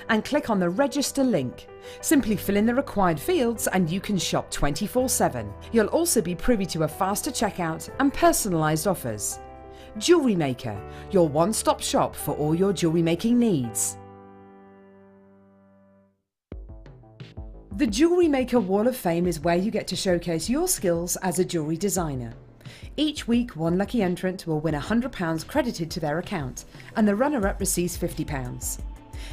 and click on the register link. Simply fill in the required fields and you can shop 24/7. You'll also be privy to a faster checkout and personalised offers. Jewellery Maker, your one-stop shop for all your jewellery making needs. The Jewellery Maker Wall of Fame is where you get to showcase your skills as a jewellery designer. Each week, one lucky entrant will win £100 credited to their account, and the runner-up receives £50.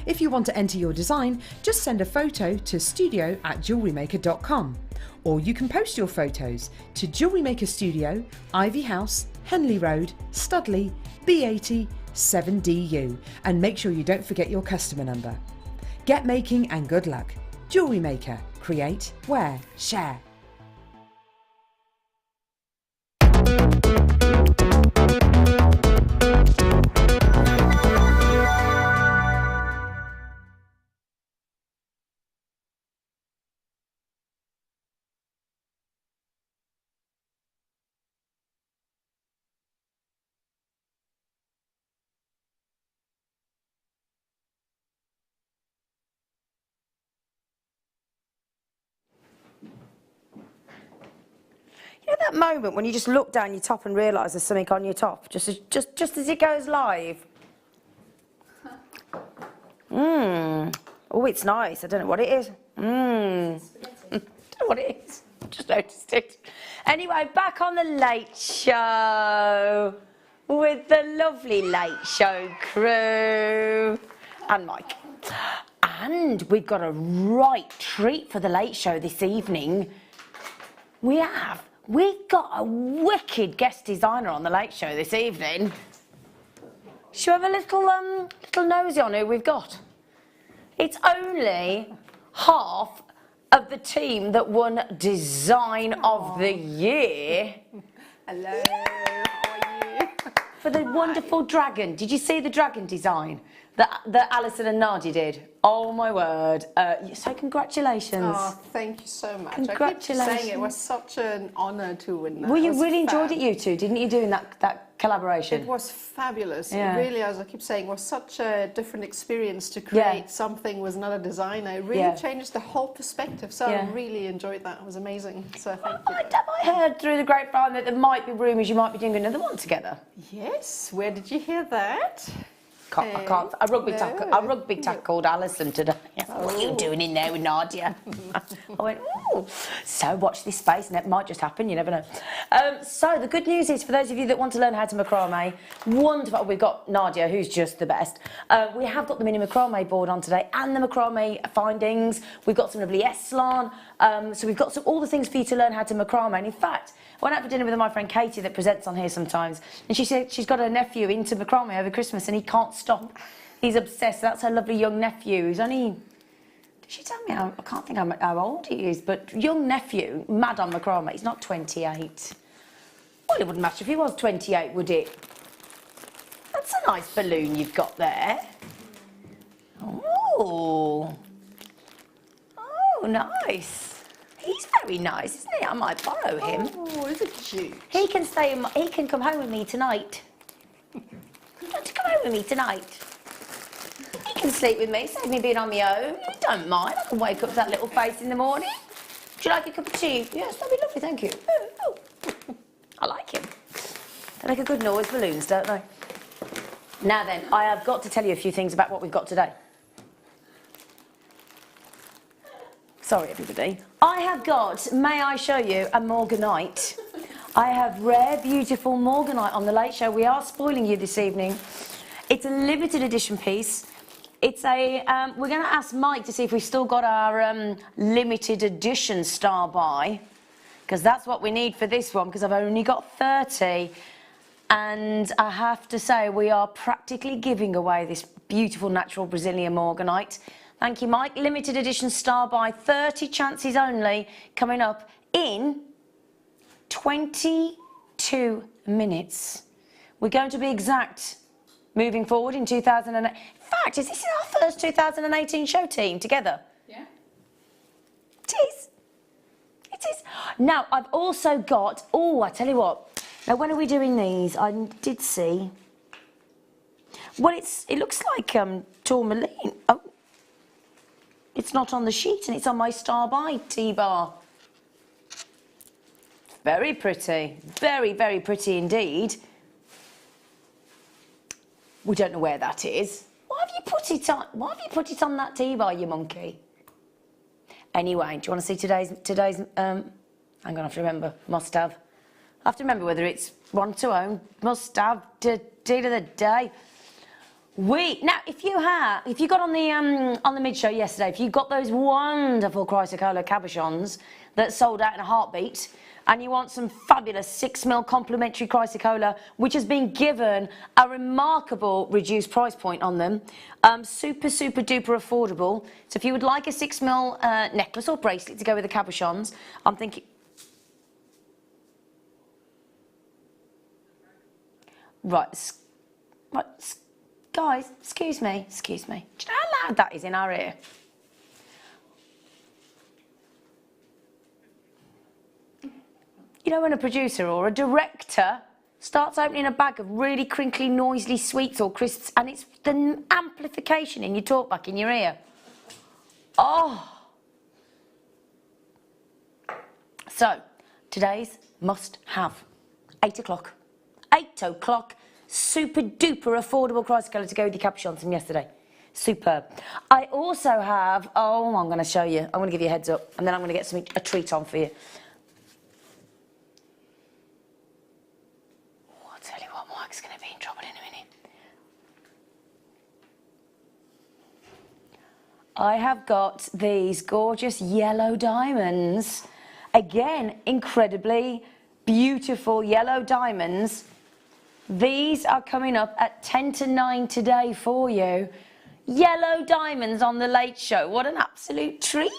If you want to enter your design, just send a photo to studio@jewellerymaker.com, or you can post your photos to Jewellery Maker Studio, Ivy House, Henley Road, Studley, B80 7DU, and make sure you don't forget your customer number. Get making and good luck. Jewellery Maker. Create, wear, share. You know that moment when you just look down your top and realise there's something on your top, just as it goes live? Oh, it's nice. I don't know what it is. I don't know what it is. Just noticed it. Anyway, back on the Late Show with the lovely Late Show crew and Mike. And we've got a right treat for the Late Show this evening. We've got a wicked guest designer on the Late Show this evening. Shall we have a little nosy on who we've got? It's only half of the team that won Design of the Year. Hello, how are you? For the wonderful dragon. Did you see the dragon design that Alison and Nadja did? Oh my word. So congratulations. Oh, thank you so much. Congratulations. I keep saying it was such an honour to win that. Well, you really enjoyed it, you two, didn't you, doing that collaboration? It was fabulous. Yeah. It really, as I keep saying, was such a different experience to create something with another designer. It really changed the whole perspective. So I really enjoyed that. It was amazing. So thank you. Have I heard through the grapevine that there might be rumours you might be doing another one together? Yes. Where did you hear that? I can't. I rugby tackled Alison today. What are you doing in there with Nadja? I went, ooh. So watch this space and it might just happen, you never know. So the good news is, for those of you that want to learn how to macrame, wonderful. We've got Nadja, who's just the best. We have got the mini macrame board on today and the macrame findings. We've got some lovely Eslan. So we've got all the things for you to learn how to macrame. And in fact, I went out for dinner with my friend Katie that presents on here sometimes, and she said she's got her nephew into macrame over Christmas and he can't stop. He's obsessed. That's her lovely young nephew who's only, did she tell me I can't think how old he is, but young nephew, mad on macrame. He's not 28. Well, it wouldn't matter if he was 28, would it? That's a nice balloon you've got there. Oh. Oh, nice. He's very nice, isn't he? I might borrow him. Oh, is it cute? He can stay. He can come home with me tonight. You want to come home with me tonight? He can sleep with me, save me being on my own. I don't mind. I can wake up to that little face in the morning. Would you like a cup of tea? Yes, that'd be lovely, thank you. Oh. I like him. They make a good noise, balloons, don't they? Now then, I have got to tell you a few things about what we've got today. Sorry, everybody. I have got, may I show you, a morganite. I have rare, beautiful morganite on the Late Show. We are spoiling you this evening. It's a limited edition piece. It's a, we're going to ask Mike to see if we've still got our limited edition star by, because that's what we need for this one, because I've only got 30. And I have to say, we are practically giving away this beautiful natural Brazilian morganite. Thank you, Mike. Limited edition star by, 30 chances only, coming up in 22 minutes. We're going to be exact moving forward in 2008. In fact, is this our first 2018 show team together? Yeah. It is. It is. Now, I've also got, I tell you what. Now, when are we doing these? I did see. Well, it looks like tourmaline. Oh. It's not on the sheet and it's on my Star by T-bar. Very pretty. Very, very pretty indeed. We don't know where that is. Why have you put it on? Why have you put it on that T-bar, you monkey? Anyway, do you want to see today's? Hang on, I have to remember. Must have. I have to remember whether it's one to own. Must have. Deal of the day. Now, if you got on the mid show yesterday, if you got those wonderful Chrysocolla cabochons that sold out in a heartbeat, and you want some fabulous 6mm complimentary Chrysocolla, which has been given a remarkable reduced price point on them, super duper affordable. So if you would like a 6mm necklace or bracelet to go with the cabochons, I'm thinking. Right, guys, excuse me. Do you know how loud that is in our ear? You know when a producer or a director starts opening a bag of really crinkly, noisy sweets or crisps, and it's the amplification in your talkback in your ear. Oh. So, today's must have. 8 o'clock. 8 o'clock. Super duper affordable Chrysocolla to go with your capuchons from yesterday. Superb. I also have, I'm going to show you. I'm going to give you a heads up, and then I'm going to get a treat on for you. Oh, I'll tell you what, Mike's going to be in trouble in a minute. I have got these gorgeous yellow diamonds. Again, incredibly beautiful yellow diamonds. These are coming up at 10 to 9 today for you. Yellow diamonds on the Late Show. What an absolute treat.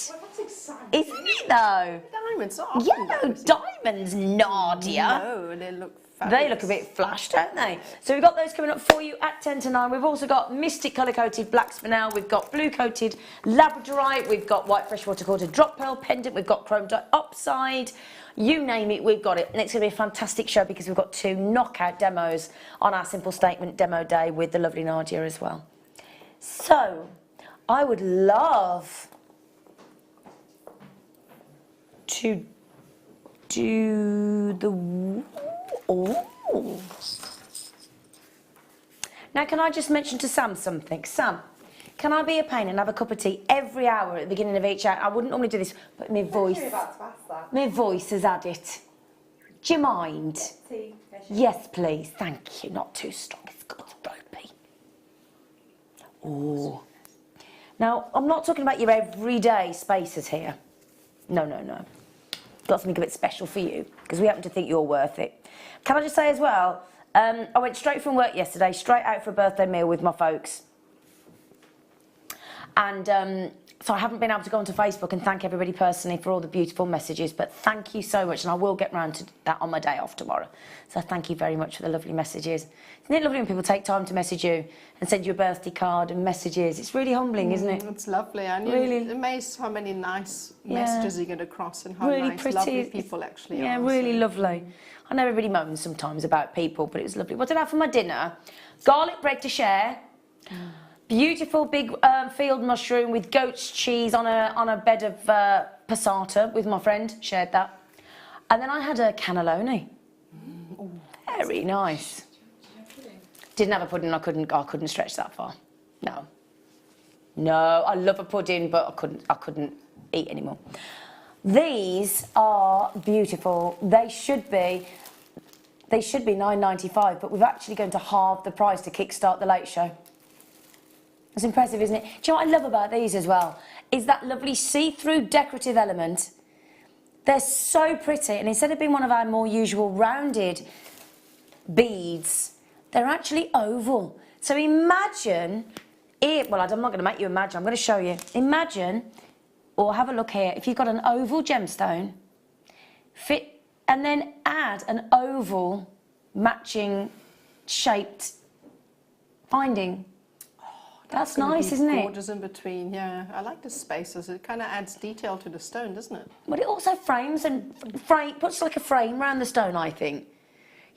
Well, that's exciting. Isn't it though? Diamonds are Yellow diamonds, Nadja. No, they look fabulous. They look a bit flash, don't they? So we've got those coming up for you at 10 to 9. We've also got Mystic colour-coated black spinel. We've got blue-coated labradorite. We've got white freshwater coated drop pearl pendant. We've got chrome diopside. You name it, we've got it. And it's going to be a fantastic show because we've got 2 knockout demos on our Simple Statement demo day with the lovely Nadja as well. So, I would love to do the... Oh. Now, can I just mention to Sam something? Sam, can I be a pain and have a cup of tea every hour at the beginning of each hour? I wouldn't normally do this, but my voice... My voice has had it. Do you mind? Tea. Yes, please. Thank you. Not too strong. It's good. It's ropey. Oh. Now, I'm not talking about your everyday spacers here. No. Got something a bit special for you, because we happen to think you're worth it. Can I just say as well, I went straight from work yesterday, straight out for a birthday meal with my folks. And so I haven't been able to go onto Facebook and thank everybody personally for all the beautiful messages, but thank you so much, and I will get round to that on my day off tomorrow. So thank you very much for the lovely messages. Isn't it lovely when people take time to message you and send you a birthday card and messages? It's really humbling, isn't it? It's lovely, and really, you're amazed how many nice messages you get across and how really nice, pretty. lovely people actually are. Yeah, really lovely. I know everybody moans sometimes about people, but it was lovely. What did I have for my dinner? Garlic bread to share. Beautiful big field mushroom with goat's cheese on a bed of passata with my friend. Shared that. And then I had a cannelloni. Very nice. Didn't have a pudding. I couldn't stretch that far. No, I love a pudding, but I couldn't eat anymore. These are beautiful. They should be $9.95, but we've actually going to halve the price to kickstart the Late Show. It's impressive, isn't it? Do you know what I love about these as well? Is that lovely see-through decorative element. They're so pretty, and instead of being one of our more usual rounded beads, they're actually oval. So imagine, I'm not going to make you imagine, I'm going to show you. Imagine, or have a look here, if you've got an oval gemstone, and then add an oval matching shaped finding. That's nice, isn't it? Gorgeous in between, yeah. I like the spaces. It kind of adds detail to the stone, doesn't it? But it also frames and puts like a frame around the stone, I think.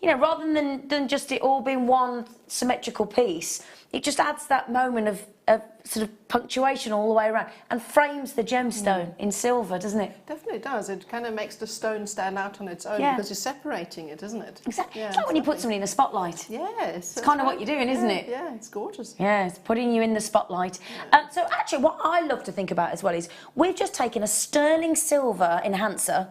you know, rather than just it all being one symmetrical piece, it just adds that moment of sort of punctuation all the way around and frames the gemstone in silver, doesn't it? Definitely does. It kind of makes the stone stand out on its own because you're separating it, isn't it? Exactly. Yeah, it's like when you put somebody in a spotlight. Yes. It's kind of what you're doing, isn't it? Yeah, it's gorgeous. Yeah, it's putting you in the spotlight. So actually, what I love to think about as well is we've just taken a sterling silver enhancer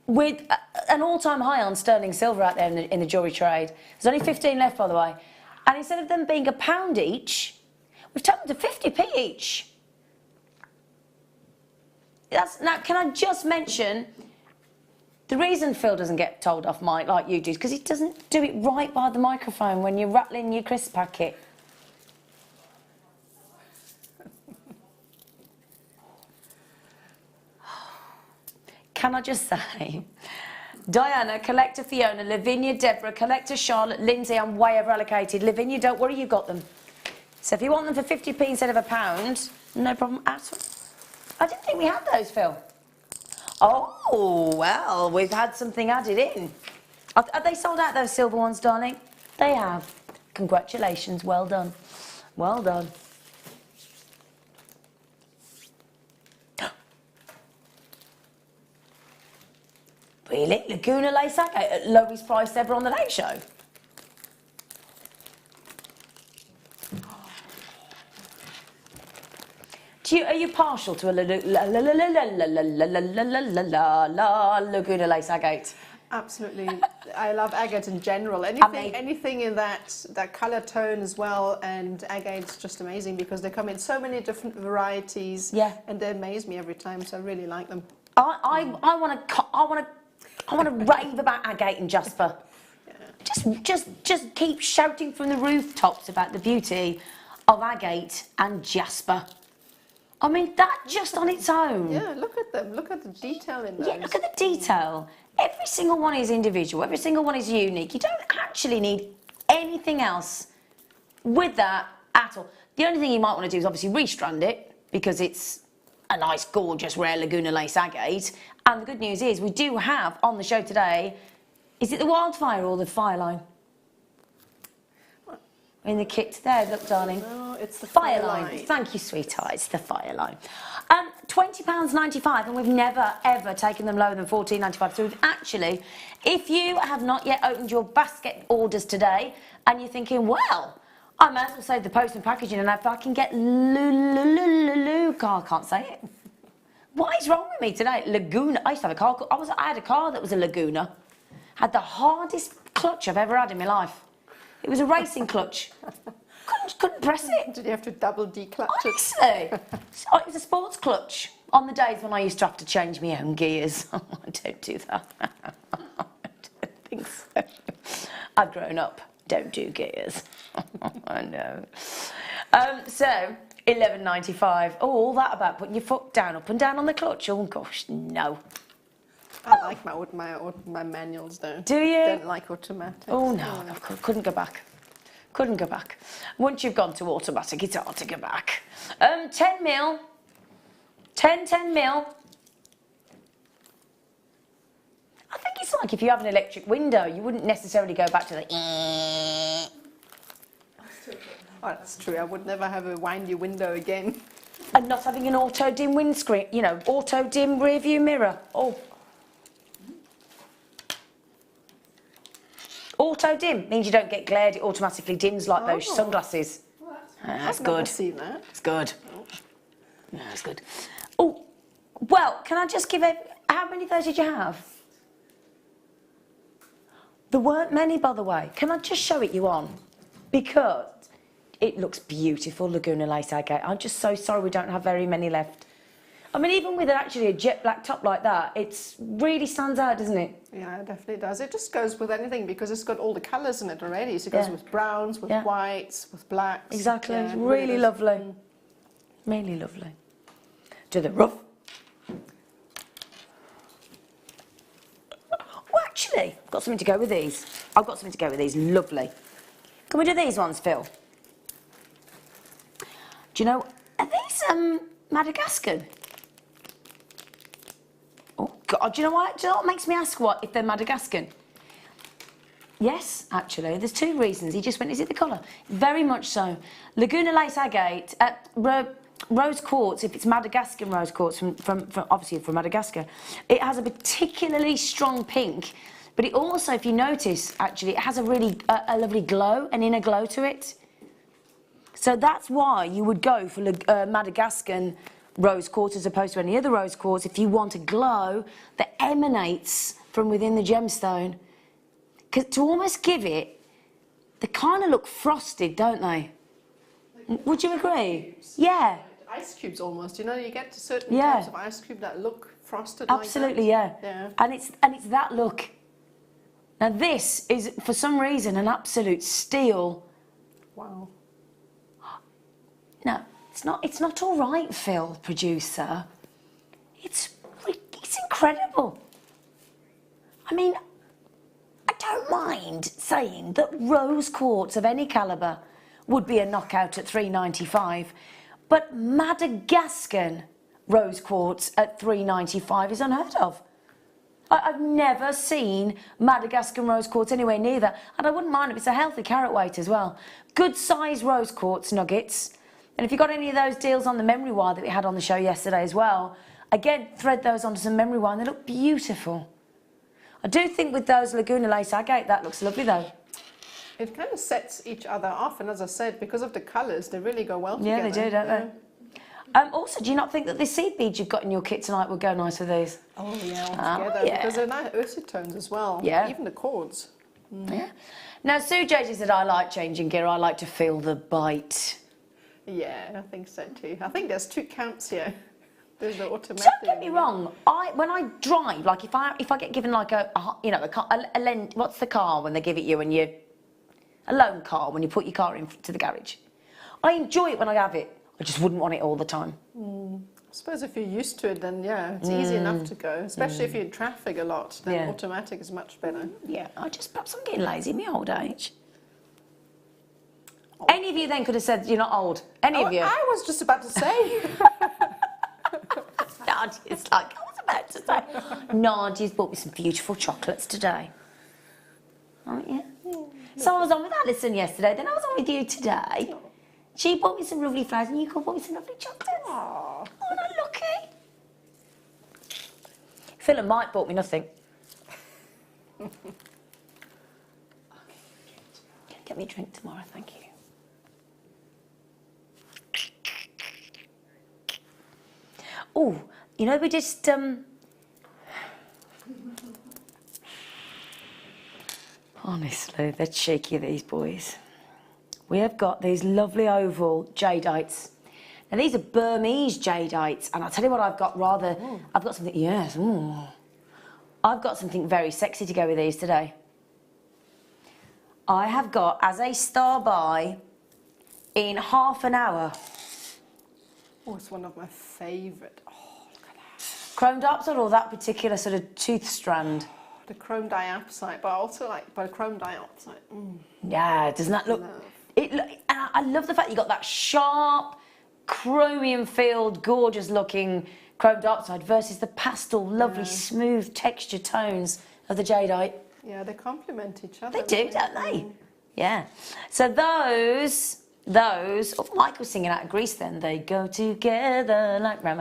with an all-time high on sterling silver out there in the jewellery trade. There's only 15 left, by the way. And instead of them being £1 each, we've taken them to 50p each. Now, can I just mention, the reason Phil doesn't get told off mic like you do is because he doesn't do it right by the microphone when you're rattling your crisp packet. Can I just say, Diana, Collector Fiona, Lavinia, Deborah, Collector Charlotte, Lindsay, I'm way over allocated. Lavinia, don't worry, you've got them. So if you want them for 50p instead of £1, no problem at all. I didn't think we had those, Phil. Oh, well, we've had something added in. Have they sold out those silver ones, darling? They have. Congratulations, well done. Well done. Really? Laguna lace agate at lowest price ever on the Late Show? Are you partial to a Laguna lace agate? Absolutely. I love agate in general. Anything in that colour tone as well, and agate's just amazing because they come in so many different varieties. Yeah. And they amaze me every time, so I really like them. I want to rave about agate and jasper. Just keep shouting from the rooftops about the beauty of agate and jasper. I mean, that just on its own. Yeah, look at them. Look at the detail in those. Yeah, look at the detail. Every single one is individual. Every single one is unique. You don't actually need anything else with that at all. The only thing you might want to do is obviously restrand it because it's a nice, gorgeous, rare Laguna lace agate. And the good news is we do have on the show today, is it the Wildfire or the Fireline? In the kit there, look, darling. No, it's the Fireline. Thank you, sweetheart. It's the Fireline. £20.95, and we've never ever taken them lower than £14.95. So we've actually, if you have not yet opened your basket orders today, and you're thinking, well, I might as well save the post and packaging, and if I can get I can't say it. What is wrong with me today? Laguna. I used to have a car. I had a car that was a Laguna. Had the hardest clutch I've ever had in my life. It was a racing clutch. Couldn't press it. Did you have to double declutch Honestly. It was a sports clutch. On the days when I used to have to change my own gears. I don't do that. I don't think so. I've grown up. Don't do gears. I know. So, £11.95. Oh, all that about putting your foot down, up and down on the clutch. Oh, gosh, no. I like my manuals though. Do you? Don't like automatic. Oh no, I couldn't go back. Couldn't go back. Once you've gone to automatic, it's hard to go back. 10 mil. 10 mil. I think it's like if you have an electric window, you wouldn't necessarily go back to the Oh, that's true. I would never have a windy window again. And not having an auto dim windscreen, you know, auto dim rear view mirror. Oh. Auto dim means you don't get glared, it automatically dims like those sunglasses. Well, that's I've good. never seen that. It's good. Yeah, it's good. Oh, well, can I just give it, how many of those did you have? There weren't many, by the way. Can I just show it you on? Because it looks beautiful, Laguna lace agate. I'm just so sorry we don't have very many left. I mean, even with actually a jet black top like that, it really stands out, doesn't it? Yeah, it definitely does. It just goes with anything because it's got all the colours in it already. So it goes with browns, with whites, with blacks. Exactly. Yeah, it's really lovely. Really lovely. To the rough. Oh, actually, I've got something to go with these. I've got something to go with these. Lovely. Can we do these ones, Phil? Do you know, are these Madagascan? Oh, God, do you know what makes me ask if they're Madagascan? Yes, actually, there's two reasons. He just went, is it the colour? Very much so. Laguna Lace Agate, rose quartz, if it's Madagascan rose quartz, from obviously from Madagascar, it has a particularly strong pink, but it also, if you notice, actually, it has a really, a lovely glow, an inner glow to it. So that's why you would go for Madagascan rose quartz as opposed to any other rose quartz if you want a glow that emanates from within the gemstone. Because to almost give it, they kind of look frosted, don't they? Like, would you agree? Yeah. Like ice cubes almost, you know, you get to certain types of ice cube that look frosted. Absolutely, like that. And it's that look. Now this is, for some reason, an absolute steal. Wow. No, it's not all right, Phil, producer. It's incredible. I mean, I don't mind saying that rose quartz of any calibre would be a knockout at $3.95, but Madagascan rose quartz at $3.95 is unheard of. I've never seen Madagascan rose quartz anywhere near that, and I wouldn't mind if it's a healthy carat weight as well. Good size rose quartz nuggets, and if you've got any of those deals on the memory wire that we had on the show yesterday as well, again, thread those onto some memory wire and they look beautiful. I do think with those Laguna Lace Agate, that looks lovely though. It kind of sets each other off, and as I said, because of the colours, they really go well together. Yeah, they do, don't they? Also, do you not think that the seed beads you've got in your kit tonight would go nice with these? Oh yeah, all together, because they're nice earthy tones as well. Yeah. Even the chords. Yeah. Now, Sue J said, I like changing gear, I like to feel the bite. Yeah, I think so too. I think there's two camps here. There's the automatic. Don't get me wrong. When I drive, like if I get given like a what's the car when they give it you and a loan car when you put your car into the garage, I enjoy it when I have it. I just wouldn't want it all the time. I suppose if you're used to it, then yeah, it's easy enough to go. Especially if you're in traffic a lot, then automatic is much better. Yeah, perhaps I'm getting lazy in my old age. Oh. Any of you then could have said you're not old. Any of you? I was just about to say. Nadja's like, I was about to say. Nadja's bought me some beautiful chocolates today. Aren't you? So I was on with Alison yesterday, then I was on with you today. She bought me some lovely flowers and you bought me some lovely chocolates. Aww. Oh, not lucky. Phil and Mike bought me nothing. Get me a drink tomorrow, thank you. Oh, you know, we just, honestly, they're cheeky, these boys. We have got these lovely oval jadeites. Now, these are Burmese jadeites, and I'll tell you what I've got rather, I've got something, I've got something very sexy to go with these today. I have got, as a star buy, in half an hour. Oh, it's one of my favourite. Oh, look at that. Chrome diapsite or that particular sort of tooth strand? The chrome diapsite, but I also like chrome diapsite. Yeah, doesn't that look... I love the fact you got that sharp, chromium-filled, gorgeous-looking chrome diapsite versus the pastel, lovely, smooth texture tones of the jadeite. Yeah, they complement each other. They do, don't they? Yeah. So those... Oh, Mike was singing out of Greece then. They go together like right.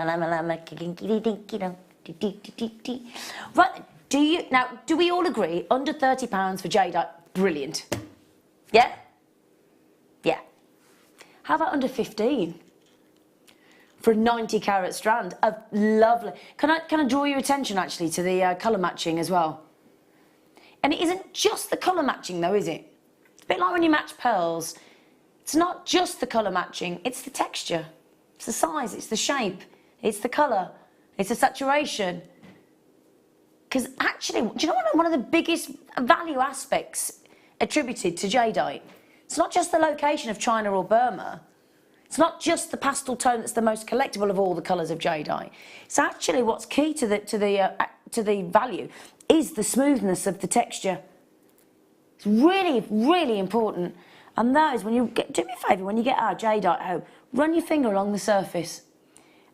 Do we all agree under £30 for jadeite? Brilliant. Yeah. Yeah. How about under 15 for a 90 carat strand of lovely? Can I draw your attention actually to the colour matching as well? And it isn't just the colour matching though, is it? It's a bit like when you match pearls. It's not just the colour matching, it's the texture, it's the size, it's the shape, it's the colour, it's the saturation. Because actually, do you know what one of the biggest value aspects attributed to jadeite? It's not just the location of China or Burma. It's not just the pastel tone that's the most collectible of all the colours of jadeite. It's actually what's key to the value is the smoothness of the texture. It's really, really important. And those, do me a favour, when you get our jadeite home, run your finger along the surface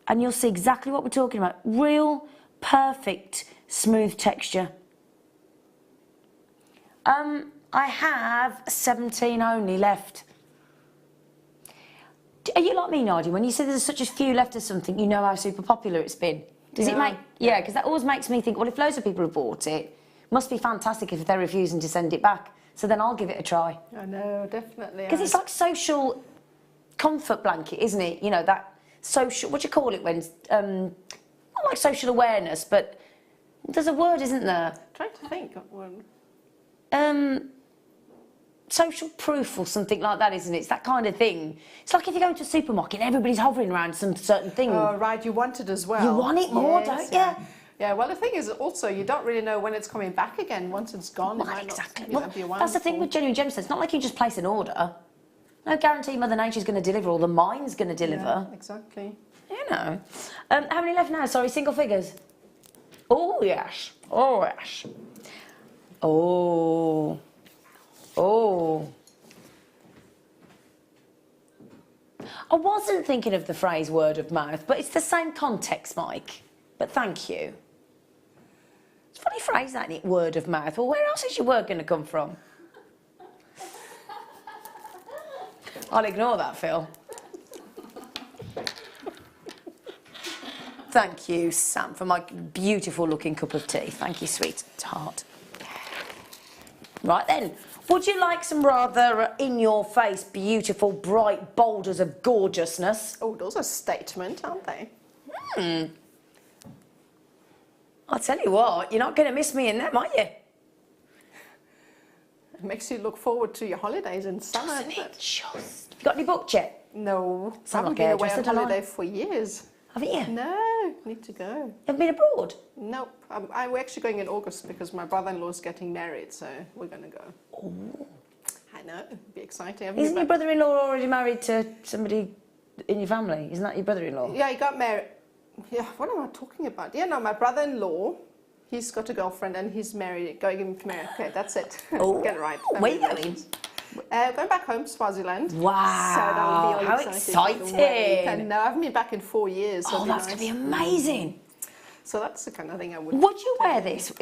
and you'll see exactly what we're talking about. Real, perfect, smooth texture. I I have 17 only left. Are you like me, Nadja? When you say there's such a few left of something, you know how super popular it's been. Does it make... Yeah, because that always makes me think, well, if loads of people have bought it, must be fantastic if they're refusing to send it back. So then I'll give it a try. I know, definitely. Because it's like social comfort blanket, isn't it? You know, that social... What do you call it when... not like social awareness, but there's a word, isn't there? I'm trying to think of one. Social proof or something like that, isn't it? It's that kind of thing. It's like if you go to a supermarket and everybody's hovering around some certain thing. Oh, right, you want it as well. You want it more, don't you? Yeah, well, the thing is also you don't really know when it's coming back again. Once it's gone, it might exactly. not be a while. That's the thing with genuine gemstones. It's not like you just place an order. No guarantee Mother Nature's going to deliver or the mine's going to deliver. Yeah, exactly. You know. How many left now? Sorry, single figures. Oh, yes. Oh, yes. Oh. Oh. I wasn't thinking of the phrase word of mouth, but it's the same context, Mike. But thank you. It's a funny phrase, that, isn't it? Word of mouth. Well, where else is your word going to come from? I'll ignore that, Phil. Thank you, Sam, for my beautiful looking cup of tea. Thank you, sweetheart. Right then, would you like some rather in-your-face, beautiful, bright boulders of gorgeousness? Oh, those are statement, aren't they? I'll tell you what, you're not going to miss me in them, are you? It makes you look forward to your holidays in summer. Doesn't it just? Have you got any booked yet? No, I haven't like been away on hairdresser, holiday for years. Haven't you? No, need to go. You haven't been abroad? Nope, we're actually going in August because my brother-in-law's getting married, so we're going to go. Oh. I know, it'd be exciting. Isn't your brother-in-law already married to somebody in your family? Isn't that your brother-in-law? Yeah, he got married. Yeah, what am I talking about? Yeah, no, my brother-in-law, he's got a girlfriend and he's married, going to marry. Okay, that's it. Oh. Get it right. Where are you going? Going back home, Swaziland. Wow, so that'll be all how exciting! And I haven't been back in 4 years. So oh, that's going to be amazing. So that's the kind of thing I would. Would you wear this?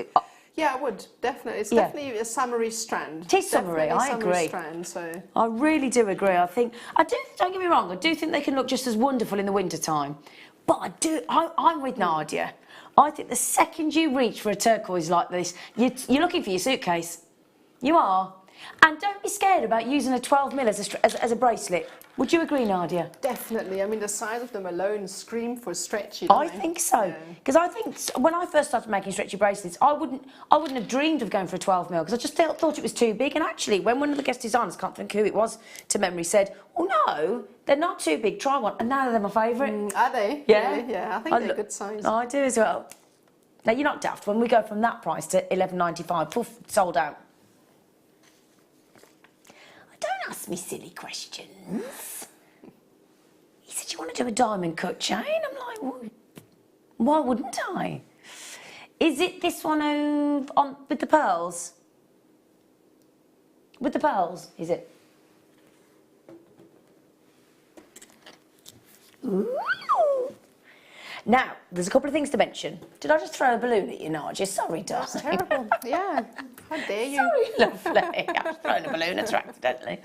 Yeah, I would definitely. It's definitely a summery strand. It is summery. I agree. Strand, so. I really do agree. I think I do. Don't get me wrong. I do think they can look just as wonderful in the winter time. But I do. I'm with Nadja. I think the second you reach for a turquoise like this, you're looking for your suitcase. You are. And don't be scared about using a 12mm as a bracelet. Would you agree, Nadja? Definitely. I mean, the size of them alone scream for stretchy. I think so. Because I think when I first started making stretchy bracelets, I wouldn't have dreamed of going for a 12mm because I just thought it was too big. And actually, when one of the guest designers, can't think who it was to memory, said, "Oh no, they're not too big. Try one." And now they're my favourite. Are they? Yeah. Really? Yeah. I think they're a good size. I do as well. Now you're not daft. When we go from that price to $11.95, poof, sold out. Don't ask me silly questions. He said, "You want to do a diamond cut chain?" I'm like, well, why wouldn't I? Is it this one on with the pearls? With the pearls, is it? Ooh. Now, there's a couple of things to mention. Did I just throw a balloon at you, Nadja? Sorry, darling. That's terrible. Yeah. How dare you? Sorry, lovely. I've thrown a balloon at her accidentally.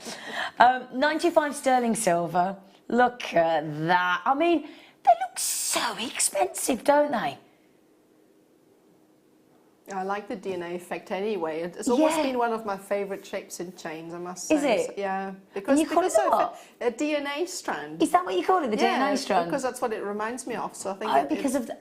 95 sterling silver. Look at that. I mean, they look so expensive, don't they? I like the DNA effect anyway. It's always been one of my favourite shapes in chains, I must say. Is it? Yeah. Because of a DNA strand. Is that what you call it, the DNA strand? Because that's what it reminds me of. So I think because of the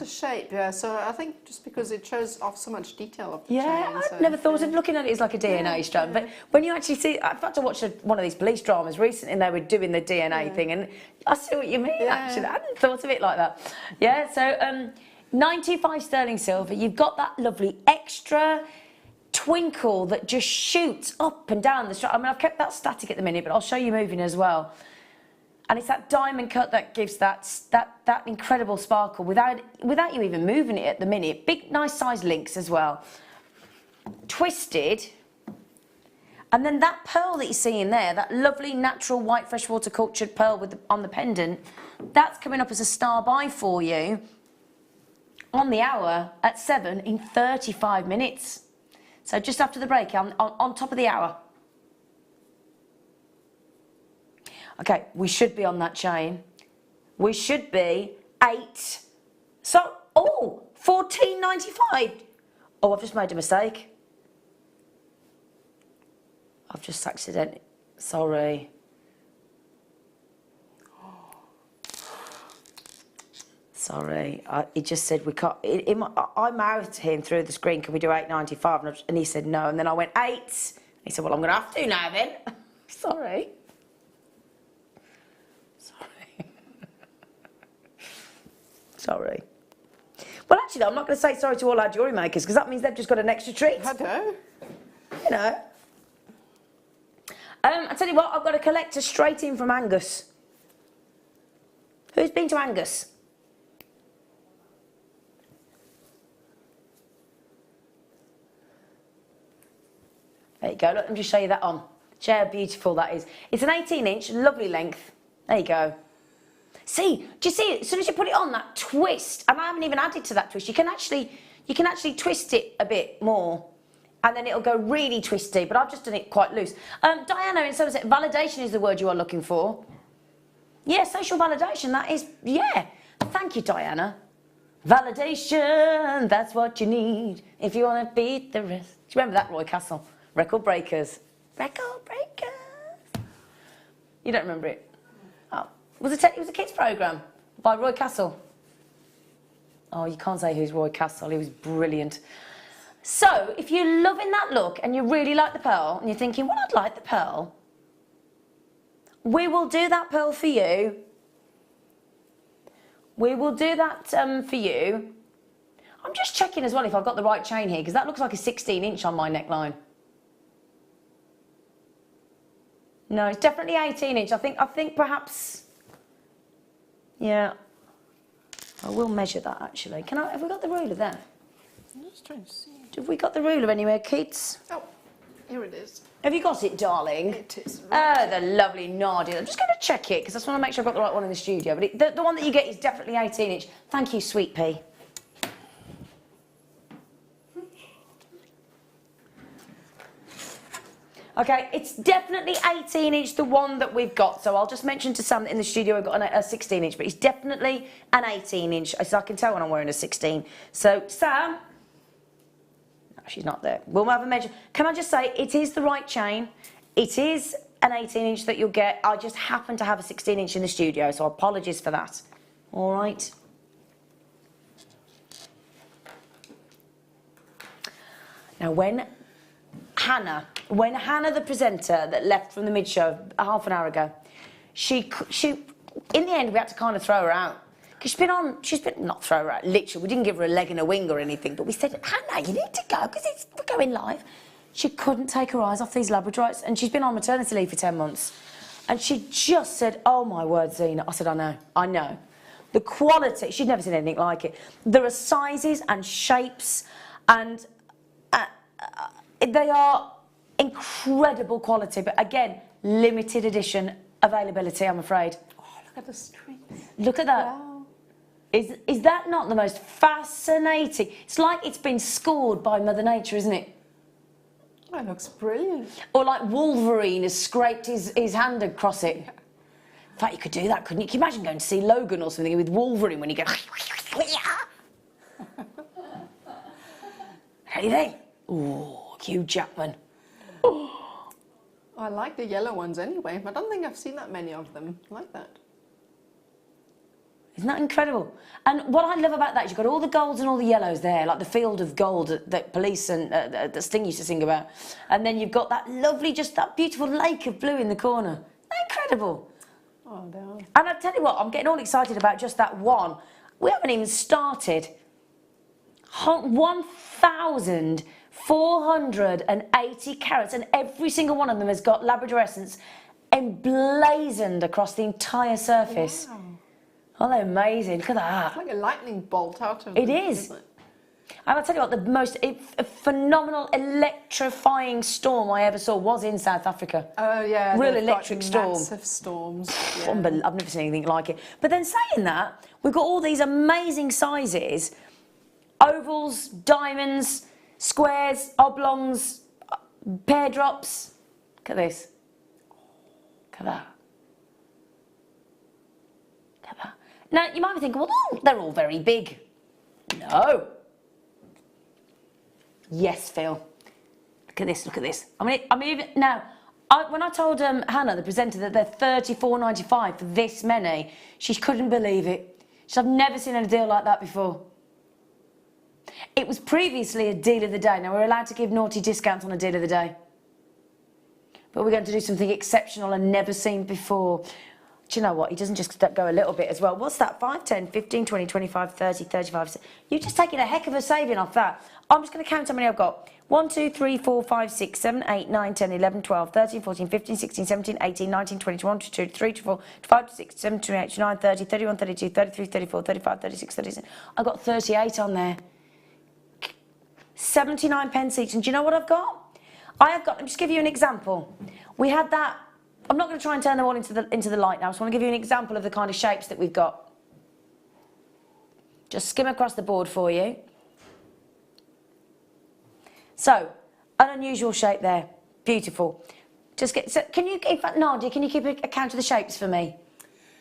shape, yeah. So I think just because it shows off so much detail of the chain. I've never thought of looking at it as like a DNA strand. But when you actually see, I've had to watch one of these police dramas recently and they were doing the DNA thing and I see what you mean actually. I hadn't thought of it like that. Yeah, so 95 sterling silver, you've got that lovely extra twinkle that just shoots up and down the strand. I mean, I've kept that static at the minute, but I'll show you moving as well. And it's that diamond cut that gives that incredible sparkle without you even moving it at the minute. Big, nice size links as well. Twisted. And then that pearl that you see in there, that lovely natural white freshwater cultured pearl on the pendant, that's coming up as a star buy for you on the hour at 7 in 35 minutes. So just after the break, on top of the hour. Okay, we should be on that chain. We should be 8. So, oh, $14.95. Oh, I've just made a mistake. I've just accidentally, sorry. Sorry, it just said we can't. I mouthed him through the screen, can we do $8.95? And he said no, and then I went 8. He said, well, I'm going to have to now then. Sorry. Sorry. Sorry. Well, actually, I'm not going to say sorry to all our jewellery makers, because that means they've just got an extra treat. I know. You know. I tell you what, I've got a collector straight in from Angus. Who's been to Angus? There you go, let me just show you that on. See how beautiful that is. It's an 18-inch, lovely length. There you go. See, do you see it? As soon as you put it on, that twist, and I haven't even added to that twist, you can actually twist it a bit more, and then it'll go really twisty, but I've just done it quite loose. Diana in Somerset, validation is the word you are looking for. Yeah, social validation, that is, yeah. Thank you, Diana. Validation, that's what you need if you want to beat the rest. Do you remember that, Roy Castle? Record breakers. Record breakers. You don't remember it? Oh, it was a kids' programme by Roy Castle. Oh, you can't say who's Roy Castle. He was brilliant. So, if you're loving that look and you really like the pearl and you're thinking, well, I'd like the pearl, we will do that pearl for you. We will do that for you. I'm just checking as well if I've got the right chain here, because that looks like a 16-inch on my neckline. No, it's definitely 18-inch. I think perhaps, yeah. I will measure that actually. Have we got the ruler there? I'm just trying to see. Have we got the ruler anywhere, kids? Oh, here it is. Have you got it, darling? It is. Oh, the lovely Nadja. I'm just going to check it, because I just want to make sure I've got the right one in the studio. But the one that you get is definitely 18-inch. Thank you, sweet pea. Okay, it's definitely 18-inch, the one that we've got. So I'll just mention to Sam that in the studio we've got a 16-inch, but it's definitely an 18-inch. So I can tell when I'm wearing a 16. So, Sam... No, she's not there. We'll have a measure. Can I just say, it is the right chain. It is an 18-inch that you'll get. I just happen to have a 16-inch in the studio, so apologies for that. All right. Now, when Hannah, the presenter that left from the mid-show half an hour ago, she, in the end, we had to kind of throw her out. Because not throw her out, literally, we didn't give her a leg and a wing or anything, but we said, Hannah, you need to go, because we're going live. She couldn't take her eyes off these Labradorites, and she's been on maternity leave for 10 months. And she just said, oh my word, Zena. I said, I know. The quality, she'd never seen anything like it. There are sizes and shapes, and they are incredible quality, but again, limited edition availability, I'm afraid. Oh, look at the strings. Look at that. Wow. Is that not the most fascinating? It's like it's been scored by Mother Nature, isn't it? That looks brilliant. Or like Wolverine has scraped his hand across it. In fact, you could do that, couldn't you? Can you imagine going to see Logan or something with Wolverine when you go... How do you think? Oh, Hugh Jackman. Oh. I like the yellow ones anyway. I don't think I've seen that many of them like that. Isn't that incredible? And what I love about that is you've got all the golds and all the yellows there, like the field of gold that Police and that Sting used to sing about. And then you've got that lovely, just that beautiful lake of blue in the corner. Isn't that incredible? Oh, they are. And I tell you what, I'm getting all excited about just that one. We haven't even started. 1,480 carats, and every single one of them has got Labrador essence emblazoned across the entire surface. Wow. Oh, they're amazing. Look at that. It's like a lightning bolt out of It them, is. isn't it? And I'll tell you what, the most phenomenal electrifying storm I ever saw was in South Africa. Oh, yeah. Real they've electric got storm. Massive storms. Yeah. I've never seen anything like it. But then saying that, we've got all these amazing sizes, ovals, diamonds, squares, oblongs, pear drops. Look at this. Look at that. Look at that. Now, you might be thinking, well, they're all very big. No. Yes, Phil. Look at this, look at this. I mean, even now, when I told Hannah, the presenter, that they're $34.95 for this many, she couldn't believe it. She said, I've never seen a deal like that before. It was previously a deal of the day. Now, we're allowed to give naughty discounts on a deal of the day. But we're going to do something exceptional and never seen before. Do you know what? He doesn't just go a little bit as well. What's that? 5, 10, 15, 20, 25, 30, 35. You're just taking a heck of a saving off that. I'm just going to count how many I've got. 1, 2, 3, 4, 5, 6, 7, 8, 9, 10, 11, 12, 13, 14, 15, 16, 17, 18, 19, 20, 21, 22, 23, 24, 25, 26, 27, 28, 29, 30, 31, 32, 33, 34, 35, 36, 37. I've got 38 on there. 79 pence each. And do you know what I've got? I have got, let me just give you an example. We had that, I'm not going to try and turn them all into the light now. I just want to give you an example of the kind of shapes that we've got. Just skim across the board for you. So, an unusual shape there. Beautiful. Just get, so can you, in fact, Nadja, can you keep a count of the shapes for me?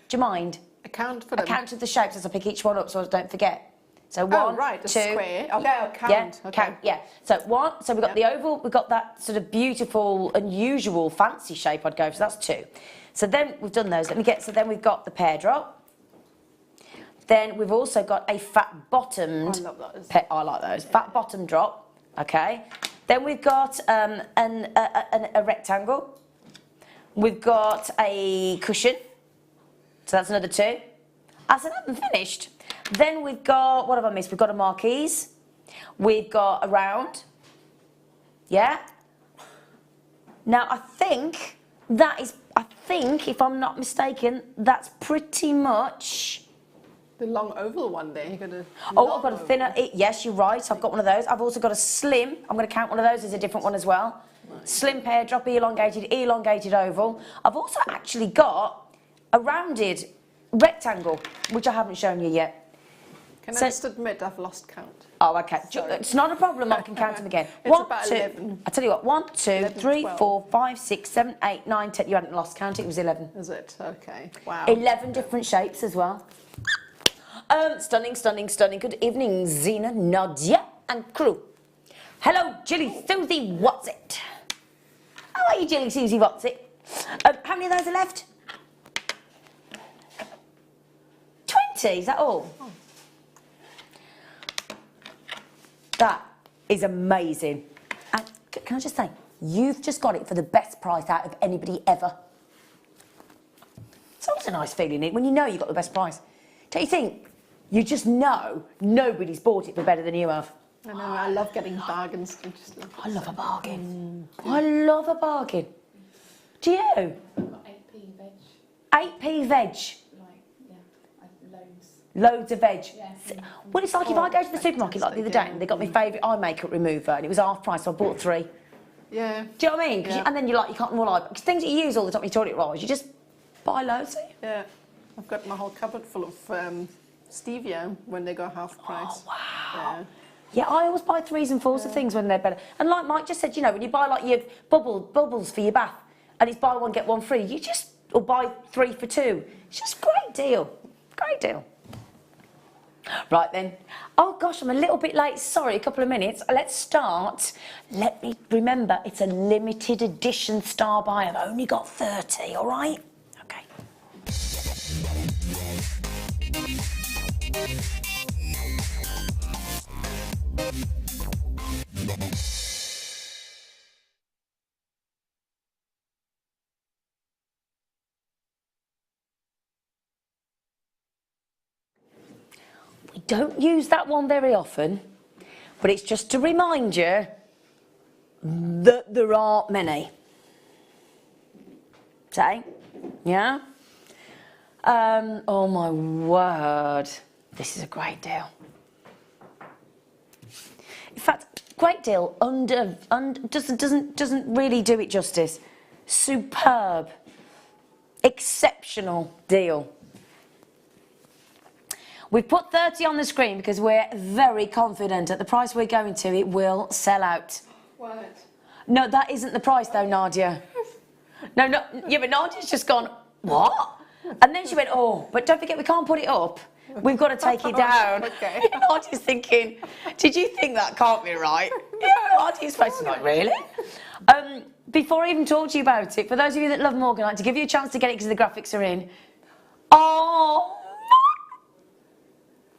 Do you mind? A count for them? A count of the shapes as I pick each one up so I don't forget. So 1, oh, right, 2, square. Okay, I'll count. Yeah, okay. count, yeah. So 1, so we've got the oval, we've got that sort of beautiful, unusual, fancy shape I'd go for, so that's 2. So then we've done those, so then we've got the pear drop. Then we've also got a fat bottomed. I love those. I like those. Fat bottom drop, okay. Then we've got a rectangle. We've got a cushion, so that's another 2. I said I haven't finished. Then we've got, what have I missed? We've got a marquise. We've got a round. Yeah. Now I think that is, if I'm not mistaken, that's pretty much. The long oval one there. You're gonna. Oh, I've got a thinner. Yes, you're right. I've got one of those. I've also got a slim. I'm going to count one of those as a different one as well. Right. Slim pear drop, elongated oval. I've also actually got a rounded rectangle, which I haven't shown you yet. Can I just admit I've lost count? Oh, okay. Sorry. It's not a problem. I can count them again. It's 1, about 2. 11. I tell you what. 1, 2, 11, 3, 12. 4, 5, 6, 7, 8, 9, 10. You hadn't lost count. It was 11. Is it? Okay. Wow. 11 different shapes as well. Stunning, stunning, stunning. Good evening, Zena, Nadja, and crew. Hello, Jilly Susie. What's it? How are you, Jilly Susie? What's it? How many of those are left? 20. Is that all? Oh. That is amazing. And can I just say, you've just got it for the best price out of anybody ever. It's always a nice feeling when you know you've got the best price. Don't you think? You just know nobody's bought it for better than you have. I know, I love getting bargains. I love a bargain. I love a bargain. Do you? I've got 8p veg. 8p veg. Like, yeah, loads. Loads of veg. Yeah. Well, it's like if I go to the supermarket like the other day and they got my favourite eye makeup remover and it was half price, so I bought 3. Yeah. Do you know what I mean? Yeah. And then you can't more like, because things that you use all the time, your toilet rolls, you just buy loads. Yeah. I've got my whole cupboard full of stevia when they go half price. Oh, wow. Yeah. Yeah, I always buy 3s and 4s of things when they're better. And like Mike just said, when you buy like your bubbles for your bath and it's buy one, get one free, or buy 3 for 2. It's just a great deal. Great deal. Right then. Oh gosh, I'm a little bit late. Sorry, a couple of minutes. Let's start. Let me remember, it's a limited edition star buy. I've only got 30, all right? Okay. We don't use that one very often, but it's just to remind you that there aren't many. Say, yeah? Oh my word, this is a great deal. In fact, great deal doesn't really do it justice. Superb, exceptional deal. We've put 30 on the screen because we're very confident at the price we're going to, it will sell out. What? No, that isn't the price though, Nadja. No, yeah, but Nadja's just gone, what? And then she went, oh, but don't forget we can't put it up. We've got to take it down. Okay. Nadja's thinking, did you think that can't be right? Yeah, Nadja's face is like, really? Before I even talk to you about it, for those of you that love Morganite, to give you a chance to get it because the graphics are in. Oh,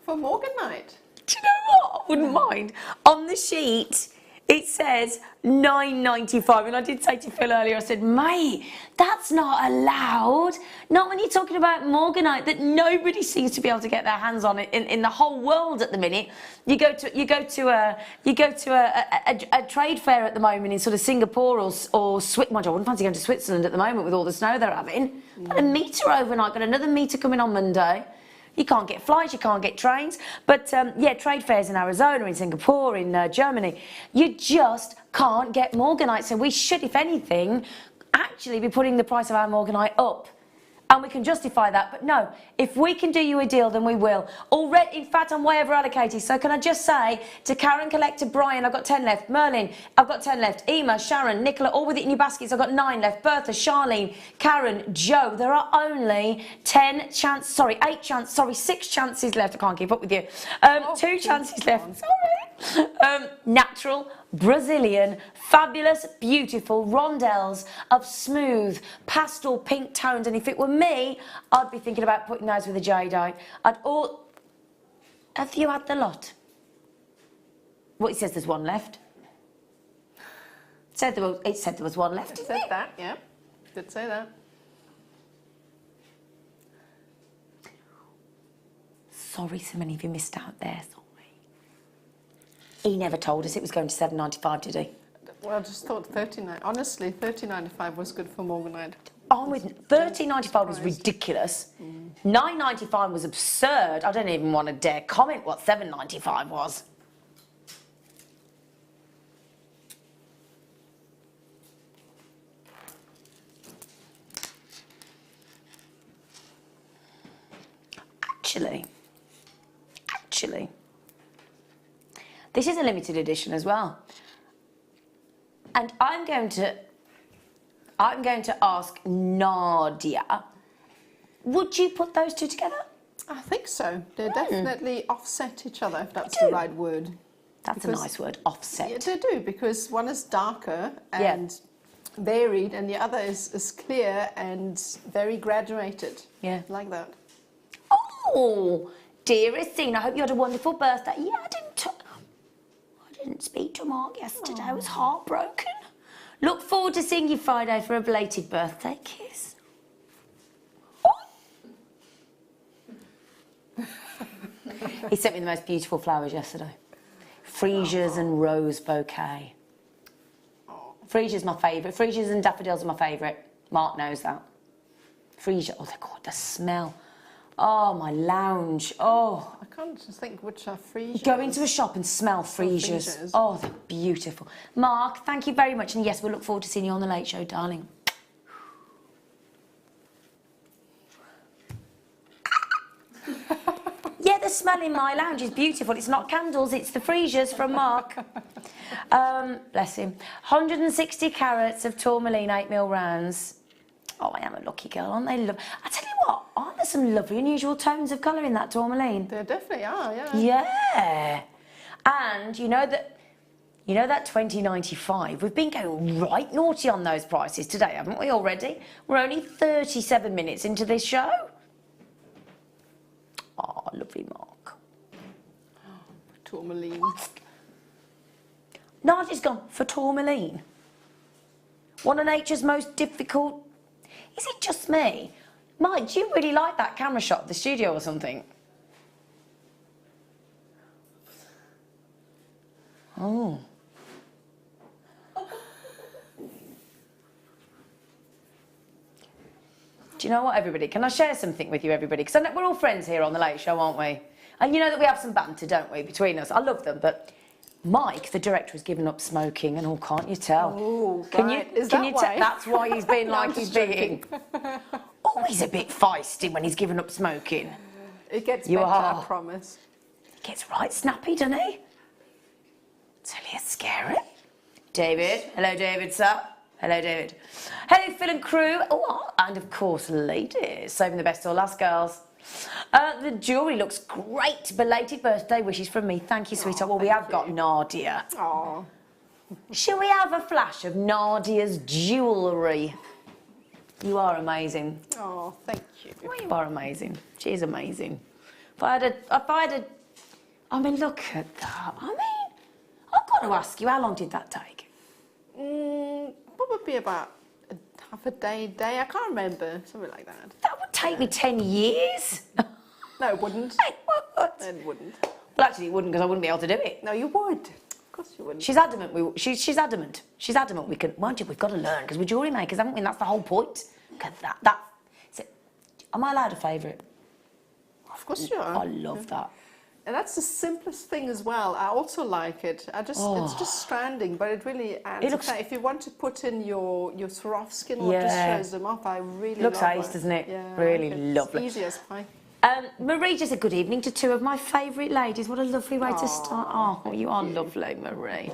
For Morganite? do you know what? I wouldn't mind. On the sheet, it says $9.95, and I did say to Phil earlier, I said, mate, that's not allowed. Not when you're talking about Morganite that nobody seems to be able to get their hands on it in the whole world at the minute. You go to a trade fair at the moment in sort of Singapore or Switzerland. I wouldn't fancy going to Switzerland at the moment with all the snow they're having. Got a metre overnight, got another metre coming on Monday. You can't get flights, you can't get trains. But yeah, trade fairs in Arizona, in Singapore, in Germany, you just can't get Morganite. So we should, if anything, actually be putting the price of our Morganite up. And we can justify that. But no, if we can do you a deal, then we will. Already, in fact, I'm way over allocated. So can I just say to Karen, Collector, Brian, I've got 10 left. Merlin, I've got 10 left. Emma, Sharon, Nicola, all with it in your baskets. I've got 9 left. Bertha, Charlene, Karen, Joe. There are only 6 chances left. I can't keep up with you. 2 chances left. Sorry. Natural, Brazilian, fabulous, beautiful rondelles of smooth pastel pink tones, and if it were me, I'd be thinking about putting those with a jadeite. Have you had the lot? Well, it says there's 1 left. It said there was 1 left. It said that, yeah. Did say that. Sorry, so many of you missed out there. Sorry. He never told us it was going to $7.95, did he? Well, I just thought 39. Honestly, $30.95 was good for Morganite. I'm with $30.95 was ridiculous. $9.95 was absurd. I don't even want to dare comment what $7.95 was. Actually, this is a limited edition as well. And I'm going to ask Nadja, would you put those two together? I think so. They definitely offset each other, if that's the right word. That's a nice word, offset. Yeah, they do, because one is darker and varied, and the other is clear and very graduated. Yeah. Like that. Oh, dearest Zena, I hope you had a wonderful birthday. Yeah, I didn't speak to Mark yesterday. I was heartbroken. Look forward to seeing you Friday for a belated birthday kiss. He sent me the most beautiful flowers yesterday. Freesias and rose bouquet. Freesia's my favourite. Freesias and daffodils are my favourite. Mark knows that. Freesia, oh, they're good. The smell. Oh, my lounge. Oh. I can't just think which are freesias. Go into a shop and smell freesias. Oh, they're beautiful. Mark, thank you very much. And yes, we'll look forward to seeing you on the Late Show, darling. Yeah, the smell in my lounge is beautiful. It's not candles, it's the freesias from Mark. Bless him. 160 carats of tourmaline 8mm rounds. Oh, I am a lucky girl, aren't they? I tell you what, aren't there some lovely unusual tones of colour in that tourmaline? There definitely are, yeah. Yeah. And you know that $20.95, we've been going right naughty on those prices today, haven't we already? We're only 37 minutes into this show. Oh, lovely Mark. Tourmaline. Nadja's gone for tourmaline. One of nature's most difficult. Is it just me? Mike, do you really like that camera shot of the studio or something? Oh. Do you know what, everybody? Can I share something with you, everybody? Because we're all friends here on The Late Show, aren't we? And you know that we have some banter, don't we, between us? I love them, but Mike, the director, has given up smoking and all, can't you tell? Oh, can right. you, Is can that you why? That's why he's been No, like I'm he's just being. Oh, he's a bit feisty when he's given up smoking. It gets better, I promise. Gets right snappy, doesn't he? It's only scary. David. Hello, David, sir. Hello, David. Hello, Phil and crew. Oh, and of course, ladies. Saving the best till last, girls. The jewellery looks great. Belated birthday wishes from me. Thank you, sweetheart. Well, we have got Nadia. Oh. Shall we have a flash of Nadia's jewellery? You are amazing. Oh, thank you. Well, you are amazing. She is amazing. If I had a, I mean, look at that. I mean, I've got to ask you, how long did that take? Probably about half a day. I can't remember, something like that. That would take me 10 years. No, it wouldn't. It would. It wouldn't. Well, actually, it wouldn't, because I wouldn't be able to do it. No, you would. Of course you wouldn't. She's adamant. She's adamant. She's adamant. We can. Mind you, we've got to learn because we're jewellery makers, haven't we? And that's the whole point. Look at that. Am I allowed a favourite? Of course you are. I love that. And that's the simplest thing as well. I also like it. It's just stranding, but it really adds. It looks. If you want to put in your Swarovski or just shows them up, I really looks love ace, it. doesn't it? Yeah, Really it's lovely. Easy as pie. Marie just said good evening to two of my favourite ladies. What a lovely way to start. Oh, you are lovely, Marie.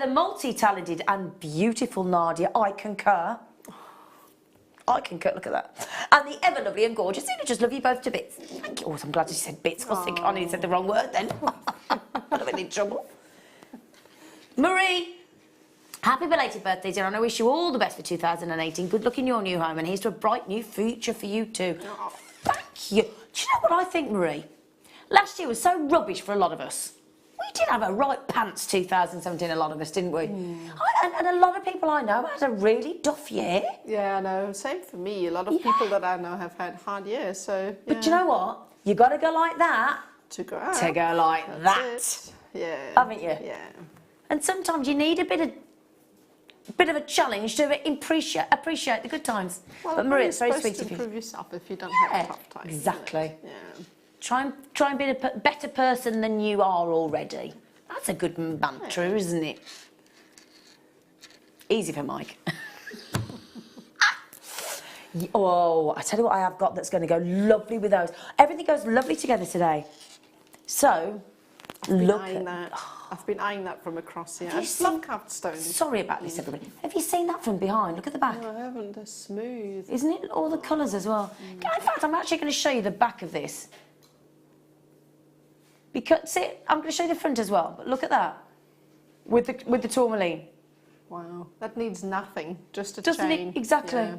The multi-talented and beautiful Nadia, I concur. I concur, look at that. And the ever lovely and gorgeous Zena, just love you both to bits. Thank you. Oh, I'm glad you said bits. I was thinking I nearly said the wrong word then. I'd have been in trouble. Marie, happy belated birthday, Zena, and I wish you all the best for 2018. Good luck in your new home, and here's to a bright new future for you too. Oh. Thank you. Do you know what I think, Marie? Last year was so rubbish for a lot of us. We did have a right pants 2017, a lot of us, didn't we? And a lot of people I know had a really duff year. Yeah, I know. Same for me. A lot of people that I know have had hard years. So. But do you know what? You got to go like that. To go out. To go like That's that. it. Yeah. Haven't you? Yeah. And sometimes you need a bit of a challenge to appreciate the good times. Well, but Marie, it's very supposed sweet to of you. improve yourself if you don't have tough times. Exactly. Yeah. Try and be a better person than you are already. That's a good mantra, isn't it? Easy for Mike. Oh, I tell you what I have got that's going to go lovely with those. Everything goes lovely together today. So, look at that. I've been eyeing that from across here. Have I you just love seen- carved stones. Sorry about this, everybody. Have you seen that from behind? Look at the back. No, I haven't. They're smooth. Isn't it all the colours as well? In fact, I'm actually going to show you the back of this. Because, see, I'm going to show you the front as well, but look at that. With the tourmaline. Wow. That needs nothing. Just a Doesn't chain. it? Exactly. Yeah.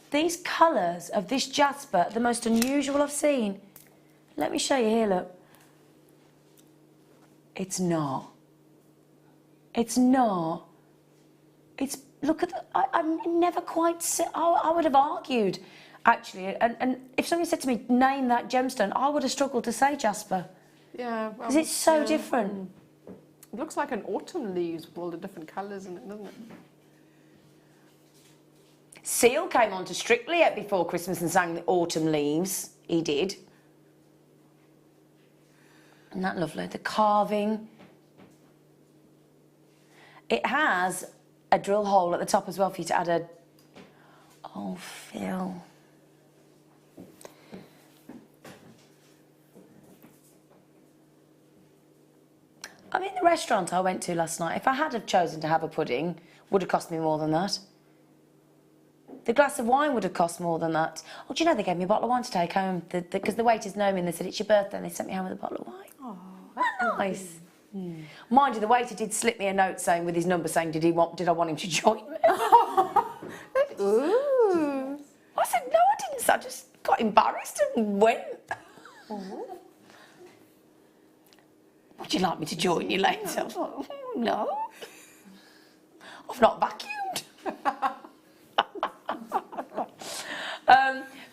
These colours of this jasper, the most unusual I've seen. Let me show you here, look. It's not. It's not. It's, look at the, I've never quite, I would have argued, actually, and if somebody said to me, name that gemstone, I would have struggled to say jasper. Yeah. Because it's so different. It looks like an autumn leaves with all the different colours in it, doesn't it? Seal came on to Strictly Yet before Christmas and sang the autumn leaves. He did. Isn't that lovely? The carving. It has a drill hole at the top as well for you to add a... Oh, Phil. I mean, the restaurant I went to last night, if I had have chosen to have a pudding, would have cost me more than that. The glass of wine would have cost more than that. Oh, do you know they gave me a bottle of wine to take home? Because the waiters know me and they said, it's your birthday, and they sent me home with a bottle of wine. Oh, that's nice. Mind you, the waiter did slip me a note saying, with his number saying, did I want him to join me? Ooh. I said, no, I didn't. I just got embarrassed and went. Would you like me to join you later? No. I've not vacuumed.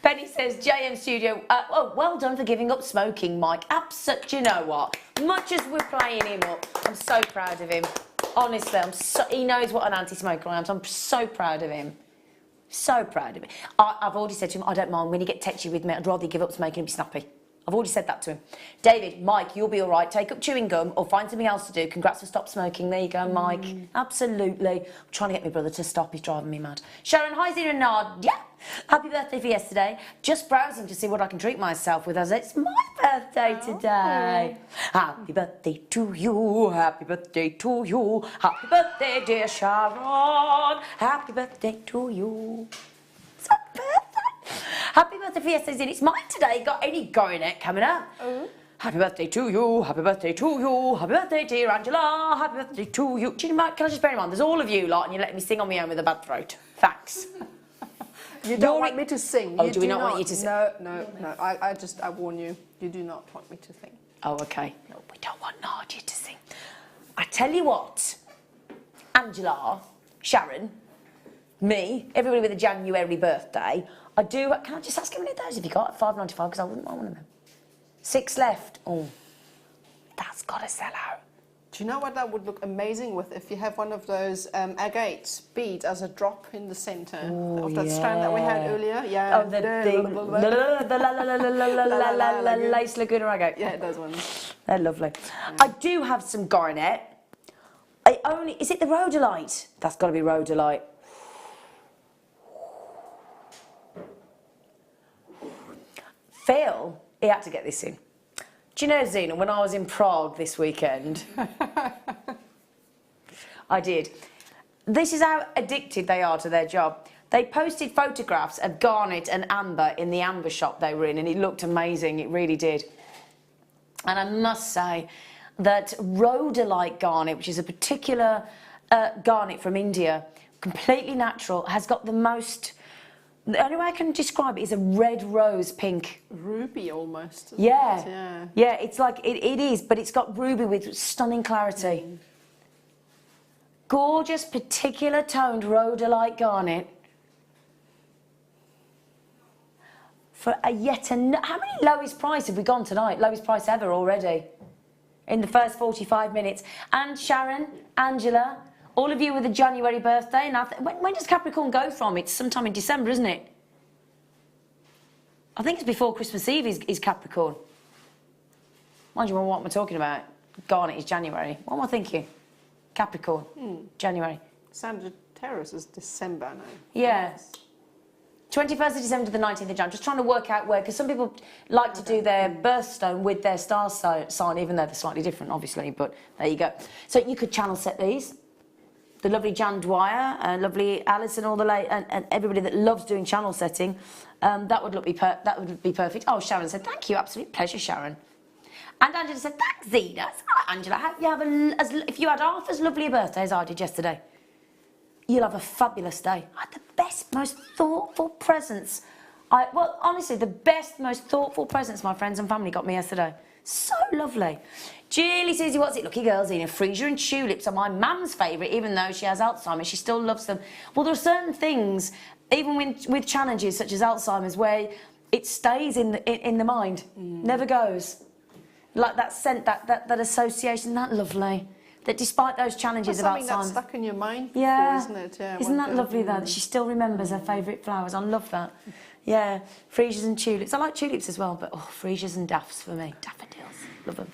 Penny says, JM Studio, oh, well done for giving up smoking, Mike. Absolutely, you know what? Much as we're playing him up, I'm so proud of him. Honestly, he knows what an anti-smoker I am, so I'm so proud of him. So proud of him. I've already said to him, I don't mind when you get tetchy with me, I'd rather you give up smoking and be snappy. I've already said that to him. David, Mike, you'll be all right. Take up chewing gum or find something else to do. Congrats for stop smoking. There you go, Mike. Absolutely. I'm trying to get my brother to stop. He's driving me mad. Sharon, hi, Zena and Nadja. Happy birthday for yesterday. Just browsing to see what I can treat myself with as it's my birthday today. Happy birthday to you. Happy birthday to you. Happy birthday, dear Sharon. Happy birthday to you. It's my birthday. Happy birthday for yesterday, Zena. It's mine today. Got any garnet coming up? Happy birthday to you. Happy birthday to you. Happy birthday, dear Angela. Happy birthday to you. Do you know, can I just bear in mind, there's all of you lot, and you're letting me sing on my own with a bad throat. Thanks. You don't want me to sing. Oh, do we not want you to sing? No. I warn you. You do not want me to sing. Oh, okay. No, we don't want Nadja to sing. I tell you what, Angela, Sharon, me, everybody with a January birthday, I do. Can I just ask how many of those have you got? $5.95, because I wouldn't mind one of them. 6 left. Oh, that's got to sell out. Do you know what that would look amazing with if you have one of those agate beads as a drop in the centre of that strand that we had earlier? Yeah. Oh, the lace Laguna agate. Yeah, those ones. They're lovely. Yeah. I do have some garnet. Is it the rhodolite? That's got to be rhodolite. Phil, he had to get this in. Do you know, Zena, when I was in Prague this weekend, I did. This is how addicted they are to their job. They posted photographs of garnet and amber in the amber shop they were in, and it looked amazing, it really did. And I must say that rhodolite garnet, which is a particular garnet from India, completely natural, has got the most... The only way I can describe it is a red rose pink. Ruby almost. Yeah. Yeah, it's like, it is, but it's got ruby with stunning clarity. Gorgeous, particular toned rhodolite garnet. For how many lowest price have we gone tonight? Lowest price ever already. In the first 45 minutes. And Sharon, Angela... All of you with a January birthday, and when does Capricorn go from? It's sometime in December, isn't it? I think it's before Christmas Eve is Capricorn. Mind you, what am I talking about? Garnet is January. What am I thinking? Capricorn, January. Sagittarius is December now. Yeah. 21st of December to the 19th of January. Just trying to work out where, because some people like to do their birthstone with their star sign, even though they're slightly different, obviously, but there you go. So you could channel set these. The lovely Jan Dwyer and lovely Alice and all and everybody that loves doing channel setting, that would be perfect. Oh, Sharon said thank you, absolute pleasure, Sharon. And Angela said thanks, Zena. It's all right, Angela. If you had half as lovely a birthday as I did yesterday, you'll have a fabulous day. I had the best, most thoughtful presents. Well, honestly, the best, most thoughtful presents my friends and family got me yesterday. So lovely. Julie Susie, what's it? Lucky girls, Zena. Freesia and tulips are my mum's favourite, even though she has Alzheimer's. She still loves them. Well, there are certain things, even with challenges such as Alzheimer's, where it stays in the mind, never goes. Like that scent, that association, that lovely. That despite those challenges of Alzheimer's, that's stuck in your mind, isn't it? Yeah. Isn't that lovely though? That she still remembers her favourite flowers. I love that. Yeah, freesias and tulips. I like tulips as well, but freesias and daffs for me. Daffodils, love them.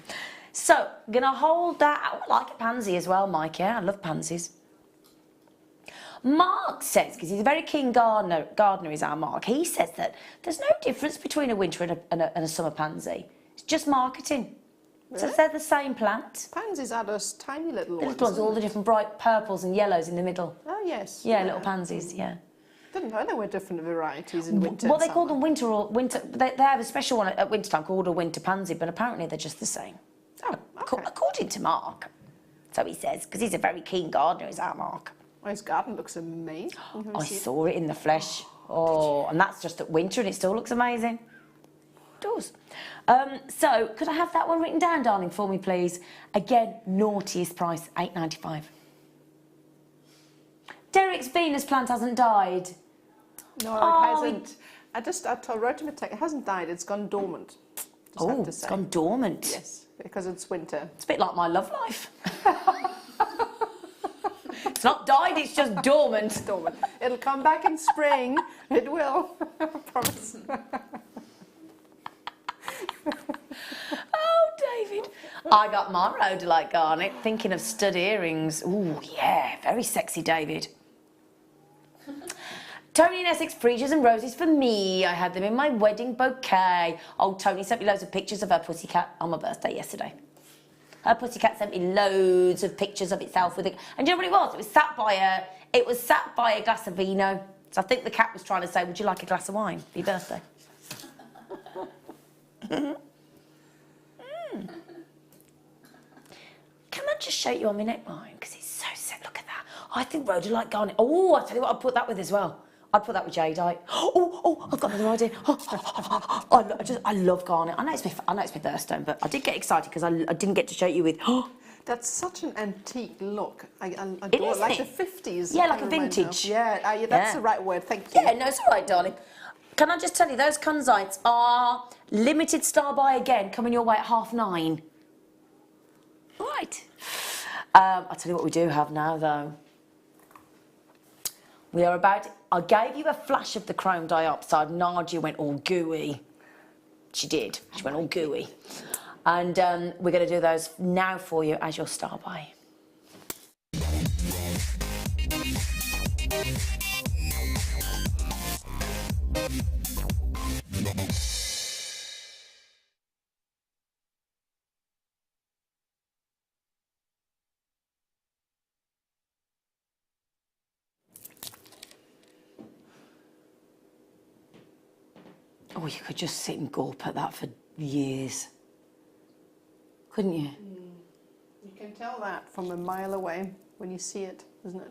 So, I'm going to hold that. I like a pansy as well, Mike, yeah, I love pansies. Mark says, because he's a very keen gardener is our Mark, he says that there's no difference between a winter and a summer pansy. It's just marketing. Really? So they're the same plant. Pansies are those tiny little ones. Little ones, all the different bright purples and yellows in the middle. Oh, yes. Yeah, little pansies, yeah. Didn't know there were different varieties in winter. Well, they call them winter. They have a special one at winter time called a winter pansy, but apparently they're just the same. Oh, okay. According to Mark. So he says, because he's a very keen gardener, is our Mark. Well, his garden looks amazing. I saw it in the flesh. Oh, and that's just at winter and it still looks amazing. It does. So, could I have that one written down, darling, for me, please? Again, naughtiest price, $8.95. Derek's Venus plant hasn't died. No, it hasn't. I wrote him a text. It hasn't died. It's gone dormant. It's gone dormant. Yes, because it's winter. It's a bit like my love life. It's not died. It's just dormant. It's dormant. It'll come back in spring. It will. I promise. I got my rhodolite garnet, thinking of stud earrings. Ooh, yeah, very sexy, David. Tony in Essex, freesias and roses for me. I had them in my wedding bouquet. Oh, Tony sent me loads of pictures of her pussycat on my birthday yesterday. Her pussycat sent me loads of pictures of itself with it. And do you know what it was? It was sat by a glass of vino. So I think the cat was trying to say, would you like a glass of wine for your birthday? Can I just show you on my neckline? Because it's so set. Look at that. I think rhodolite garnet. Oh, I'll tell you what I'd put that with as well. I'd put that with jadeite. Oh, I've got another idea. I love garnet. I know it's my birthstone, but I did get excited because I didn't get to show you with. That's such an antique look. I adore is, it. Like isn't the 50s. Yeah, like a vintage. Yeah, that's the right word. Thank you. Yeah, no, it's all right, darling. Can I just tell you, those kunzites are limited star buy again, coming your way at 9:30. Right. I'll tell you what we do have now, though. We are about... I gave you a flash of the chrome diopside. Nadja went all gooey. She did. She went all gooey. And we're going to do those now for you as your star buy. Oh, you could just sit and gulp at that for years. Couldn't you? You can tell that from a mile away when you see it, isn't it?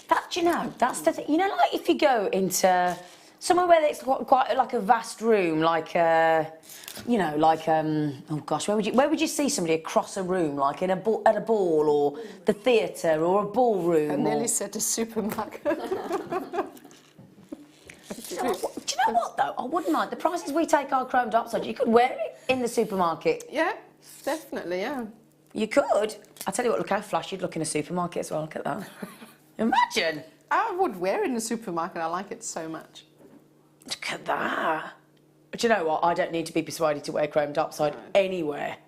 That, you know, that's the thing. You know, like if you go into somewhere where it's quite like a vast room, like, you know, like, oh gosh, where would you see somebody across a room, like at a ball or the theatre or a ballroom? I nearly said a supermarket. Do you know what, though? I wouldn't mind. The prices we take our chrome diopside, you could wear it in the supermarket. Yeah, definitely, yeah. You could. I'll tell you what, look how flash you'd look in a supermarket as well. Look at that. Imagine. I would wear it in the supermarket. I like it so much. Look at that. But you know what? I don't need to be persuaded to wear chrome diopside anywhere.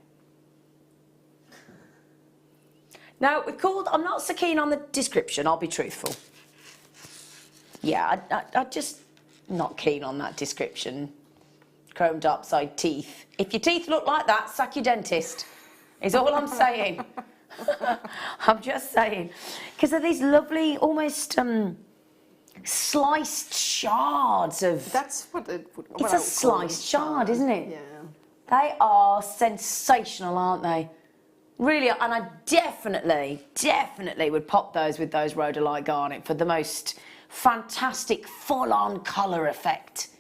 Now, I'm not so keen on the description, I'll be truthful. Yeah, I just not keen on that description. Chrome diopside teeth. If your teeth look like that, sack your dentist, is all I'm saying. I'm just saying. Because of these lovely, almost sliced shards of... That's what it would... It's a sliced shard, isn't it? Yeah. They are sensational, aren't they? Really, and I definitely would pop those with those rhodolite garnet for the most fantastic full-on colour effect.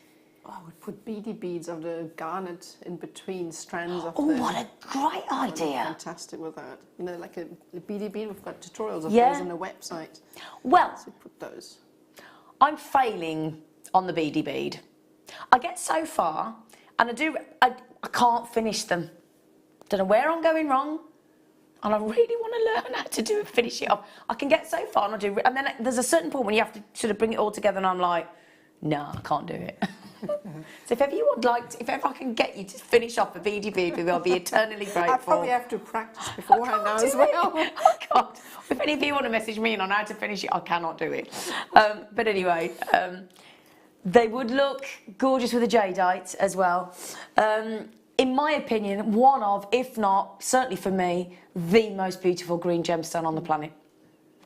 Oh, I would put beady beads of the garnet in between strands of Oh, the... what a great idea. Fantastic with that. You know, like a beady bead, we've got tutorials of Yeah. those on the website. Well, So put those. I'm failing on the beady bead. I get so far, and I can't finish them. Don't know where I'm going wrong, and I really want to learn how to finish it off. I can get so far, and then there's a certain point when you have to sort of bring it all together, and I'm like, no, I can't do it. So if ever you would like to, if ever I can get you to finish off a beady bead with me, I'll be eternally grateful. I probably have to practice beforehand now as well. I can't. If any of you want to message me in on how to finish it, I cannot do it. But anyway, they would look gorgeous with a jadeite as well. In my opinion, one of, if not, certainly for me, the most beautiful green gemstone on the planet.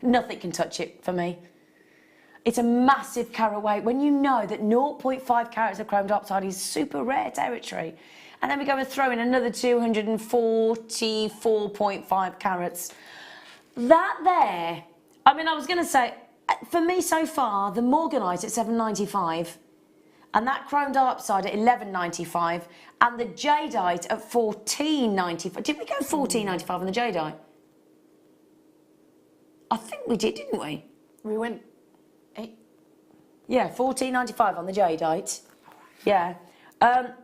Nothing can touch it for me. It's a massive carat weight. When you know that 0.5 carats of chrome diopside is super rare territory, and then we go and throw in another 244.5 carats, that there, I mean, I was going to say, for me so far, the Morganite at $7.95, and that chrome diopside at $11.95, and the jadeite at $14.95. Did we go $14.95 on the jadeite? I think we did, didn't we? We went 8. Yeah, $14.95 on the jadeite. Yeah.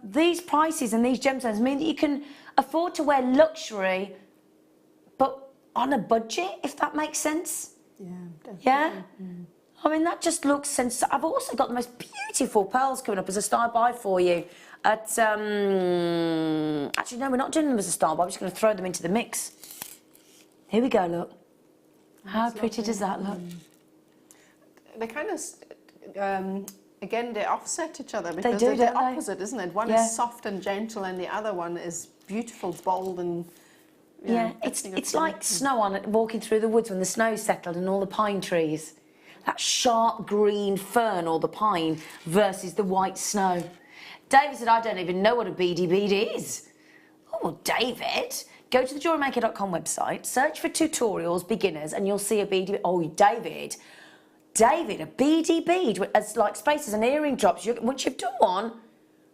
These prices and these gemstones mean that you can afford to wear luxury, but on a budget, if that makes sense. Yeah, definitely. Yeah? I mean, that just looks sense. I've also got the most beautiful pearls coming up as a style buy for you. at, actually no, we're not doing them as a star, but I'm just going to throw them into the mix. Here we go, look. How pretty does that look? They kind of, again, they offset each other because They do, they're don't they? opposite, isn't it? One Yeah. is soft and gentle and the other one is beautiful, bold and... Yeah, it's like snow on it, walking through the woods when the snow's settled and all the pine trees. That sharp green fern or the pine versus the white snow. David said, I don't even know what a beady bead is. Oh, well, David, go to the JewelleryMaker.com website, search for tutorials, beginners, and you'll see a beady bead. Oh, David, a beady bead, as like spaces and earring drops. Once you've done one,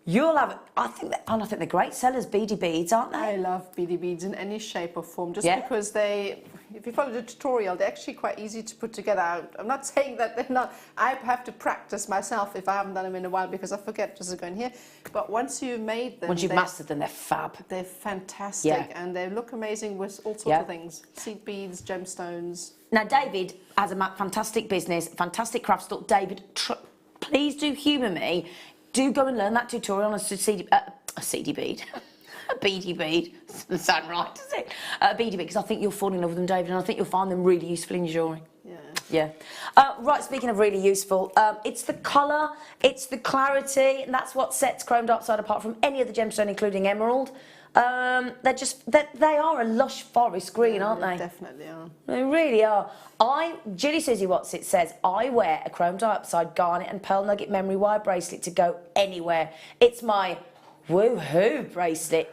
you'll have, I think they're great sellers, beady beads, aren't they? I love beady beads in any shape or form, just Yeah. because they, if you follow the tutorial, they're actually quite easy to put together. I'm not saying that they're not, I have to practice myself if I haven't done them in a while because I forget just to go in here. But once you've made them, Once you've mastered them, they're fab. they're fantastic, Yeah. and they look amazing with all sorts Yeah. of things. Seed beads, gemstones. Now, David has a fantastic business, fantastic craft store. David, please do humour me. Do go and learn that tutorial on a CD bead. A beady bead. Doesn't sound right, does it? A beady bead, because I think you'll fall in love with them, David, and I think you'll find them really useful in your jewellery. Yeah. Yeah. Right, speaking of really useful, it's the colour, it's the clarity, and that's what sets chrome dartside apart from any other gemstone, including emerald. They are a lush forest green, aren't they? Definitely are. They really are. Jilly Susie Whatsit says, I wear a chrome dioxide garnet and pearl nugget memory wire bracelet to go anywhere. It's my woohoo bracelet.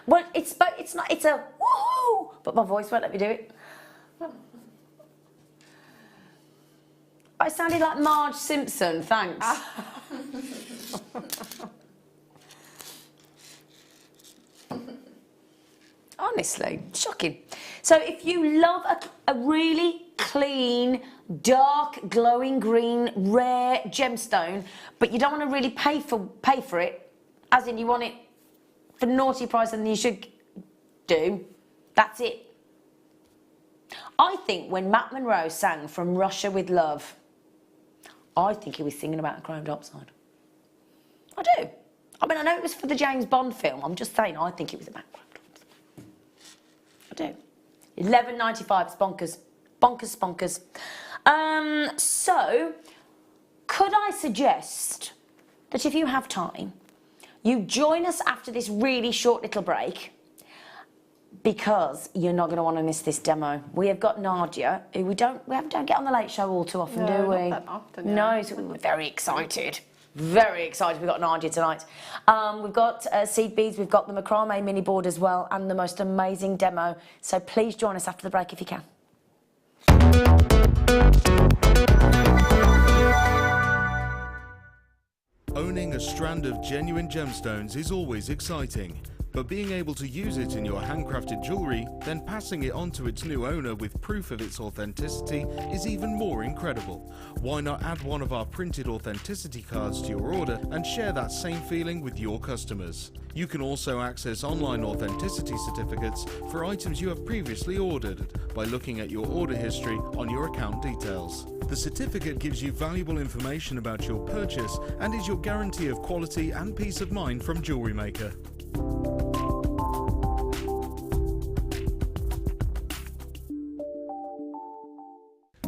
Well, it's a woohoo, but my voice won't let me do it. I sounded like Marge Simpson, thanks. Honestly, shocking. So if you love a really clean, dark, glowing green, rare gemstone, but you don't want to really pay for it, as in you want it for naughty price than you should do, that's it. I think when Matt Monro sang From Russia with Love, I think he was singing about a chrome dioxide. I do. I mean, I know it was for the James Bond film. I'm just saying, I think it was about chrome dioxide. I do. $11.95. It's bonkers. Bonkers. So, could I suggest that if you have time, you join us after this really short little break, because you're not going to want to miss this demo. We have got Nadja, who we don't get on the late show all too often, do we? Not that often, yeah. No, so we were very excited. Very excited. We've got Nadja tonight. We've got seed beads, we've got the macrame mini board as well, and the most amazing demo. So please join us after the break if you can. Owning a strand of genuine gemstones is always exciting, but being able to use it in your handcrafted jewellery, then passing it on to its new owner with proof of its authenticity is even more incredible. Why not add one of our printed authenticity cards to your order and share that same feeling with your customers? You can also access online authenticity certificates for items you have previously ordered by looking at your order history on your account details. The certificate gives you valuable information about your purchase and is your guarantee of quality and peace of mind from Jewellery Maker.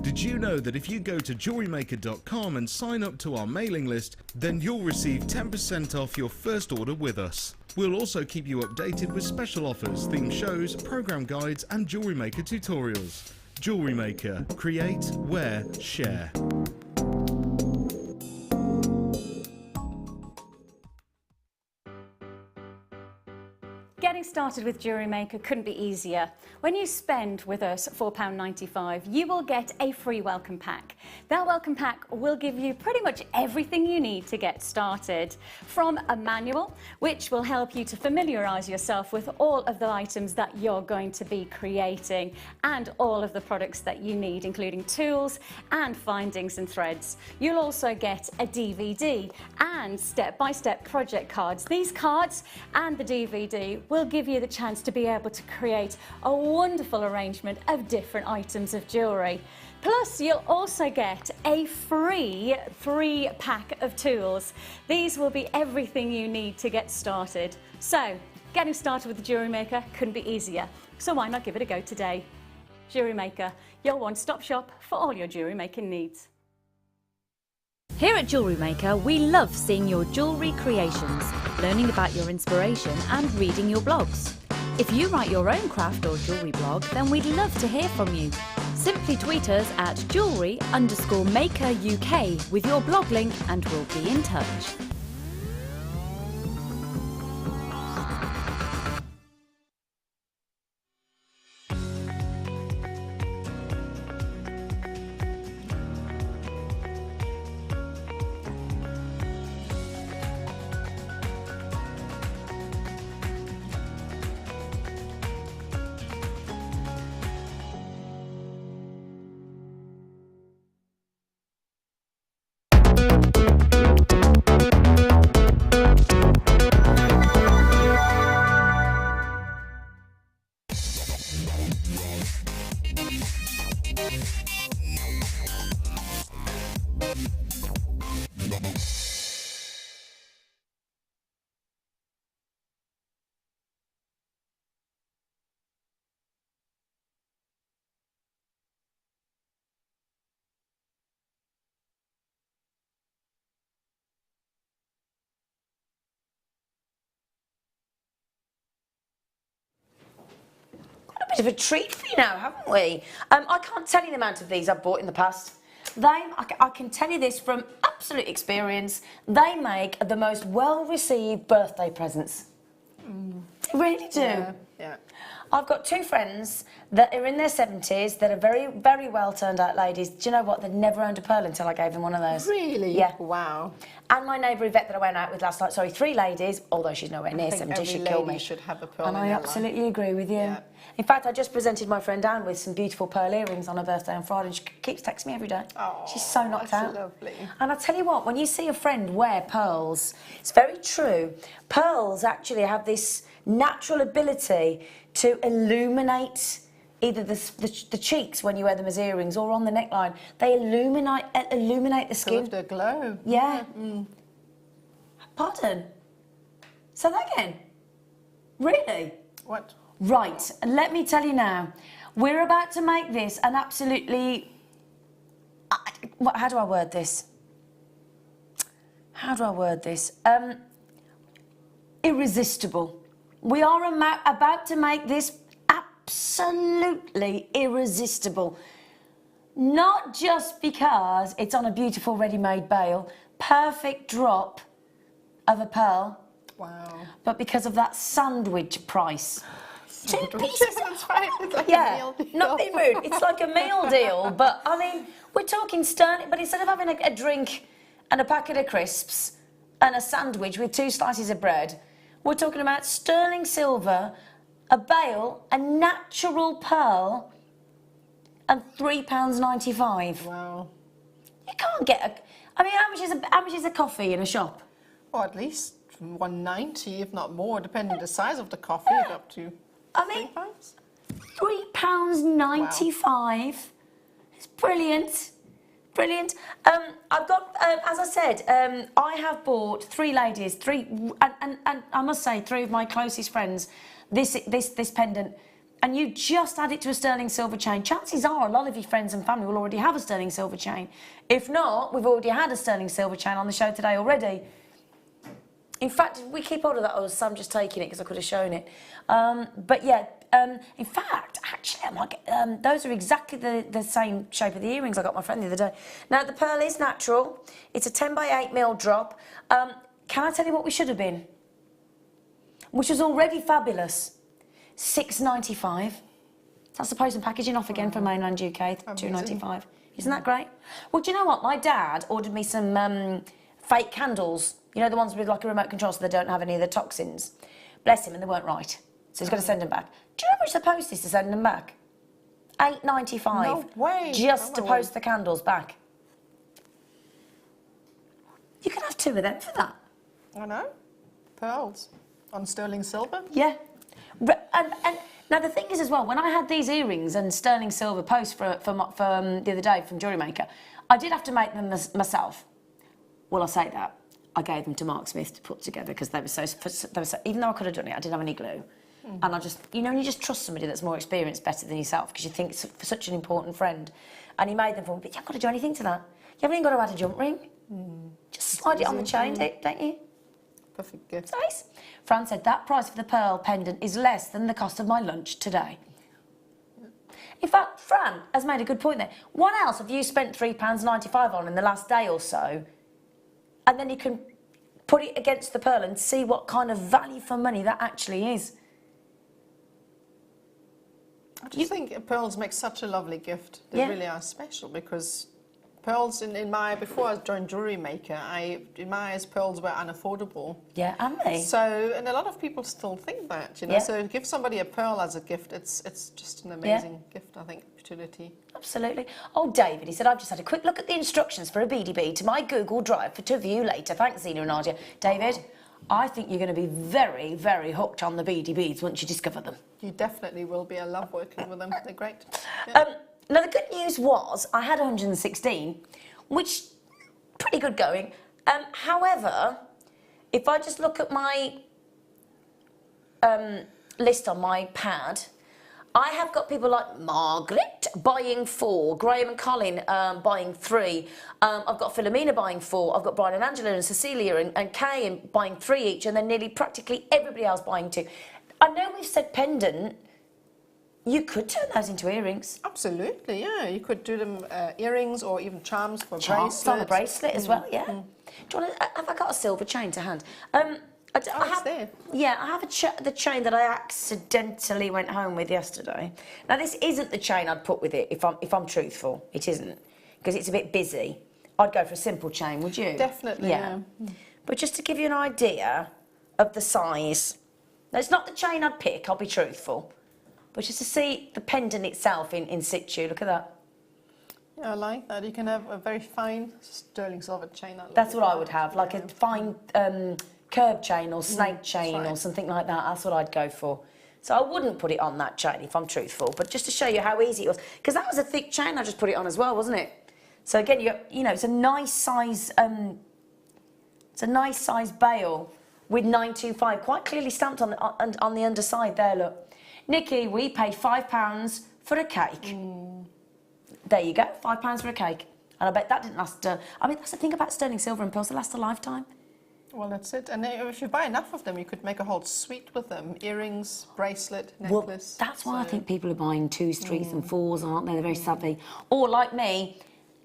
Did you know that if you go to JewelleryMaker.com and sign up to our mailing list, then you'll receive 10% off your first order with us. We'll also keep you updated with special offers, themed shows, program guides and Jewellery Maker tutorials. Jewellery Maker. Create, wear, share. Getting started with Jewellery Maker couldn't be easier. When you spend with us £4.95, you will get a free welcome pack. That welcome pack will give you pretty much everything you need to get started. From a manual, which will help you to familiarise yourself with all of the items that you're going to be creating and all of the products that you need, including tools and findings and threads. You'll also get a DVD and step-by-step project cards. These cards and the DVD will give you the chance to be able to create a wonderful arrangement of different items of jewellery. Plus, you'll also get a free pack of tools. These will be everything you need to get started. So, getting started with the Jewellery Maker couldn't be easier. So why not give it a go today? Jewellery Maker, your one-stop shop for all your jewellery making needs. Here at Jewellery Maker, we love seeing your jewellery creations, learning about your inspiration and reading your blogs. If you write your own craft or jewellery blog, then we'd love to hear from you. Simply tweet us at jewellery_maker UK with your blog link and we'll be in touch. Bit of a treat for you now, haven't we? I can't tell you the amount of these I've bought in the past. I can tell you this from absolute experience, they make the most well-received birthday presents. They really do. Yeah. I've got two friends that are in their 70s that are very, very well turned out ladies. Do you know what? They'd never owned a pearl until I gave them one of those. Really? Yeah. Wow. And my neighbour Yvette that I went out with last night, sorry, 3 ladies, although she's nowhere near 70, she'd kill me. Should have a pearl And in I their absolutely agree with you. Yeah. In fact, I just presented my friend Anne with some beautiful pearl earrings on her birthday on Friday, and she keeps texting me every day. Oh, she's so knocked out. that's lovely. And I tell you what, when you see a friend wear pearls, it's very true. Pearls actually have this natural ability to illuminate either the cheeks when you wear them as earrings or on the neckline. They illuminate the skin. Sort of the glow. Yeah. Pardon? Say that again. Really? What? Right, let me tell you now. We're about to make this an absolutely... how do I word this? Irresistible. We are about to make this absolutely irresistible. Not just because it's on a beautiful ready-made bail, perfect drop of a pearl, Wow. but because of that sandwich price. 2 pieces. That's right. It's like a Yeah, meal deal. not being rude. It's like a meal deal, but I mean, we're talking sterling. But instead of having a drink and a packet of crisps and a sandwich with 2 slices of bread, we're talking about sterling silver, a bail, a natural pearl, and £3.95. Wow. You can't get a. I mean, how much is a coffee in a shop? Or at least £1.90, if not more, depending on the size of the coffee, up to I mean, £3. £3.95. It's brilliant. Brilliant. I've got, as I said, I have bought 3 ladies, and I must say 3 of my closest friends, this pendant. And you just add it to a sterling silver chain. Chances are a lot of your friends and family will already have a sterling silver chain. If not, we've already had a sterling silver chain on the show today already. In fact, we keep hold of that, or was Sam just taking it because I could have shown it. But yeah, in fact, actually, I might get, those are exactly the same shape of the earrings I got my friend the other day. Now, the pearl is natural. It's a 10 by 8 mil drop. Can I tell you what we should have been? Which was already fabulous. £6.95. That's the post and packaging off again for mainland UK, £2.95. Isn't that great? Well, do you know what? My dad ordered me some fake candles. You know, the ones with like a remote control so they don't have any of the toxins. Bless him, and they weren't right. So he's got to send them back. Do you know how much the post is to send them back? £8.95. No way. Just to No post way. the candles back. You can have 2 of them for that. I know. Pearls on sterling silver. Yeah. And Now, the thing is as well, when I had these earrings and sterling silver posts for the other day from Jewellery Maker, I did have to make them myself. Well, I say that. I gave them to Mark Smith to put together because they were so, even though I could have done it, I didn't have any glue. And I just, you know, and you just trust somebody that's more experienced better than yourself because you think it's for such an important friend. And he made them for me, but you haven't got to do anything to that. You haven't even got to add a jump ring. Just slide it on the chain, don't you? Perfect gift. Nice. Fran said, that price for the pearl pendant is less than the cost of my lunch today. In fact, Fran has made a good point there. What else have you spent £3.95 on in the last day or so? And then you can put it against the pearl and see what kind of value for money that actually is. I just think pearls make such a lovely gift. They really are special because pearls, before I joined Jewellery Maker, in my eyes, pearls were unaffordable. Yeah, aren't they? So, and a lot of people still think that, you know. So, give somebody a pearl as a gift. It's just an amazing gift, I think, opportunity. Absolutely. Oh, David, he said, I've just had a quick look at the instructions for a BDB to my Google Drive to view later. Thanks, Zena and Nadja. David, I think you're going to be very, very hooked on the BDBs once you discover them. You definitely will be. I love working with them. They're great. Now, the good news was I had 116, which pretty good going. However, if I just look at my list on my pad, I have got people like Margaret buying 4, Graham and Colin buying 3, I've got Philomena buying 4, I've got Brian and Angela and Cecilia and Kay buying 3 each, and then nearly practically everybody else buying 2. I know we've said pendant. You could turn those into earrings. Absolutely, yeah. You could do them earrings or even charms for bracelets. On a bracelet as well, yeah. Do you want to, have I got a silver chain to hand? I have, there. Yeah, I have the chain that I accidentally went home with yesterday. Now, this isn't the chain I'd put with it, if I'm truthful. It isn't, because it's a bit busy. I'd go for a simple chain, would you? Definitely, yeah. But just to give you an idea of the size. Now, it's not the chain I'd pick, I'll be truthful. But just to see the pendant itself in situ, look at that. Yeah, I like that. You can have a very fine sterling silver chain. That's what I would have, like a fine curved chain or snake chain or something like that. That's what I'd go for. So I wouldn't put it on that chain if I'm truthful, but just to show you how easy it was. Because that was a thick chain I just put it on as well, wasn't it? So again, you know, it's a nice size bail with 925, quite clearly stamped on the underside there, look. Nikki, we pay £5 for a cake. There you go, £5 for a cake. And I bet that didn't last, I mean, that's the thing about sterling silver and pearls, they last a lifetime. Well, that's it. And if you buy enough of them, you could make a whole suite with them. Earrings, bracelet, necklace. Well, that's why I think people are buying 2s, 3s and 4s, aren't they? They're very savvy. Or like me,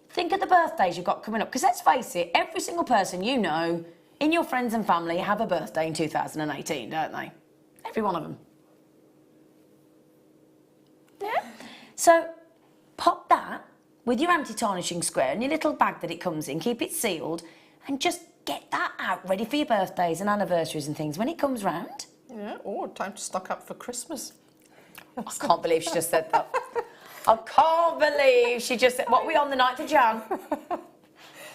think of the birthdays you've got coming up. Because let's face it, every single person you know in your friends and family have a birthday in 2018, don't they? Every one of them. Yeah. So pop that with your anti-tarnishing square in your little bag that it comes in, keep it sealed, and just get that out ready for your birthdays and anniversaries and things when it comes round. Yeah, or time to stock up for Christmas. I can't believe she just said that. I can't believe she just said, what, are we on the 9th of Jan?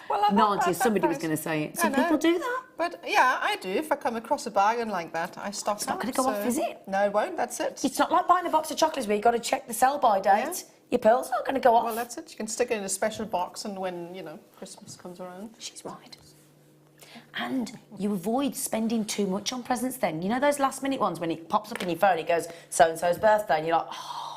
Well, Nadja, somebody was going to say it. So people do that? But yeah, I do. If I come across a bargain like that, I stock up. It's not going to go off, is it? No, it won't. That's it. It's not like buying a box of chocolates where you've got to check the sell-by date. Yeah. Your pearl's not going to go off. Well, that's it. You can stick it in a special box, and when, you know, Christmas comes around. She's right. And you avoid spending too much on presents then. You know those last-minute ones when it pops up in your phone, it goes, so-and-so's birthday, and you're like, oh.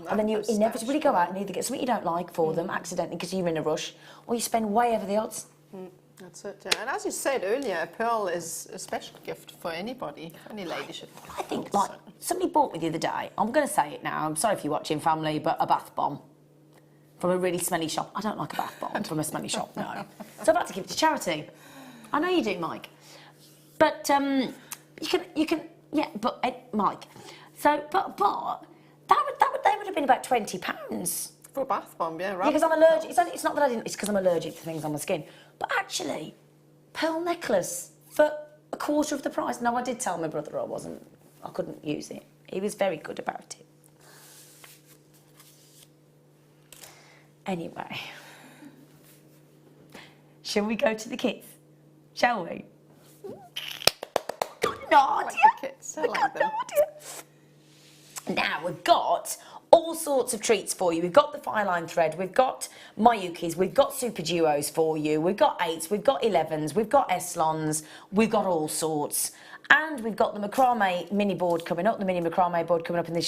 And then you inevitably go out and either get something you don't like for them accidentally because you're in a rush, or you spend way over the odds. That's it. Yeah. And as you said earlier, a pearl is a special gift for anybody. Any lady should have. I think, like, somebody bought me the other day, I'm going to say it now, I'm sorry if you're watching, family, but a bath bomb from a really smelly shop. I don't like a bath bomb from a smelly shop, no. So I've had to give it to charity. I know you do, Mike. But you can, yeah, but Mike. So, but they would have been about £20 for a bath bomb, yeah, right? Yeah, because I'm allergic. It's not that I didn't. It's because I'm allergic to things on my skin. But actually, pearl necklace for a quarter of the price. No, I did tell my brother I couldn't use it. He was very good about it. Anyway, shall we go to the kids? Shall we? Nadja! I like the kids. I like them. Nadja. Now, we've got all sorts of treats for you. We've got the fine line thread, we've got Mayukis, we've got super duos for you, we've got 8s, we've got 11s, we've got Eslons, we've got all sorts. And we've got the macrame mini board coming up, the mini macrame board coming up in the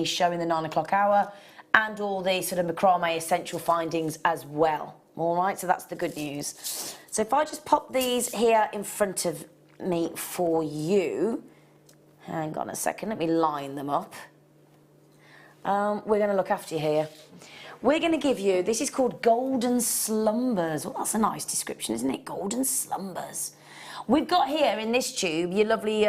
show in the 9 o'clock hour, and all the sort of macrame essential findings as well. All right, so that's the good news. So if I just pop these here in front of me for you, hang on a second, let me line them up. We're going to look after you here. We're going to give you, this is called Golden Slumbers. Well, that's a nice description, isn't it? Golden Slumbers. We've got here in this tube your lovely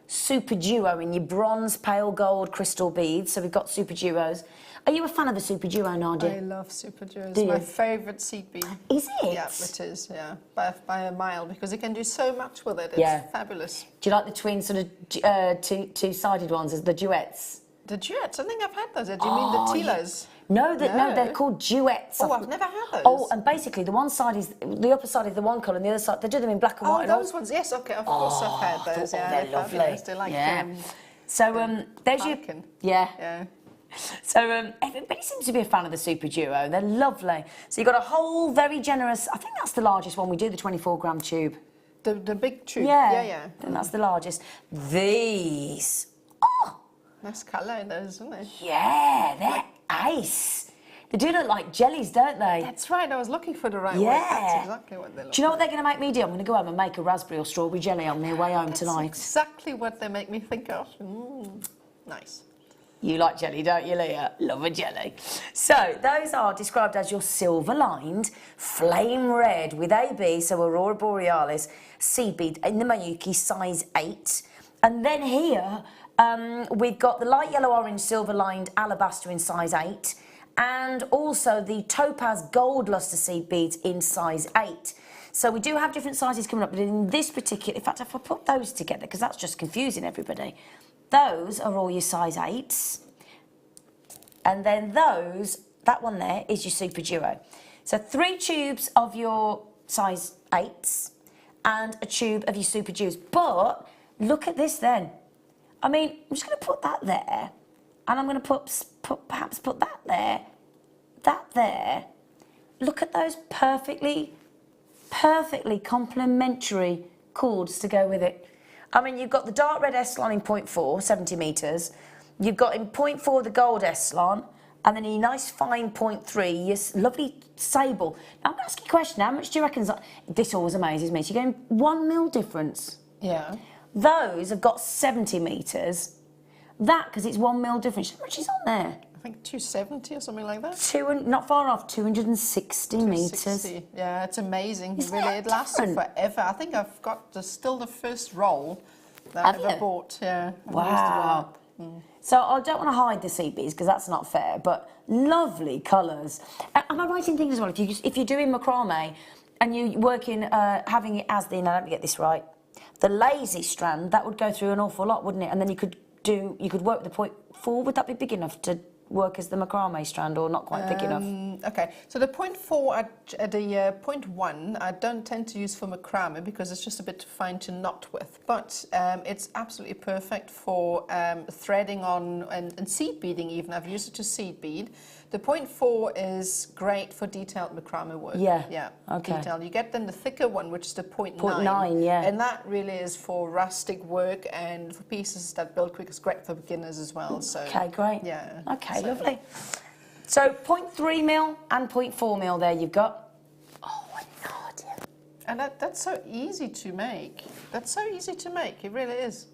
Super Duo in your bronze pale gold crystal beads. So we've got Super Duos. Are you a fan of the Super Duo, Nadja? I love Super Duos. Do you? My favourite seed bead. Is it? Yeah, it is, yeah. By a mile, because you can do so much with it. It's Yeah. fabulous. Do you like the twin sort of two-sided ones, as the duets? The duets, I think I've had those. Do you mean the Tilas? No, they're called duets. Oh, I've never had those. Oh, and basically the one side is, the upper side is the one colour and the other side, they do them in black and white. Oh, those ones, yes, okay, of course I've had those. Yeah, they're lovely. fabulous. They're like, Yeah. So, there's your... pumpkin. Yeah. Yeah. So, everybody seems to be a fan of the Super Duo. They're lovely. So you've got a whole very generous, I think that's the largest one we do, the 24-gram tube. The big tube. Yeah. Yeah. I think that's the largest. These. Oh, Nice colour in those, isn't it? yeah, they're ice. They do look like jellies, don't they? That's right, I was looking for the right word. Yeah. That's exactly what they look like. Do you know what they're going to make me do? I'm going to go home and make a raspberry or strawberry jelly on their way home That's tonight. exactly what they make me think of. Nice. You like jelly, don't you, Leah? Love a jelly. So, those are described as your silver-lined, flame red with AB, so Aurora Borealis, seed bead in the Mayuki, size 8. And then here, we've got the light yellow-orange silver-lined alabaster in size 8, and also the topaz gold luster seed beads in size 8. So we do have different sizes coming up, but in this particular, in fact, if I put those together, because that's just confusing everybody, those are all your size 8s. And then those, that one there is your Super Duo. So 3 tubes of your size 8s and a tube of your Super Duos. But look at this then. I mean, I'm just going to put that there, and I'm going to perhaps put that there. Look at those perfectly complementary cords to go with it. I mean, you've got the dark red Eslon in 0.4, 70 metres. You've got in 0.4 the gold Eslon, and then a nice fine 0.3, your lovely sable. Now, I'm going to ask you a question. How much do you reckon? This always amazes me. So you're going 1 mil difference. Yeah. Those have got 70 metres. That, because it's 1 mil difference. How much is on there? I think 270 or something like that. Not far off, 260 metres. 260. Yeah, it's amazing. Isn't Really, that it lasts different? forever. I think I've got still the first roll that Have I ever you? bought. Yeah. I've used it Wow. well. So I don't want to hide the seed beads because that's not fair, but lovely colours. Am I right in thinking as well, if you're doing macrame and you're working, having it as the, now let me get this right, the lazy strand, that would go through an awful lot, wouldn't it? And then you could work with the 0.4, would that be big enough to work as the macrame strand or not quite big enough? Okay, so the 0.4 at the 0.1 I don't tend to use for macrame because it's just a bit fine to knot with, but it's absolutely perfect for threading on and seed beading even. I've used it to seed bead. The 0.4 is great for detailed macrame work. Yeah, okay. Detail. You get then the thicker one, which is the 0.9. 0.9, yeah. And that really is for rustic work and for pieces that build quick. It's great for beginners as well. So Okay, great. yeah. Okay, So- lovely. So 0.3 mil and 0.4 mil there you've got. Oh, Nadja. And that's so easy to make. That's so easy to make. It really is.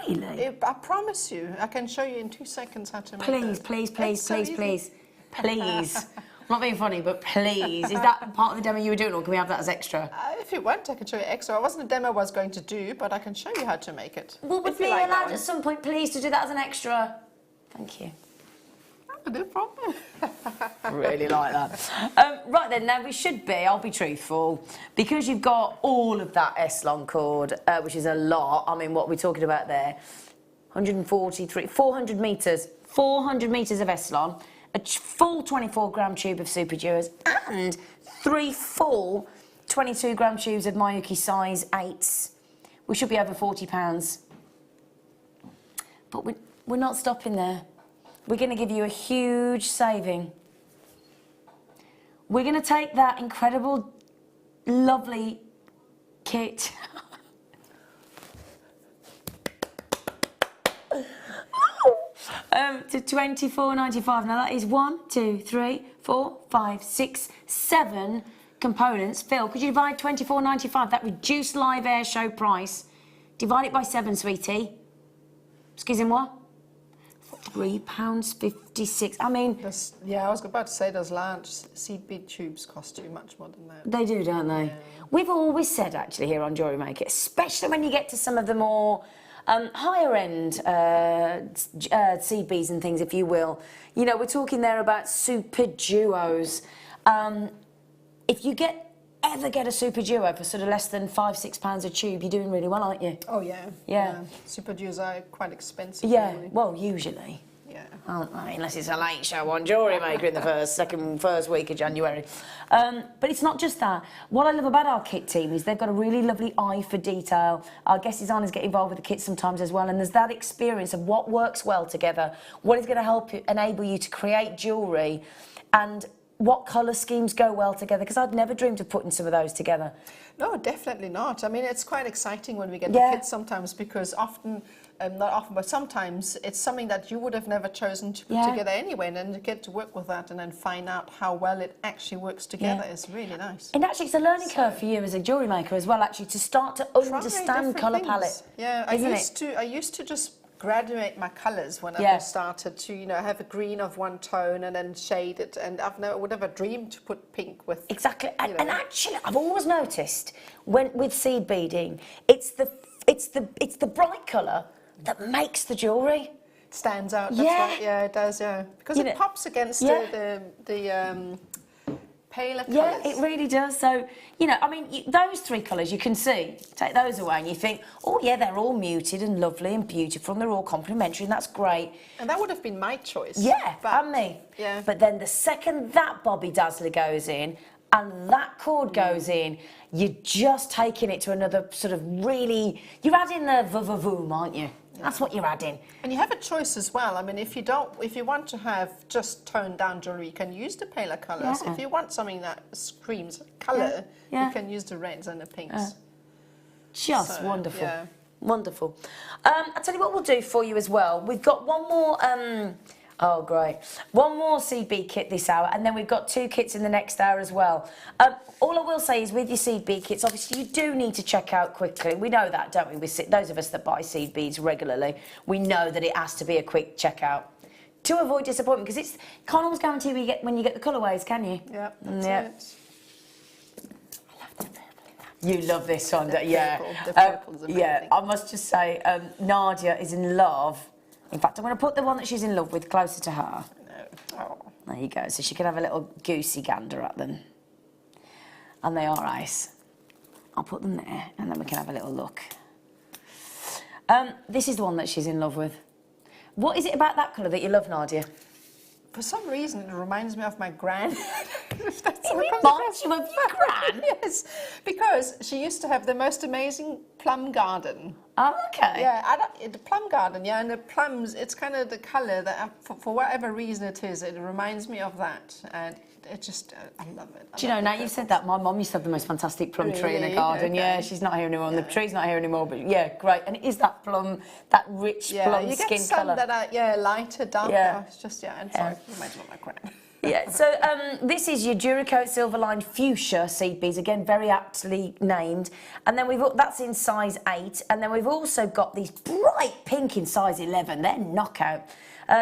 Really? I promise you, I can show you in 2 seconds how to make Please, it. please, It's please, so please, easy. please, please. I'm not being funny, but please. Is that part of the demo you were doing, or can we have that as extra? If you want, I can show you extra. It wasn't a demo I was going to do, but I can show you how to make it. Well, would If we you be like that allowed one. at some point, please, to do that as an extra? Thank you. Oh, no problem. Really like that. Right then, now we should be, I'll be truthful, because you've got all of that Eslon cord, which is a lot. I mean, what we're talking about there, 143, 400 metres, 400 metres of Eslon, a full 24-gram tube of Super Duos, and 3 full 22-gram tubes of Mayuki size 8s. We should be over £40. But we're we're not stopping there. We're going to give you a huge saving. We're going to take that incredible, lovely kit. To $24.95. Now that is 1, 2, 3, 4, 5, 6, 7 components. Phil, could you divide $24.95, that reduced live air show price, divide it by 7, sweetie? Excusez-moi. £3.56. I mean... yeah, I was about to say those large seed bead tubes cost you much more than that. They do, don't they? Yeah. We've always said, actually, here on Jewellery Maker, especially when you get to some of the more higher-end seed beads and things, if you will. You know, we're talking there about super duos. If you ever get a super duo for sort of less than £5–6 a tube, you're doing really well, aren't you? Oh yeah. Yeah. Super duos are quite expensive. Yeah. Really. Well, usually. Yeah. Aren't they? Unless it's a late show on Jewellery Maker in the first week of January. But it's not just that. What I love about our kit team is they've got a really lovely eye for detail. Our guest designers get involved with the kits sometimes as well, and there's that experience of what works well together, what is going to help you, enable you to create jewellery, and what colour schemes go well together, because I'd never dreamed of putting some of those together. No, definitely not. I mean, it's quite exciting when we get the kits sometimes, because often, not often, but sometimes it's something that you would have never chosen to put together anyway, and then you get to work with that and then find out how well it actually works together is really nice. And actually it's a learning curve for you as a jewellery maker as well, actually, to start to understand colour palette. Yeah, I used to just graduate my colours when I first started to, you know, have a green of one tone and then shade it, and would never dreamed to put pink with. Exactly, and actually, I've always noticed with seed beading, it's the bright colour that makes the jewellery. Stands out. That's right. Yeah, it does. Yeah, because it pops against the paler colours. Yeah, it really does. So, you know, I mean, those 3 colours you can see, take those away and you think, oh yeah, they're all muted and lovely and beautiful and they're all complementary and that's great. And that would have been my choice. Yeah, and me. Yeah. But then the second that Bobby Dazzler goes in and that cord goes in, you're just taking it to another sort of really, you're adding the v-v-voom, aren't you? That's what you're adding. And you have a choice as well. I mean, if you want to have just toned down jewellery, you can use the paler colours. If you want something that screams colour, you can use the reds and the pinks. Just wonderful. Yeah. Wonderful. I'll tell you what we'll do for you as well. We've got one more... oh, great. One more seed bead kit this hour, and then we've got 2 kits in the next hour as well. All I will say is with your seed bead kits, obviously you do need to check out quickly. We know that, don't we? Those of us that buy seed beads regularly, we know that it has to be a quick checkout to avoid disappointment, because it's can't always guarantee when you get the colourways, can you? Yeah, that's it. You love this one, don't you? The purple's amazing. Yeah, I must just say, Nadja is in love. In fact, I'm going to put the one that she's in love with closer to her. Oh. There you go, so she can have a little goosey gander at them. And they are ice. I'll put them there, and then we can have a little look. This is the one that she's in love with. What is it about that colour that you love, Nadja? For some reason, it reminds me of my gran. It reminds you of your gran? Yes, because she used to have the most amazing plum garden. Oh, okay. Yeah, the plum garden, and the plums, it's kind of the colour that, for whatever reason it is, it reminds me of that. And it just, I love it. Do you know, now you've said that, my mum used to have the most fantastic plum tree in her garden. Okay. Yeah, she's not here anymore, and the tree's not here anymore, but yeah, great. And it is that plum, that rich plum you skin get some colour. that are, lighter, darker. Yeah. It's just, and sorry, it reminds me of my gran. Yeah, so this is your Duracoat Silver Lined Fuchsia seed beads, again, very aptly named. And then that's in size 8. And then we've also got these bright pink in size 11. They're knockout.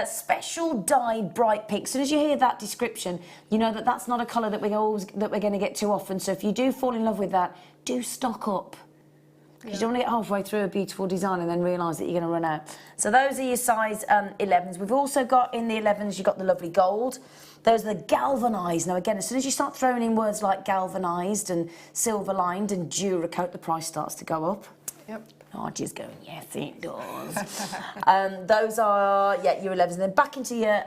Special dyed bright pink. As soon as you hear that description, you know that that's not a colour that we're going to get too often. So if you do fall in love with that, do stock up. Because you don't want to get halfway through a beautiful design and then realise that you're going to run out. So those are your size 11s. We've also got in the 11s, you've got the lovely gold. Those are the galvanised. Now, again, as soon as you start throwing in words like galvanised and silver-lined and Duracoat, the price starts to go up. Yep. Nadja's going, yes, it does. Those are, your 11s. And then back into your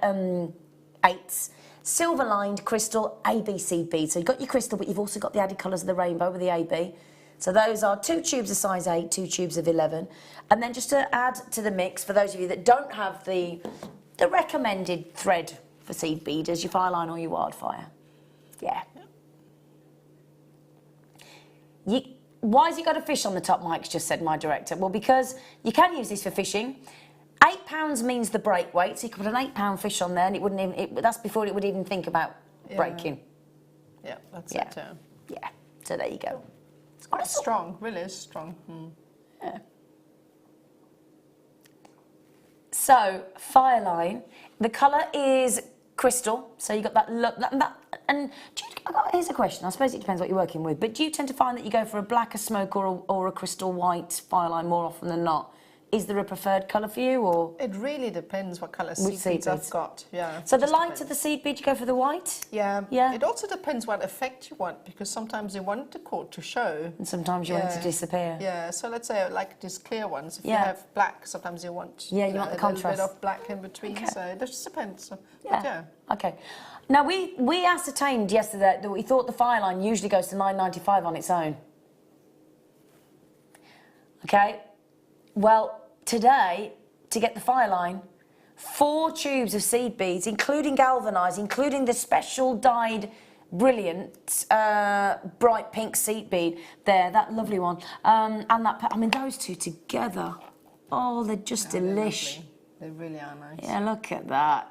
8s. Silver-lined crystal ABC beads. So you've got your crystal, but you've also got the added colours of the rainbow with the AB. So those are 2 tubes of size 8, 2 tubes of 11. And then just to add to the mix, for those of you that don't have the recommended thread for seed beaders, your fire line or your wildfire. Yeah. Why has it got a fish on the top, Mike's just said, my director? Well, because you can use this for fishing. £8 means the break weight, so you could put an £8 fish on there and it wouldn't even, that's before it would even think about breaking. Yeah, that's it. Yeah, so there you go. It's quite strong, really is strong. Yeah. So, fire line, the colour is crystal, so you got that look, and here's a question, I suppose it depends what you're working with, but do you tend to find that you go for a black, a smoke or a crystal white fire line more often than not? Is there a preferred colour for you, or? It really depends what colour seed beads I've got, yeah. So the lighter the seed bead, you go for the white? Yeah. Yeah. It also depends what effect you want, because sometimes you want the cord to show. And sometimes you want it to disappear. Yeah, so let's say like these clear ones, if you have black, sometimes you want, you want the contrast. a little bit of black in between, so it just depends. So, yeah. Okay. Now, we ascertained yesterday that we thought the fire line usually goes to £9.95 on its own. Okay? Well, today, to get the fire line, 4 tubes of seed beads, including galvanised, including the special dyed, brilliant, bright pink seed bead there, that lovely one, and that, I mean, those two together, oh, they're just delish. They really are nice. Yeah, look at that.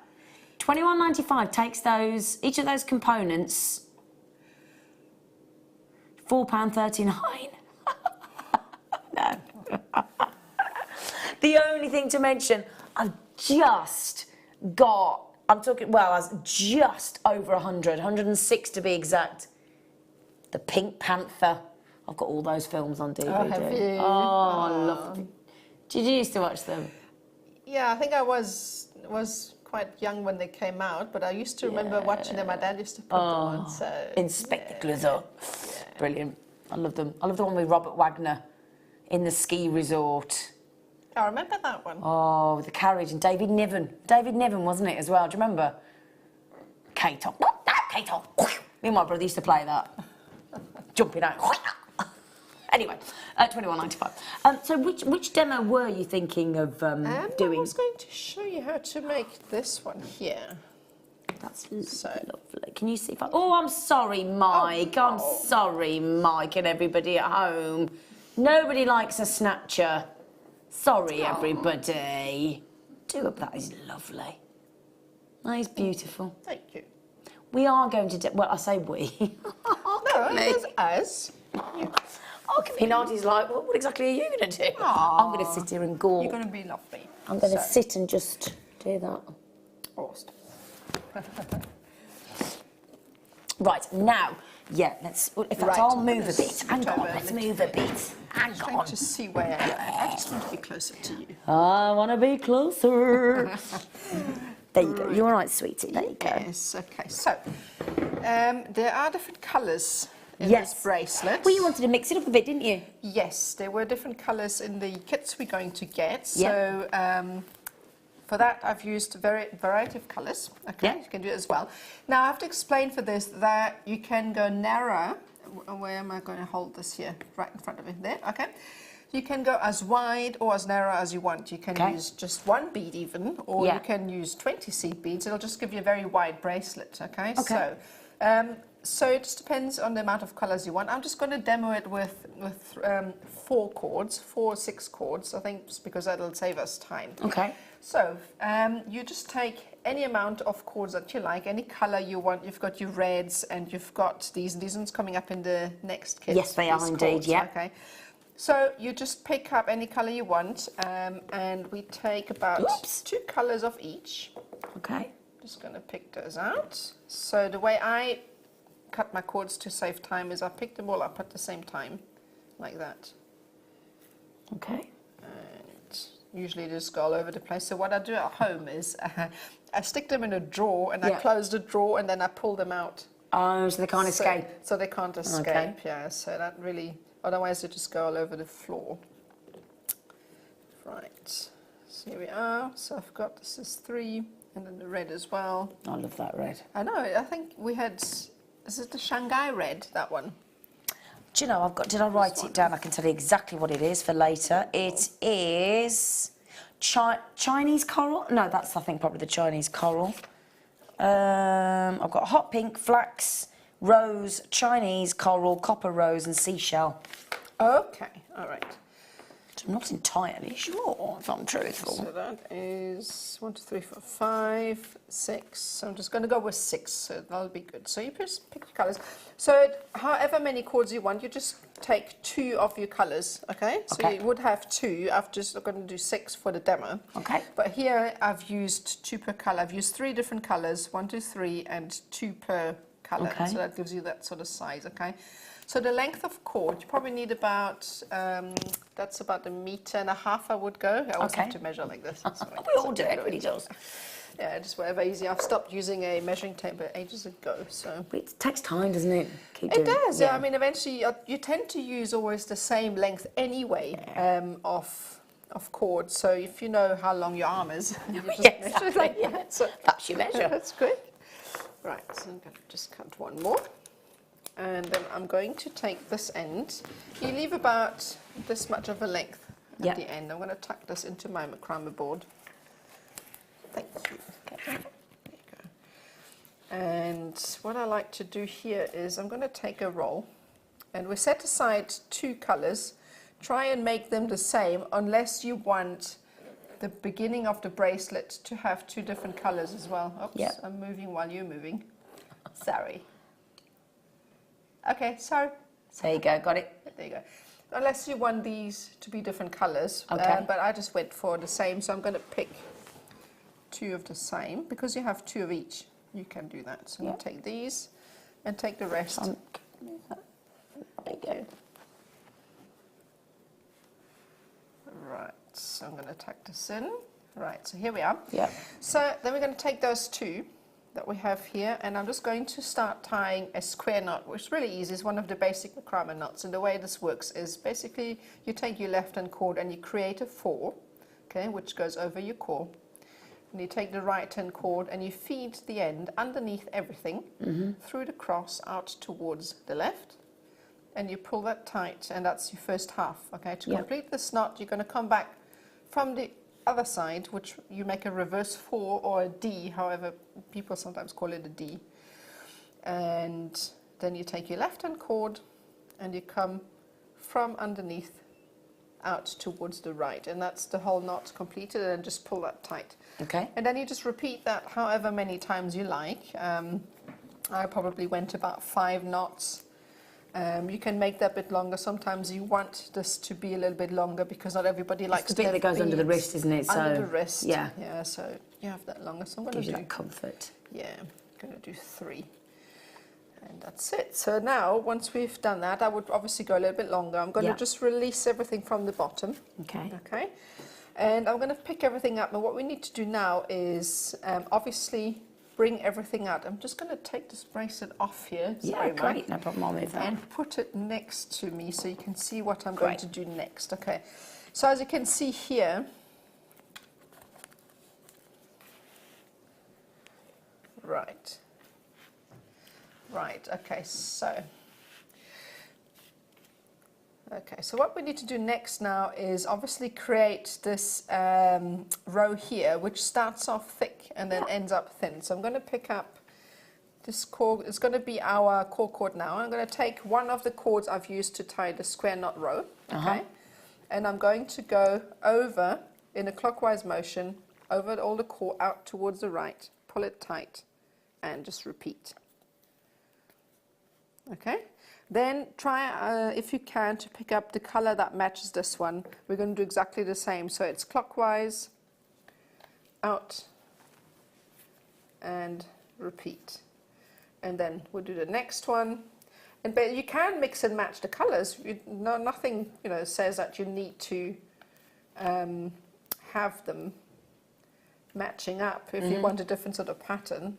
£21.95 takes those, each of those components, £4.39. No. The only thing to mention, I've just got, I'm talking, well, I was just over 100, 106 to be exact. The Pink Panther. I've got all those films on DVD. Oh, have you? Oh, I love them. Did you used to watch them? Yeah, I think I was quite young when they came out, but I used to remember watching them. My dad used to put them on. So Inspector Clouseau. Brilliant. I love them. I love the one with Robert Wagner in the ski resort. I remember that one. Oh, with the carriage and David Niven. David Niven, wasn't it, as well? Do you remember? Kate on. Kate on. Me and my brother used to play that. Jumping out. Anyway, £21.95. So which demo were you thinking of doing? I was going to show you how to make this one here. That's lovely. Can you see if I... Oh, I'm sorry, Mike. I'm sorry, Mike, and everybody at home. Nobody likes a snatcher. Sorry, everybody. That is lovely. That is beautiful. Thank you. We are going to... well, I say we. No, it was us. Oh, Nadja's like, well, what exactly are you going to do? I'm going to sit here and gawk. You're going to be lovely. I'm going to sit and just do that. Awesome. Right, now, let's... In fact, I'll move a bit. Hang on, let's move a bit. Hang on. Trying to see where I am. I just want to be closer to you. I want to be closer. There you go. You're all right, sweetie. There you go. Yes, okay. So, there are different colours in this bracelet. Well, you wanted to mix it up a bit, didn't you? Yes, there were different colours in the kits we're going to get. So, for that, I've used a variety of colours. Okay, you can do it as well. Now, I have to explain for this that you can go narrow. Where am I going to hold this here? Right in front of me. There, okay. You can go as wide or as narrow as you want. You can use just 1 bead even, or you can use 20 seed beads. It'll just give you a very wide bracelet, okay? So it just depends on the amount of colours you want. I'm just going to demo it with 4 cords, 4 or 6 cords, I think, just because that'll save us time. Okay. So you just take any amount of cords that you like, any colour you want. You've got your reds and you've got these ones coming up in the next kit. Yes, they are indeed, Okay. So you just pick up any colour you want, and we take about 2 colours of each. Okay. Just going to pick those out. So the way I cut my cords to save time is I pick them all up at the same time, like that. Okay. And usually they just go all over the place. So what I do at home is I stick them in a drawer and I close the drawer and then I pull them out. Oh, so they can't escape. So they can't escape, So that really... Otherwise, they just go all over the floor. Right, so here we are. So I've got, this is 3, and then the red as well. I love that red. I know, I think we had, is it the Shanghai red, that one? Do you know, did I write it down? I can tell you exactly what it is for later. It is Chinese coral. No, that's, I think, probably the Chinese coral. I've got hot pink, flax, rose, Chinese coral, copper rose, and seashell. Okay, all right. I'm not entirely sure, if I'm truthful. So that is 1, 2, 3, 4, 5, 6. So I'm just going to go with 6, so that'll be good. So you just pick your colours. So however many cords you want, you just take 2 of your colours, okay? So you would have 2. I'm going to do 6 for the demo. Okay. But here I've used 2 per colour. I've used 3 different colours, 1, 2, 3, and 2 per colour. Okay. So that gives you that sort of size, okay? So the length of cord, you probably need about, that's about 1.5 meters, I would go. I always have to measure like this. We all do, everybody does. Yeah, just whatever easy. I've stopped using a measuring tape ages ago, so. But it takes time, doesn't it? It does, yeah. I mean, eventually you tend to use always the same length anyway of cord. So if you know how long your arm is, you just measure it like that. So that's your measure. That's good. Right, so I'm going to just cut one more. And then I'm going to take this end. You leave about this much of a length at the end. I'm going to tuck this into my macrame board. Thank you. Okay. There you go. And what I like to do here is I'm going to take a roll, and we set aside 2 colours. Try and make them the same unless you want the beginning of the bracelet to have 2 different colours as well. Oops, I'm moving while you're moving. Sorry. Okay, so there you go, got it. There you go. Unless you want these to be different colours, okay. But I just went for the same, so I'm going to pick 2 of the same because you have 2 of each. You can do that. So I'm going to take these and take the rest. There you go. Right, so I'm going to tuck this in. Right, so here we are. Yeah. So then we're going to take those 2 that we have here, and I'm just going to start tying a square knot, which is really easy. It's one of the basic macrame knots, and the way this works is basically you take your left hand cord and you create a 4, okay, which goes over your core, and you take the right hand cord and you feed the end underneath everything through the cross out towards the left, and you pull that tight, and that's your first half, okay. To complete this knot, you're going to come back from the other side, which you make a reverse 4 or a D, however people sometimes call it a D, and then you take your left hand cord and you come from underneath out towards the right, and that's the whole knot completed, and just pull that tight. Okay. And then you just repeat that however many times you like. I probably went about 5 knots. You can make that a bit longer. Sometimes you want this to be a little bit longer because not everybody likes the bit that goes under the wrist, isn't it? Under so, the wrist. Yeah. Yeah, so you have that longer. So I'm going to do that comfort. Yeah, I'm going to do 3. And that's it. So now, once we've done that, I would obviously go a little bit longer. I'm going to just release everything from the bottom. Okay. Okay. And I'm going to pick everything up. And what we need to do now is obviously bring everything out. I'm just going to take this bracelet off here. Yeah, great. No problem. I'll move that. And put it next to me so you can see what I'm going to do next. Okay. So as you can see here, right. Right, okay, so what we need to do next now is obviously create this row here, which starts off thick and then ends up thin. So I'm going to pick up this cord. It's going to be our core cord now. I'm going to take one of the cords I've used to tie the square knot row, okay? And I'm going to go over in a clockwise motion, over all the cord out towards the right, pull it tight, and just repeat. Okay, then try, if you can, to pick up the color that matches this one. We're going to do exactly the same. So it's clockwise, out, and repeat. And then we'll do the next one. And but you can mix and match the colors. Nothing, says that you need to have them matching up. If you want a different sort of pattern,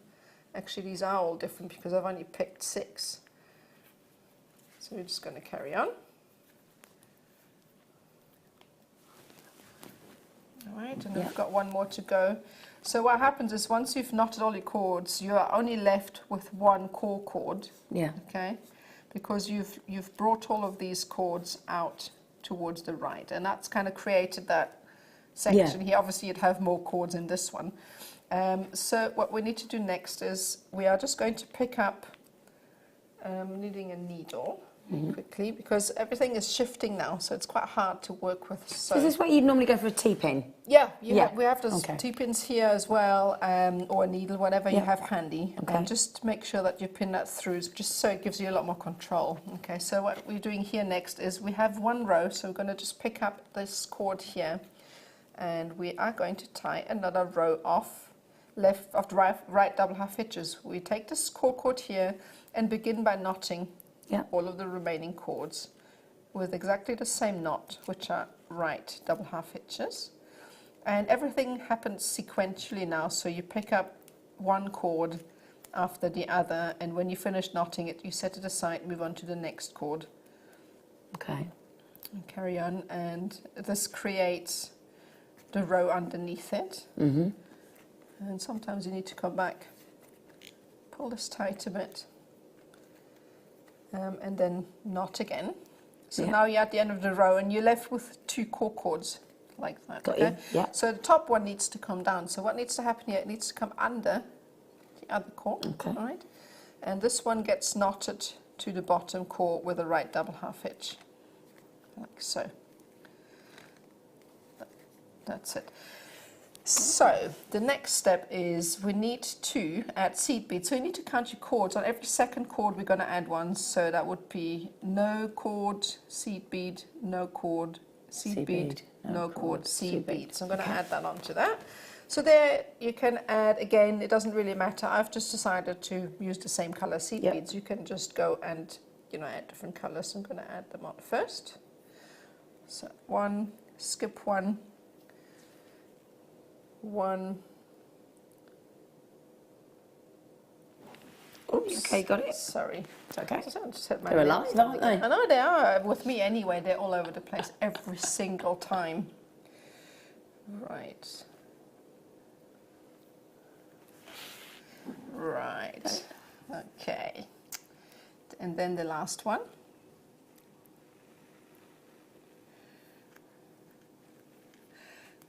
actually these are all different because I've only picked 6. So we're just going to carry on. All right, and we've got one more to go. So what happens is once you've knotted all your cords, you are only left with one core cord. Yeah. Okay, because you've brought all of these cords out towards the right, and that's kind of created that section here. Obviously you'd have more cords in this one. So what we need to do next is we are just going to pick up, needing a needle quickly, because everything is shifting now, so it's quite hard to work with. So Is this where you'd normally go for a T-pin? yeah, Yeah. we have those T-pins here as well, or a needle, whatever you have handy. Okay. And just make sure that you pin that through, just so it gives you a lot more control. Okay, so what we're doing here next is we have one row, so we're going to just pick up this cord here, and we are going to tie another row off left of right double half hitches. We take this cord here and begin by knotting all of the remaining cords with exactly the same knot, which are right double half hitches. And everything happens sequentially now, so you pick up one cord after the other, and when you finish knotting it, you set it aside, move on to the next cord. Okay. And carry on, and this creates the row underneath it. And sometimes you need to come back, pull this tight a bit, and then knot again. So now you're at the end of the row and you're left with 2 core cords like that. Got you, yeah. So the top one needs to come down. So what needs to happen here, it needs to come under the other cord, all right? And this one gets knotted to the bottom cord with a right double half hitch, like so. That's it. So the next step is we need to add seed beads. So you need to count your cords. On every second cord we're going to add one. So that would be no cord, seed bead, no cord, seed bead, no cord, seed bead. So I'm going to add that onto that. So there you can add, again, it doesn't really matter. I've just decided to use the same color seed beads. You can just go and, you know, add different colors. So I'm going to add them on first. So one, skip one. One. Oops, okay, got it. Sorry. It's okay. They're alive, aren't they? I know they are. With me anyway, they're all over the place every single time. Right. Right. Okay. And then the last one.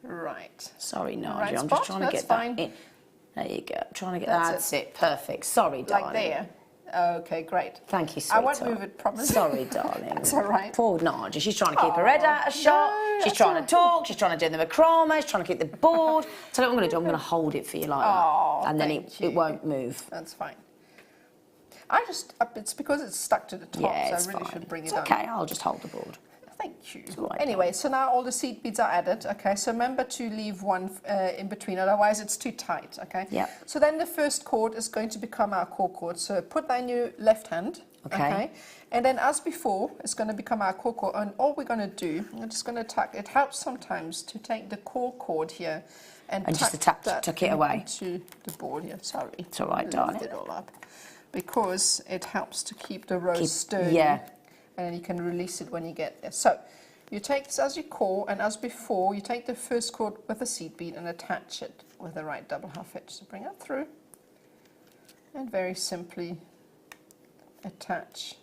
Right. Sorry, Nadja, Right I'm spot, just trying to that's get fine. that in. There you go. I'm trying to get That's that. That's it. Perfect. Sorry, darling. Like there. Okay, great. Thank you, I sweetheart. won't move it, promise. Sorry, darling. It's all right. Poor Nadja. She's trying to keep her head out of shot. no, She's that's trying all to talk. She's trying to do the macrame. She's trying to keep the board. So what I'm going to do, I'm going to hold it for you like that. And then it won't move. That's fine. It's because it's stuck to the top, Yeah, so I really should bring it it's on. okay. I'll just hold the board. Thank you. Right, Anyway, so now all the seed beads are added. Okay, so remember to leave one in between, otherwise it's too tight. Okay. Yeah. So then the first cord is going to become our core cord. So put that in your left hand. Okay. And then, as before, it's going to become our core cord. And all we're going to do, I'm just going to tuck. It helps sometimes to take the core cord here and just tuck it away to the board here. Sorry. It's all right, darling. Lift it all up, because it helps to keep the row sturdy. Yeah. And then you can release it when you get there. So you take this as your core, and as before, you take the first cord with a seed bead and attach it with the right double half hitch. So bring it through, and very simply attach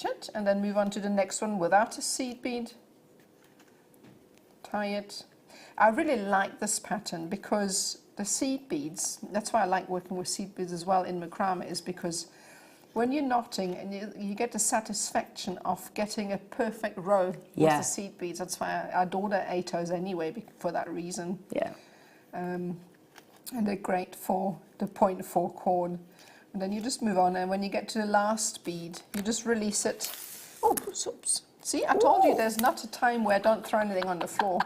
it, and then move on to the next one without a seed bead. Tie it. I really like this pattern because the seed beads, that's why I like working with seed beads as well in macrame, is because when you're knotting and you get the satisfaction of getting a perfect row with the seed beads. That's why I adore the ATOs anyway, for that reason. Yeah. And they're great for the 0.4 cord. And then you just move on, and when you get to the last bead, you just release it. Oh, oops. See, I told you there's not a time where I don't throw anything on the floor.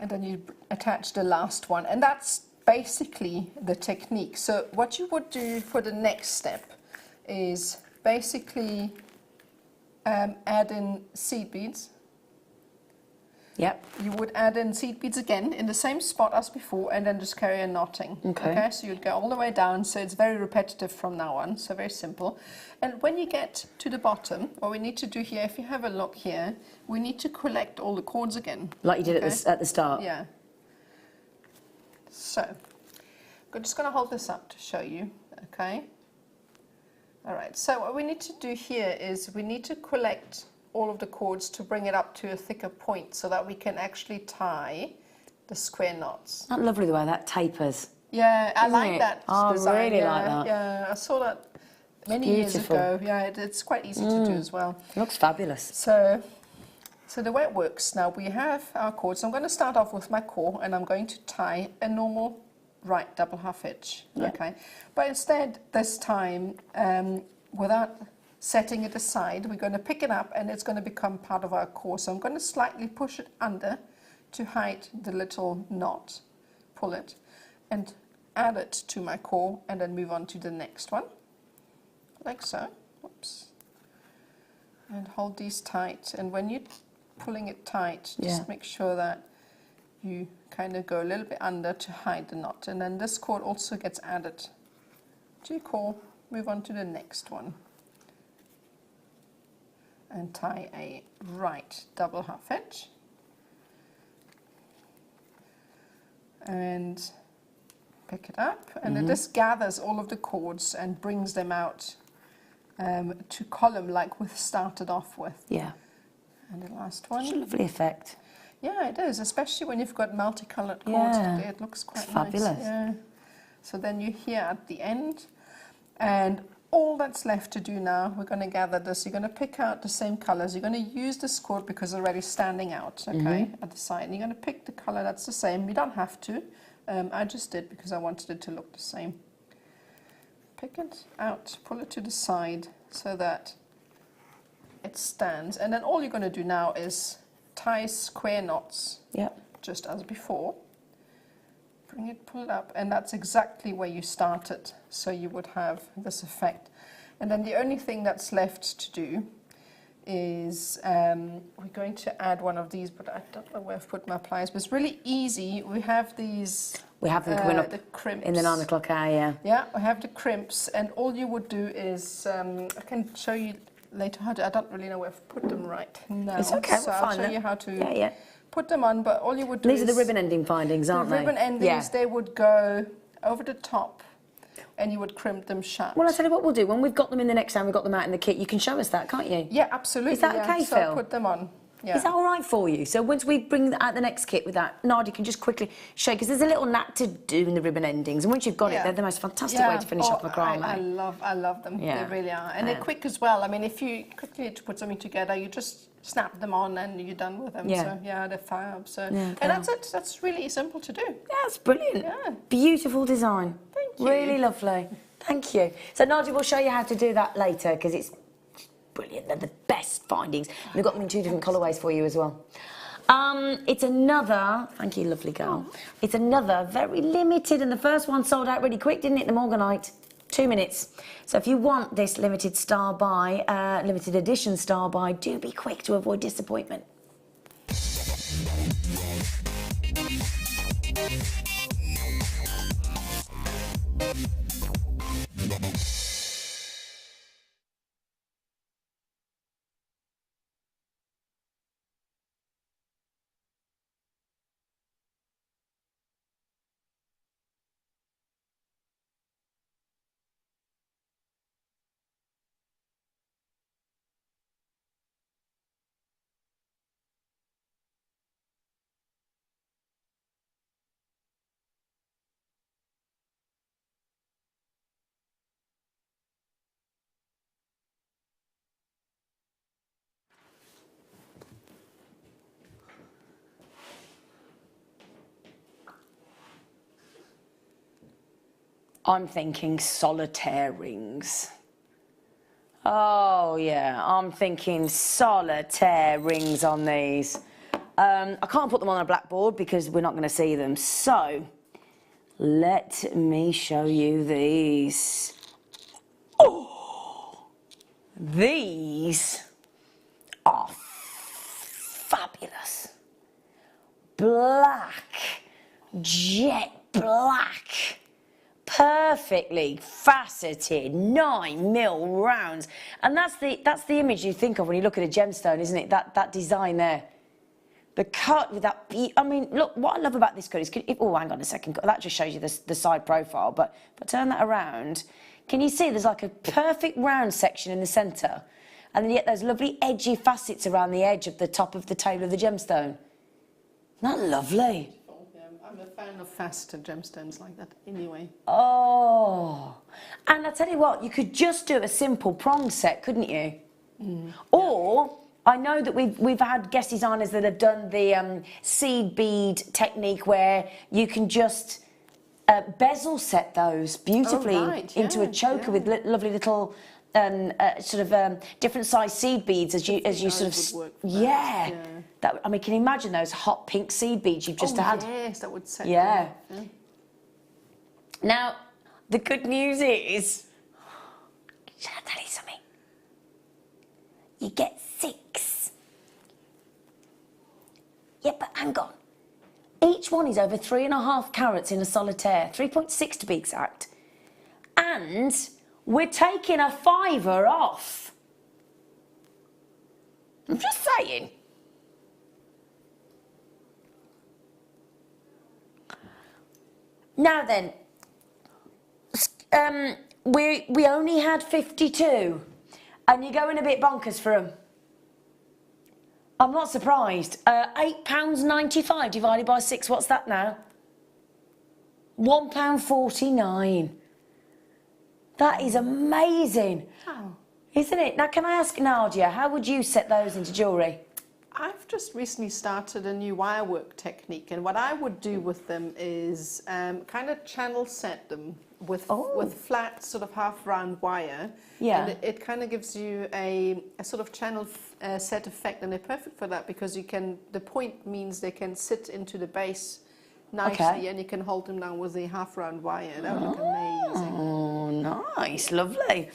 And then you attach the last one, and that's basically the technique. So what you would do for the next step is basically add in seed beads. Yep. You would add in seed beads again in the same spot as before, and then just carry on knotting. Okay. So you'd go all the way down, so it's very repetitive from now on, so very simple. And when you get to the bottom, what we need to do here, if you have a look here, we need to collect all the cords again. Like you did at the start? Yeah. So, I'm just going to hold this up to show you, okay? All right, so what we need to do here is we need to collect all of the cords to bring it up to a thicker point so that we can actually tie the square knots. Isn't that lovely the way that tapers? Yeah, I like it? that Oh, I design. really yeah, like that. Yeah, I saw that many years ago. Yeah, it's quite easy to do as well. It looks fabulous. So the way it works now, we have our cords. I'm going to start off with my core, and I'm going to tie a normal right double half hitch. Yeah. Okay, but instead this time, without setting it aside, we're going to pick it up, and it's going to become part of our core. So I'm going to slightly push it under to hide the little knot, pull it, and add it to my core, and then move on to the next one, like so. Whoops. And hold these tight, and when you're pulling it tight, just make sure that you kind of go a little bit under to hide the knot, and then this cord also gets added to your core. Move on to the next one and tie a right double half hitch, and pick it up, and then this gathers all of the cords and brings them out to column like we've started off with. Yeah. And the last one. It's a lovely effect. Yeah, it is, especially when you've got multicolored cords. Yeah. It looks quite It's nice. fabulous. Yeah. So then you're here at the end, and all that's left to do now, we're going to gather this. You're going to pick out the same colors. You're going to use this cord because it's already standing out, okay, at the side. And you're going to pick the color that's the same. You don't have to. I just did because I wanted it to look the same. Pick it out, pull it to the side so that it stands. And then all you're going to do now is tie square knots, just as before. Bring it, pull it up, and that's exactly where you started. So you would have this effect. And then the only thing that's left to do is we're going to add one of these, but I don't know where I've put my pliers, but it's really easy. We have these. We have them coming up the crimps. in the 9 o'clock hour, yeah. Yeah, we have the crimps, and all you would do is, I can show you later how to, I don't really know where I've put them right now. It's okay, so we'll I'll find show them. you how to put them on, but all you would do These is... are the ribbon ending findings, aren't they? The ribbon endings, they would go over the top, and you would crimp them shut. Well, I'll tell you what we'll do. When we've got them in the next time, we've got them out in the kit, you can show us that, can't you? Yeah, absolutely. Is that okay, so Phil? I'll put them on. Yeah. Is that all right for you? So once we bring out the next kit with that, Nadja can just quickly show you, because there's a little knack to doing the ribbon endings, and once you've got it, they're the most fantastic way to finish off macrame. I love them. Yeah. They really are. And they're quick as well. I mean, if you quickly need to put something together, you just snap them on and you're done with them. Yeah. So, yeah, they're fab. So, Yeah, and that's it. That's really simple to do. Yeah, it's brilliant. Yeah. Beautiful design. Thank you. Really lovely. Thank you. So Nadja will show you how to do that later, because it's brilliant. They're the best findings. We've got them in 2 different colourways for you as well. It's another, thank you, lovely girl. It's another very limited, and the first one sold out really quick, didn't it? The Morganite, 2 minutes. So if you want this limited star buy, limited edition star buy, do be quick to avoid disappointment. I'm thinking solitaire rings. Oh yeah, I'm thinking solitaire rings on these. I can't put them on a blackboard because we're not going to see them. So let me show you these. Oh, these are fabulous. Black, jet black. Perfectly faceted 9mm rounds, and that's the image you think of when you look at a gemstone, isn't it? That design there, the cut with that. I mean, look, what I love about this cut is, oh, hang on a second, that just shows you the side profile. But if I turn that around, Can you see there's like a perfect round section in the centre, and then you get those lovely edgy facets around the edge of the top of the tail of the gemstone? Isn't that lovely? Yeah, I'm a fan of faceted gemstones like that anyway. Oh, and I tell you what, you could just do a simple prong set, couldn't you? Or I know that we've had guest designers that have done the seed bead technique where you can just bezel set those beautifully into a choker with lovely little different size seed beads as you sort of That, I mean, can you imagine those hot pink seed beads you've just had? Yes, that would set. Yeah. Now, the good news is, shall I tell you something? You get 6. Yeah, but hang on. Each one is over 3.5 carats in a solitaire, 3.6 to be exact. And we're taking a £5 off. I'm just saying. Now then, we only had 52, and you're going a bit bonkers for them. I'm not surprised. £8.95 divided by 6, what's that now? £1.49. That is amazing. Oh. Isn't it? Now, can I ask Nadja, how would you set those into jewellery? I've just recently started a new wire work technique, and what I would do with them is kind of channel set them with flat sort of half round wire. Yeah. And it kind of gives you a sort of channel set effect, and they're perfect for that because the point means they can sit into the base nicely, and you can hold them down with the half round wire. That would look amazing. Oh, nice, lovely.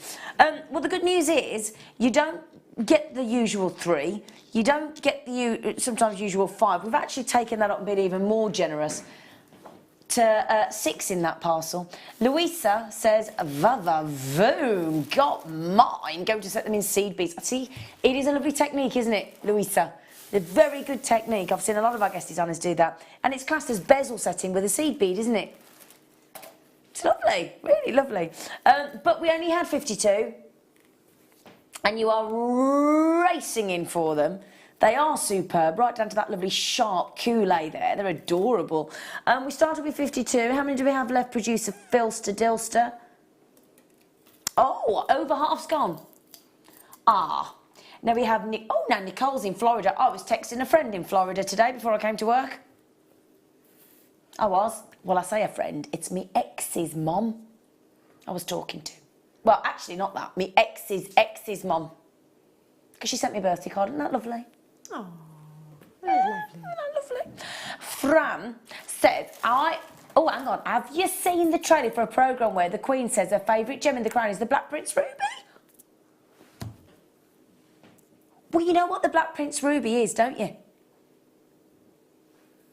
Well, the good news is you don't get the usual 3. You don't get the sometimes usual 5. We've actually taken that up and been even more generous to 6 in that parcel. Louisa says, "Va-va-voom, got mine. Going to set them in seed beads." See, it is a lovely technique, isn't it, Louisa? A very good technique. I've seen a lot of our guest designers do that, and it's classed as bezel setting with a seed bead, isn't it? It's lovely, really lovely. But we only had 52. And you are racing in for them. They are superb, right down to that lovely sharp coulee there. They're adorable. We started with 52. How many do we have left, producer Philster Dilster? Oh, over half's gone. Ah. Now we have now Nicole's in Florida. I was texting a friend in Florida today before I came to work. I was. Well, I say a friend. It's me ex's mom I was talking to. Well, actually, not that. Me ex's mum. Because she sent me a birthday card. Isn't that lovely? Oh, very lovely. Isn't that lovely? Fran says, oh, hang on. Have you seen the trailer for a programme where the Queen says her favourite gem in the crown is the Black Prince Ruby? Well, you know what the Black Prince Ruby is, don't you?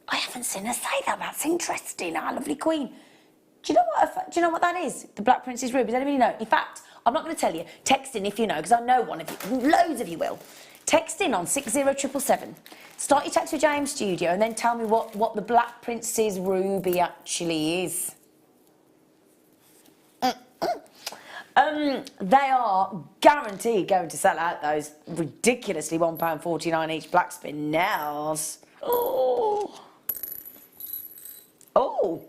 I haven't seen her say that. That's interesting. Our lovely Queen. Do you know what that is? The Black Prince's Ruby. Does anybody know? In fact, I'm not going to tell you. Text in if you know, because I know one of you. Loads of you will. Text in on 60777. Start your text with JM Studio and then tell me what the Black Prince's Ruby actually is. They are guaranteed going to sell out those ridiculously £1.49 each black spin nails. Oh. Oh.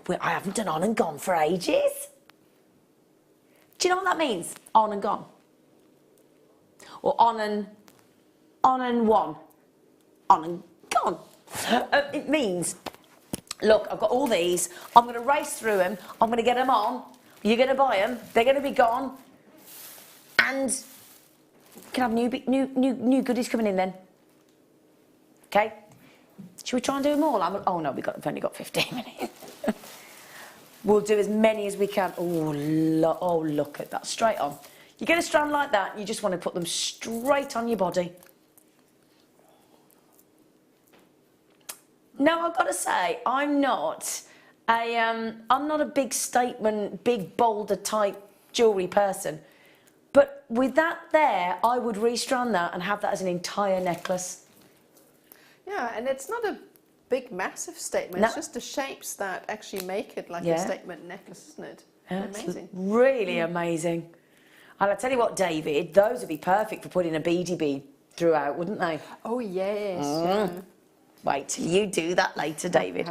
Well, I haven't done on and gone for ages. Do you know what that means? On and gone. Or on and one. On and gone. It means, look, I've got all these. I'm going to race through them. I'm going to get them on. You're going to buy them. They're going to be gone. And you can have new goodies coming in then. Okay? Should we try and do them all? Oh no, we've only got 15 minutes. We'll do as many as we can. Oh, look at that. Straight on. You get a strand like that, and you just want to put them straight on your body. Now, I've got to say, I'm not a big statement, big boulder type jewellery person. But with that there, I would restrand that and have that as an entire necklace. Yeah, and it's not a big, massive statement. No. It's just the shapes that actually make it like a statement necklace, isn't it? That's Amazing. really amazing. And I tell you what, David, those would be perfect for putting a beady bead throughout, wouldn't they? Oh, yes. Yeah. Wait till you do that later, David.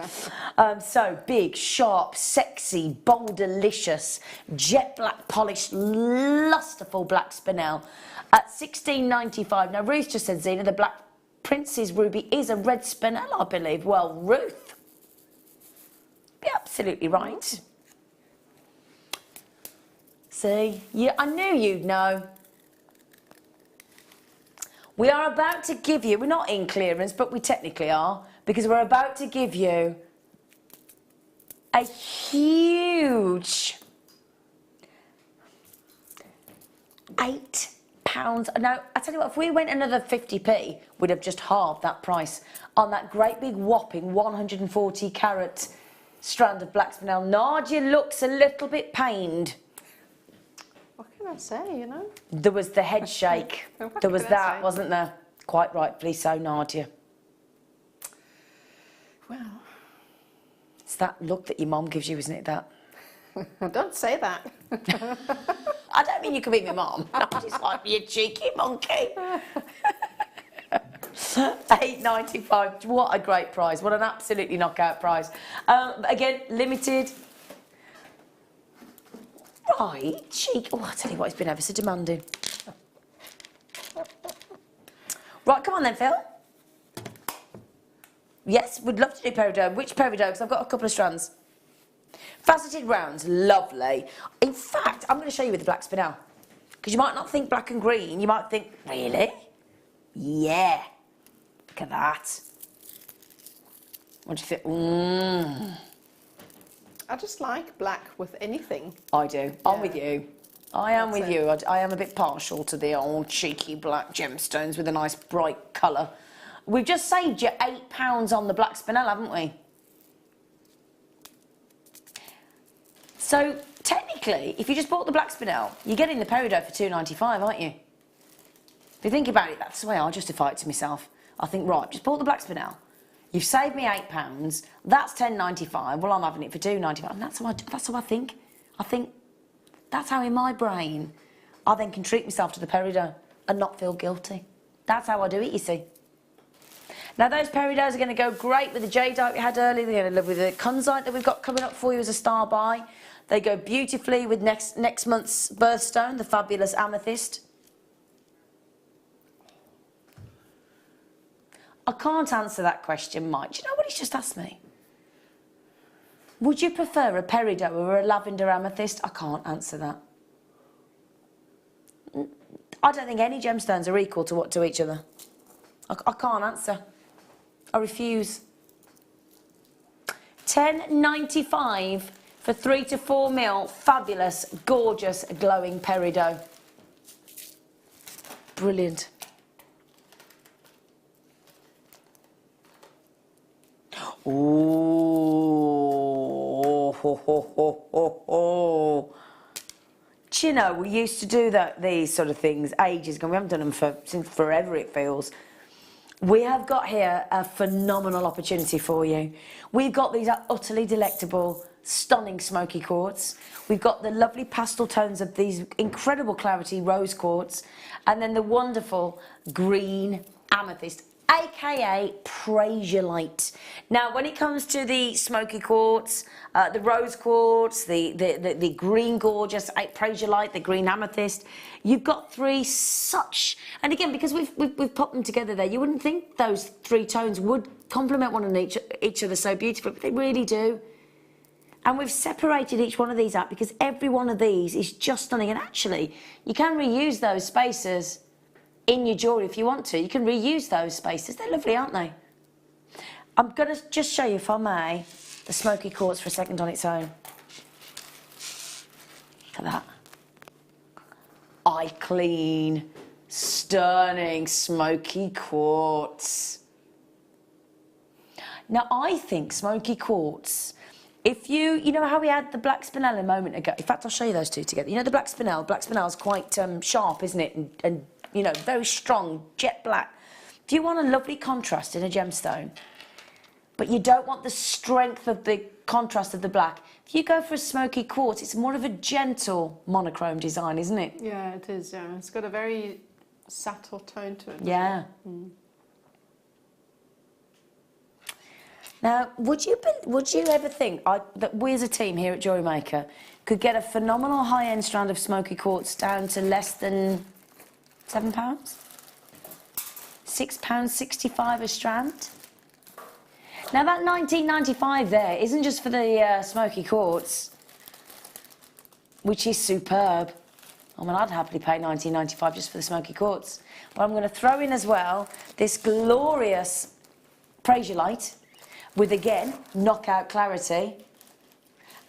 So big, sharp, sexy, bold, delicious, jet black polished, lusterful black spinel at $16.95. Now, Ruth just said, Zena, the Black Princess Ruby is a red spinel, I believe. Well, Ruth, be absolutely right. See, yeah, I knew you'd know. We are about to give you, we're not in clearance, but we technically are, because we're about to give you a huge £8. Now, I tell you what, if we went another 50p, we'd have just halved that price on that great big whopping 140 carat strand of black spinel. Nadja looks a little bit pained. What can I say, you know? There was the head shake. What There was can I that, say? wasn't there? Quite rightfully so, Nadja. Well, It's that look that your mum gives you, isn't it, that? don't say that. I don't mean you can be my mum. I'm just like, you cheeky monkey. $8.95. What a great prize. What an absolutely knockout prize. Again, limited. Right, cheek. Oh, I tell you what, it's been ever so demanding. Right, come on then, Phil. Yes, we'd love to do peridot. Which peridot? Because I've got a couple of strands. Faceted rounds, lovely. In fact, I'm going to show you with the black spinel. Because you might not think black and green. You might think, really? Yeah. Look at that. What do you think? I just like black with anything. I do. I'm Yeah. with you. I am That's with it. you. I am a bit partial to the old cheeky black gemstones with a nice bright colour. We've just saved you £8 on the black spinel, haven't we? So, technically, if you just bought the black spinel, you're getting the peridot for $2.95, aren't you? If you think about it, that's the way I justify it to myself. I think, right, just bought the black spinel. You've saved me £8. That's $10.95. Well, I'm having it for $2.95. And that's how I think. I think that's how in my brain I then can treat myself to the peridot and not feel guilty. That's how I do it, you see. Now, those peridots are going to go great with the jadeite we had earlier. They're going to love with the kunzite that we've got coming up for you as a star buy. They go beautifully with next month's birthstone, the fabulous amethyst. I can't answer that question, Mike. Do you know what he's just asked me? Would you prefer a peridot or a lavender amethyst? I can't answer that. I don't think any gemstones are equal to each other. I can't answer. I refuse. $10.95 for 3 to 4 mil. Fabulous, gorgeous, glowing peridot. Brilliant. Ooh, ho, ho, ho, ho, ho. Do you know, we used to do these sort of things ages ago. We haven't done them since forever, it feels. We have got here a phenomenal opportunity for you. We've got these utterly delectable, stunning smoky quartz. We've got the lovely pastel tones of these incredible clarity rose quartz, and then the wonderful green amethyst, aka prasiolite. Now, when it comes to the smoky quartz, the rose quartz, the green gorgeous prasiolite, the green amethyst, you've got three such, and again, because we've put them together there, you wouldn't think those three tones would complement one another each other so beautifully, but they really do. And we've separated each one of these out because every one of these is just stunning. And actually, you can reuse those spaces in your jewellery if you want to. You can reuse those spaces. They're lovely, aren't they? I'm going to just show you, if I may, the smoky quartz for a second on its own. Look at that. Eye clean, stunning smoky quartz. Now, I think smoky quartz, if you know how we had the black spinel a moment ago. In fact, I'll show you those two together. You know the black spinel? Black spinel's quite sharp, isn't it? And you know, very strong, jet black. If you want a lovely contrast in a gemstone, but you don't want the strength of the contrast of the black. If you go for a smoky quartz, it's more of a gentle monochrome design, isn't it? Yeah, it is, yeah. It's got a very subtle tone to it. Yeah. Now, would you ever think that we as a team here at Jewellery Maker could get a phenomenal high-end strand of smoky quartz down to less than £7? £6.65 a strand? Now that £19.95 there isn't just for the smoky quartz, which is superb. I mean, I'd happily pay £19.95 just for the smoky quartz. But I'm going to throw in as well this glorious Prasiolite with, again, knockout clarity.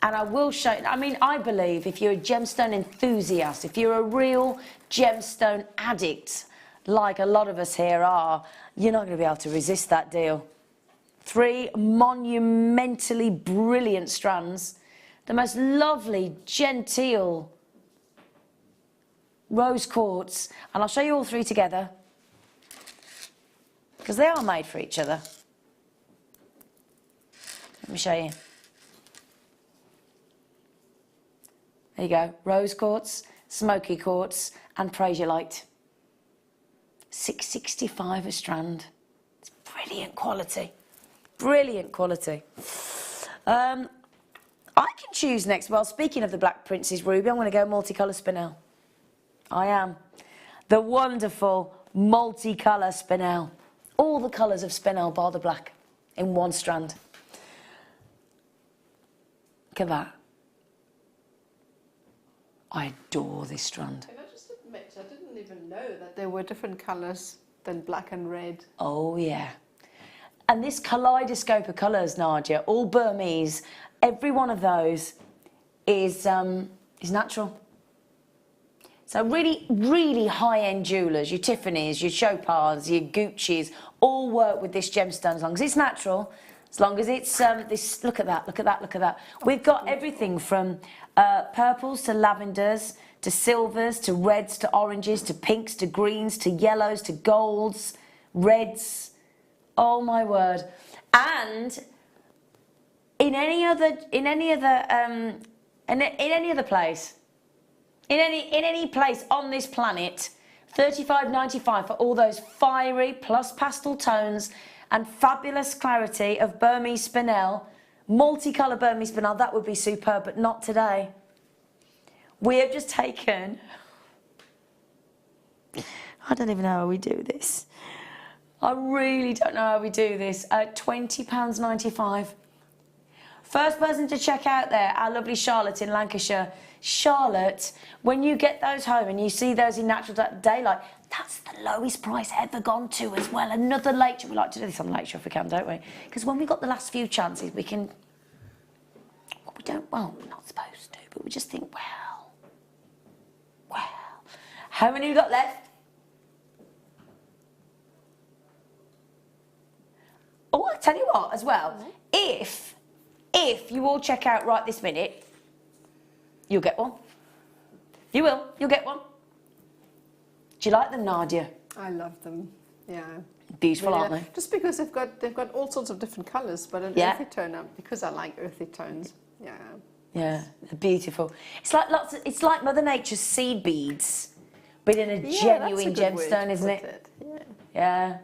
And I will show you, I mean, I believe if you're a gemstone enthusiast, if you're a real gemstone addict, like a lot of us here are, you're not going to be able to resist that deal. 3 monumentally brilliant strands, the most lovely, genteel rose quartz, and I'll show you all 3 together, because they are made for each other. Let me show you. There you go, rose quartz, smoky quartz, and Prasiolite. £6.65 a strand. It's brilliant quality. Brilliant quality. I can choose next. Well, speaking of the Black Princess Ruby, I'm going to go multicolour spinel. I am. The wonderful multicolour spinel. All the colours of spinel bar the black in one strand. Look at that. I adore this strand. Can I just admit, I didn't even know that there were different colours than black and red. Oh, yeah. And this kaleidoscope of colours, Nadja, all Burmese, every one of those is natural. So really, really high-end jewellers, your Tiffany's, your Chopins, your Gucci's, all work with this gemstone as long as it's natural, as long as it's this. Look at that! Look at that! Look at that! We've got everything from purples to lavenders to silvers to reds to oranges to pinks to greens to yellows to golds, reds. Oh my word! And in any other place, in any place on this planet, £35.95 for all those fiery plus pastel tones and fabulous clarity of Burmese spinel, multicolour Burmese spinel. That would be superb, but not today. We have just taken. I don't even know how we do this. I really don't know how we do this. £20.95. First person to check out there, our lovely Charlotte in Lancashire. Charlotte, when you get those home and you see those in natural daylight, that's the lowest price ever gone to as well. Another late show. We like to do this on late show if we can, don't we? Because when we've got the last few chances, we can. We don't. Well, we're not supposed to, but we just think, well. How many have we got left? Oh, I tell you what, as well, if you all check out right this minute, you'll get one. You will. You'll get one. Do you like them, Nadja? I love them. Yeah. Beautiful, Really, aren't they? just because they've got all sorts of different colours, but an earthy tone, because I like earthy tones. Yeah. Yeah, they're beautiful. It's like Mother Nature's seed beads, but in a genuine gemstone, isn't it? Yeah.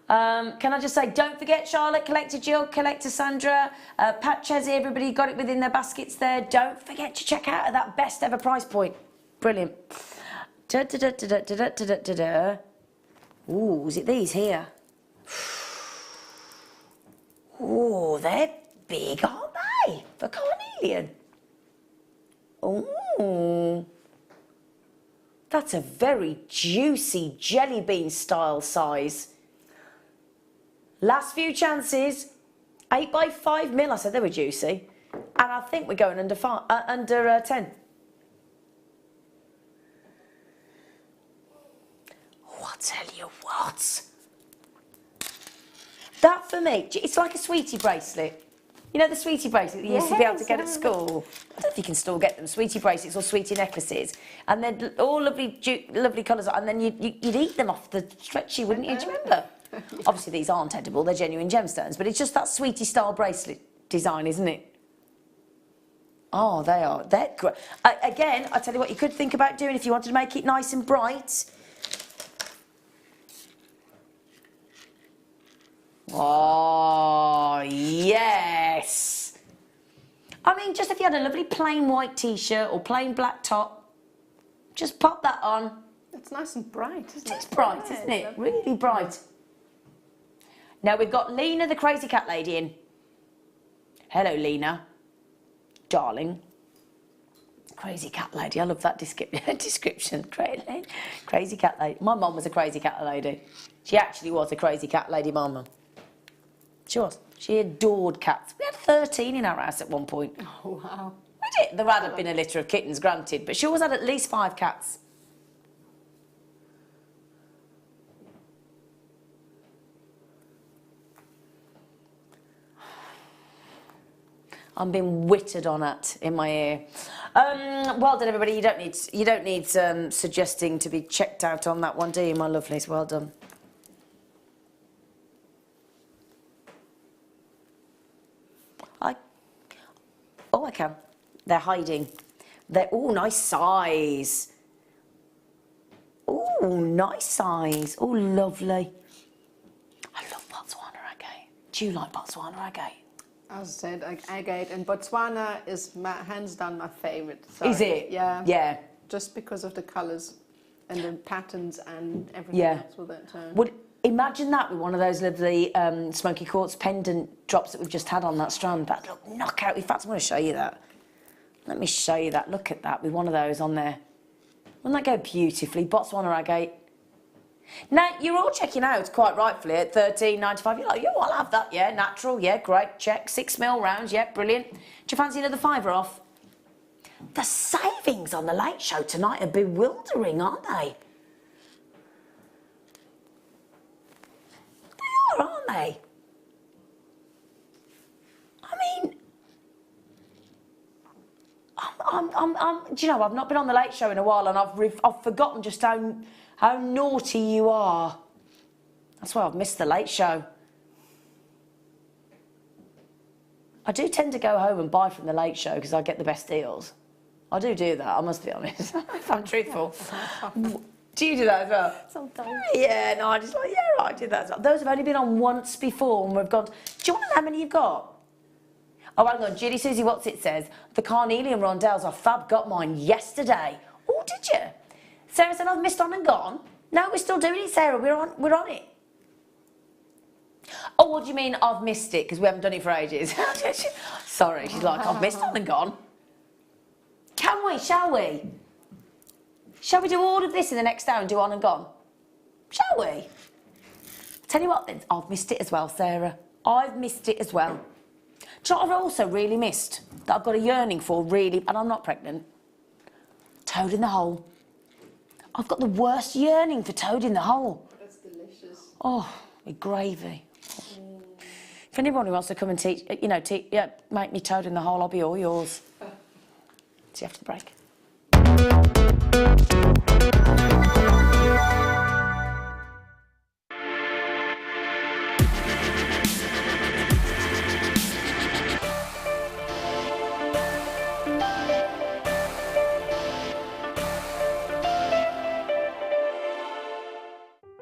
Can I just say, don't forget Charlotte, Collector Jill, Collector Sandra, Pat Chesney, everybody got it within their baskets there. Don't forget to check out at that best ever price point. Brilliant. Ooh, is it these here? Ooh, they're big, aren't they? For carnelian. Ooh. That's a very juicy jelly bean style size. Last few chances, 8 by 5 mil. I said they were juicy, and I think we're going under 10. Oh, I'll tell you what. That for me, it's like a sweetie bracelet. You know the sweetie bracelet you used to be able to get at school? I don't know if you can still get them, sweetie bracelets or sweetie necklaces. And they're all lovely colours, and then you'd eat them off the stretchy, wouldn't you? Do you remember? Obviously, these aren't edible, they're genuine gemstones, but it's just that sweetie style bracelet design, isn't it? Oh, they are. They're great. Again, I tell you what you could think about doing if you wanted to make it nice and bright. Oh, yes. I mean, just if you had a lovely plain white t-shirt or plain black top, just pop that on. It's nice and bright, isn't it? It's bright, isn't it? Really bright. Now we've got Lena, the crazy cat lady, in. Hello, Lena. Darling. Crazy cat lady. I love that description. Crazy cat lady. My mum was a crazy cat lady. She actually was a crazy cat lady, my mum. She was. She adored cats. We had 13 in our house at one point. Oh, wow. We did. There had been a litter of kittens, granted, but she always had at least 5 cats. I'm being whittered on at in my ear. Well done, everybody. You don't need suggesting to be checked out on that one, do you, my lovelies? Well done. I can. They're hiding. They're nice size. Oh, nice size. Oh, lovely. I love Botswana agate. Do you like Botswana agate? As I said, like agate and Botswana is hands down my favourite. Is it? Yeah. Yeah. Just because of the colours and the patterns and everything else with it. Would imagine that with one of those lovely smoky quartz pendant drops that we've just had on that strand. That look knockout. In fact, I'm going to show you that. Let me show you that. Look at that with one of those on there. Wouldn't that go beautifully? Botswana agate. Now, you're all checking out, quite rightfully, at $13.95. You're like, yo, I'll have that, yeah, natural, yeah, great, check. 6mm rounds, yeah, brilliant. Do you fancy another £5 off? The savings on the Late Show tonight are bewildering, aren't they? They are, aren't they? I mean, do you know, I've not been on the Late Show in a while, and I've forgotten just how naughty you are. That's why I've missed the Late Show. I do tend to go home and buy from the Late Show because I get the best deals. I do that, I must be honest, if I'm truthful. Do you do that as well? Sometimes. Yeah, no, I just like, yeah, I do that as well. Those have only been on once before and we've gone, do you want to know how many you've got? Oh, hang on, Judy Susie What's It says, the carnelian rondelles are fab, got mine yesterday. Oh, did you? Sarah said, I've missed on and gone. No, we're still doing it, Sarah, we're on it. Oh, what do you mean I've missed it? Because we haven't done it for ages. Sorry, she's like, I've missed on and gone. Can we, shall we? Shall we do all of this in the next hour and do on and gone? Shall we? Tell you what then, I've missed it as well, Sarah. I've missed it as well. Do you know what I've also really missed? That I've got a yearning for, really, and I'm not pregnant? Toad in the hole. I've got the worst yearning for toad in the hole. That's delicious. Oh, with gravy. If anyone wants to come and teach, make me toad in the hole, I'll be all yours. See you after the break.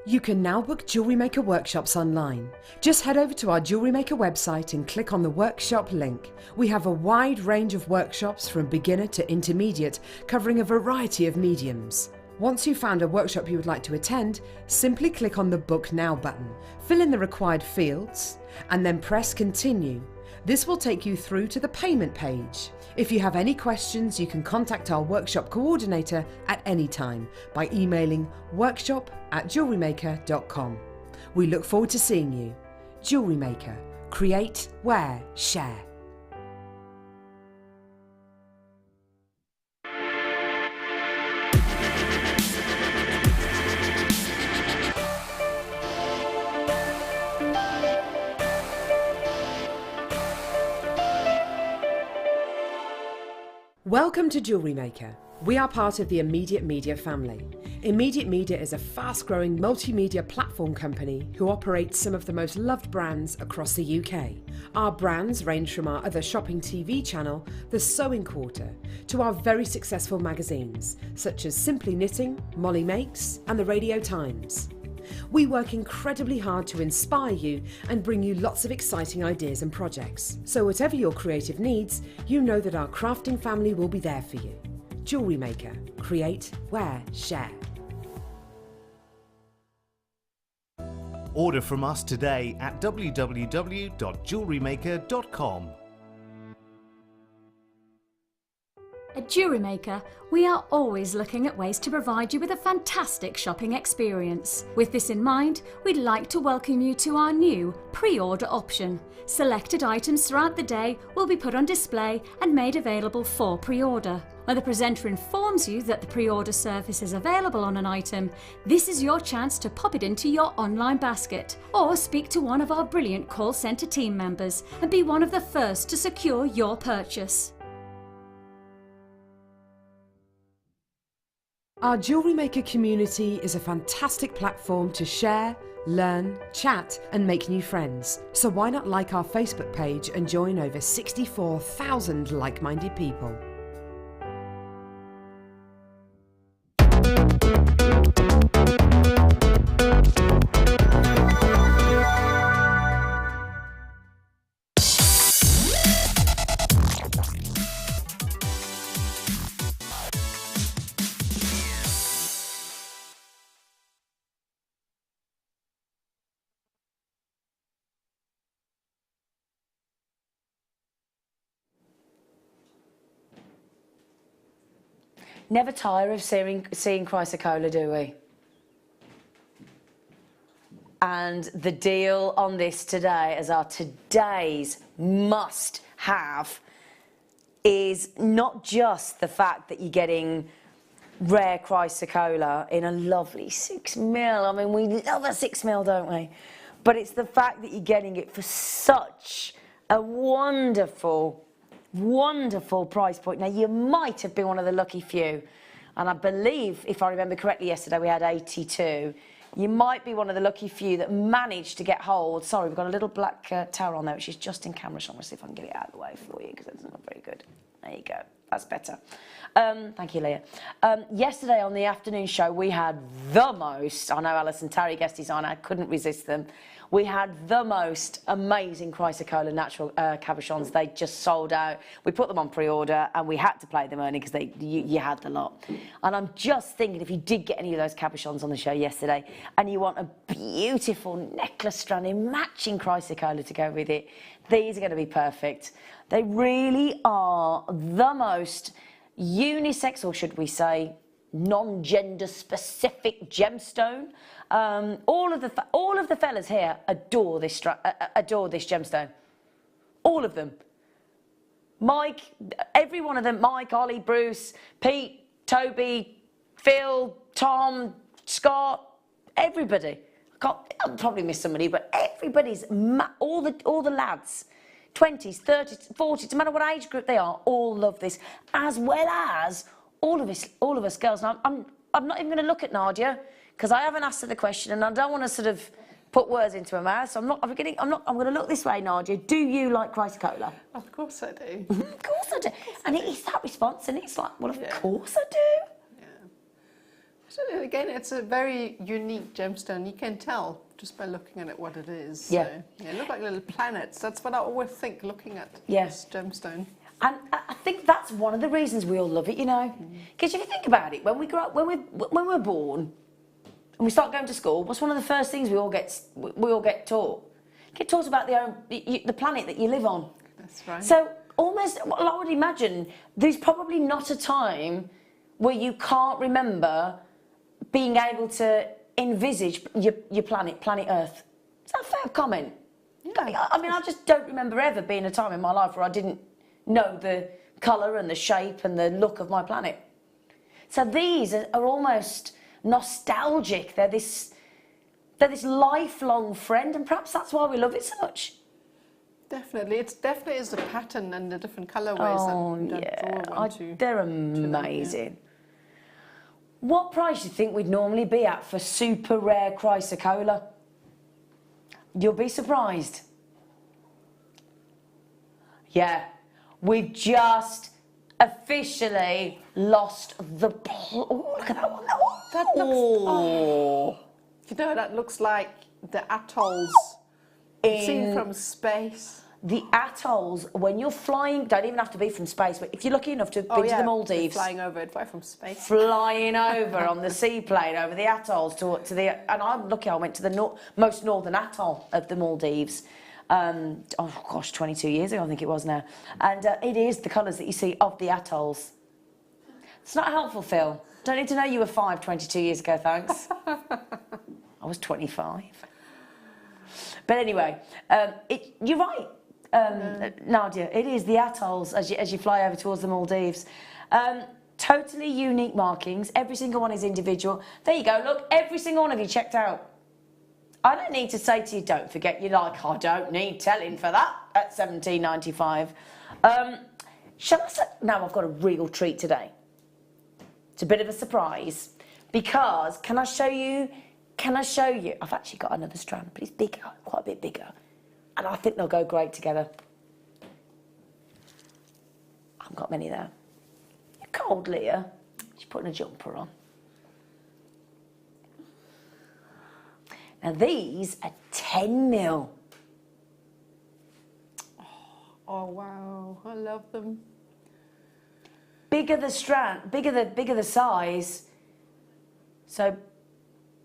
You can now book Jewellery Maker workshops online. Just head over to our Jewellery Maker website and click on the workshop link. We have a wide range of workshops from beginner to intermediate, covering a variety of mediums. Once you've found a workshop you would like to attend, simply click on the Book Now button, fill in the required fields, and then press Continue. This will take you through to the payment page. If you have any questions, you can contact our workshop coordinator at any time by emailing workshop@jewellerymaker.com. We look forward to seeing you. Jewellery Maker. Create, wear, share. Welcome to Jewellery Maker. We are part of the Immediate Media family. Immediate Media is a fast-growing multimedia platform company who operates some of the most loved brands across the UK. Our brands range from our other shopping TV channel, The Sewing Quarter, to our very successful magazines, such as Simply Knitting, Molly Makes, and The Radio Times. We work incredibly hard to inspire you and bring you lots of exciting ideas and projects. So whatever your creative needs, you know that our crafting family will be there for you. Jewellery Maker. Create, wear, share. Order from us today at www.jewellerymaker.com. At Jewellery Maker, we are always looking at ways to provide you with a fantastic shopping experience. With this in mind, we'd like to welcome you to our new pre-order option. Selected items throughout the day will be put on display and made available for pre-order. When the presenter informs you that the pre-order service is available on an item, this is your chance to pop it into your online basket or speak to one of our brilliant call centre team members and be one of the first to secure your purchase. Our Jewellery Maker community is a fantastic platform to share, learn, chat and make new friends. So why not like our Facebook page and join over 64,000 like-minded people? Never tire of seeing Chrysocolla, do we? And the deal on this today, as our today's must-have, is not just the fact that you're getting rare Chrysocolla in a lovely 6mm. I mean, we love a 6mm, don't we? But it's the fact that you're getting it for such a wonderful price point. Now, you might have been one of the lucky few, and I believe, if I remember correctly, yesterday we had 82. You might be one of the lucky few that managed to get hold. Sorry, we've got a little black tower on there, which is just in camera, so I'm going to see if I can get it out of the way for you, because it's not very good. There you go. That's better. Thank you, Leah. Yesterday on the afternoon show, we had the most, I know Alison Terry, guest designer, I couldn't resist them. We had the most amazing Chrysocolla natural cabochons. They just sold out. We put them on pre-order and we had to play them only because you had the lot. And I'm just thinking, if you did get any of those cabochons on the show yesterday and you want a beautiful necklace strand in matching Chrysocolla to go with it, these are going to be perfect. They really are the most unisex, or should we say, non-gender specific gemstone. All of the fellas here adore this gemstone. All of them. Mike, every one of them. Mike, Ollie, Bruce, Pete, Toby, Phil, Tom, Scott, everybody. I'll probably miss somebody, but everybody's all the lads. 20s, 30s, 40s, no matter what age group they are, all love this, as well as all of us girls. Now, I'm not even going to look at Nadja because I haven't asked her the question, and I don't want to sort of put words into her mouth. So I'm going to look this way, Nadja. Do you like Chrysocolla? Of course I do. Of course I do. And it is that response, and it's like, well, of course I do. So again, it's a very unique gemstone. You can tell just by looking at it what it is. Yeah. So, yeah, look like little planets. That's what I always think looking at this gemstone. And I think that's one of the reasons we all love it, you know. Because if you think about it, when we grow up, when we're born, and we start going to school, what's one of the first things we all get taught? Get taught about the planet that you live on. That's right. So almost, well, I would imagine there's probably not a time where you can't remember being able to envisage your planet Earth. Is that a fair comment? Yeah. I mean, I just don't remember ever being a time in my life where I didn't know the colour and the shape and the look of my planet. So these are almost nostalgic. They're this lifelong friend, and perhaps that's why we love it so much. Definitely, it definitely is the pattern and the different colourways that draw one to they're amazing. What price do you think we'd normally be at for super rare chrysocolla? You'll be surprised. Yeah, we've just officially lost the plot. Oh, look at that one. That looks, you know, that looks like the atolls seen from space. The atolls, when you're flying, don't even have to be from space, but if you're lucky enough to have been to the Maldives. Flying over it, right from space. Flying over on the seaplane over the atolls to the, and I'm lucky I went to the most northern atoll of the Maldives. Oh gosh, 22 years ago I think it was now. And it is the colours that you see of the atolls. It's not helpful, Phil. Don't need to know you were 5 22 years ago, thanks. I was 25. But anyway, you're right. Nadja, it is the atolls as you fly over towards the Maldives. Totally unique markings. Every single one is individual. There you go. Look, every single one of you checked out. I don't need to say to you, don't forget you're like, I don't need telling for that at $17.95. Shall I say? Now I've got a real treat today. It's a bit of a surprise because can I show you? I've actually got another strand, but it's bigger, quite a bit bigger. And I think they'll go great together. I haven't got many there. You're cold, Leah. She's putting a jumper on. Now these are 10 mil. Oh wow, I love them. Bigger the strand, bigger the size. So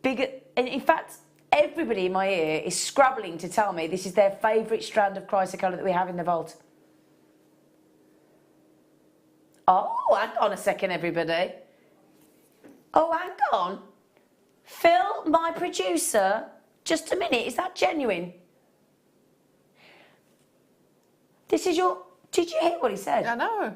bigger, and in fact, everybody in my ear is scrabbling to tell me this is their favourite strand of chrysocolla that we have in the vault. Oh, hang on a second, everybody. Oh, hang on. Phil, my producer, just a minute, is that genuine? This is your... Did you hear what he said? I know,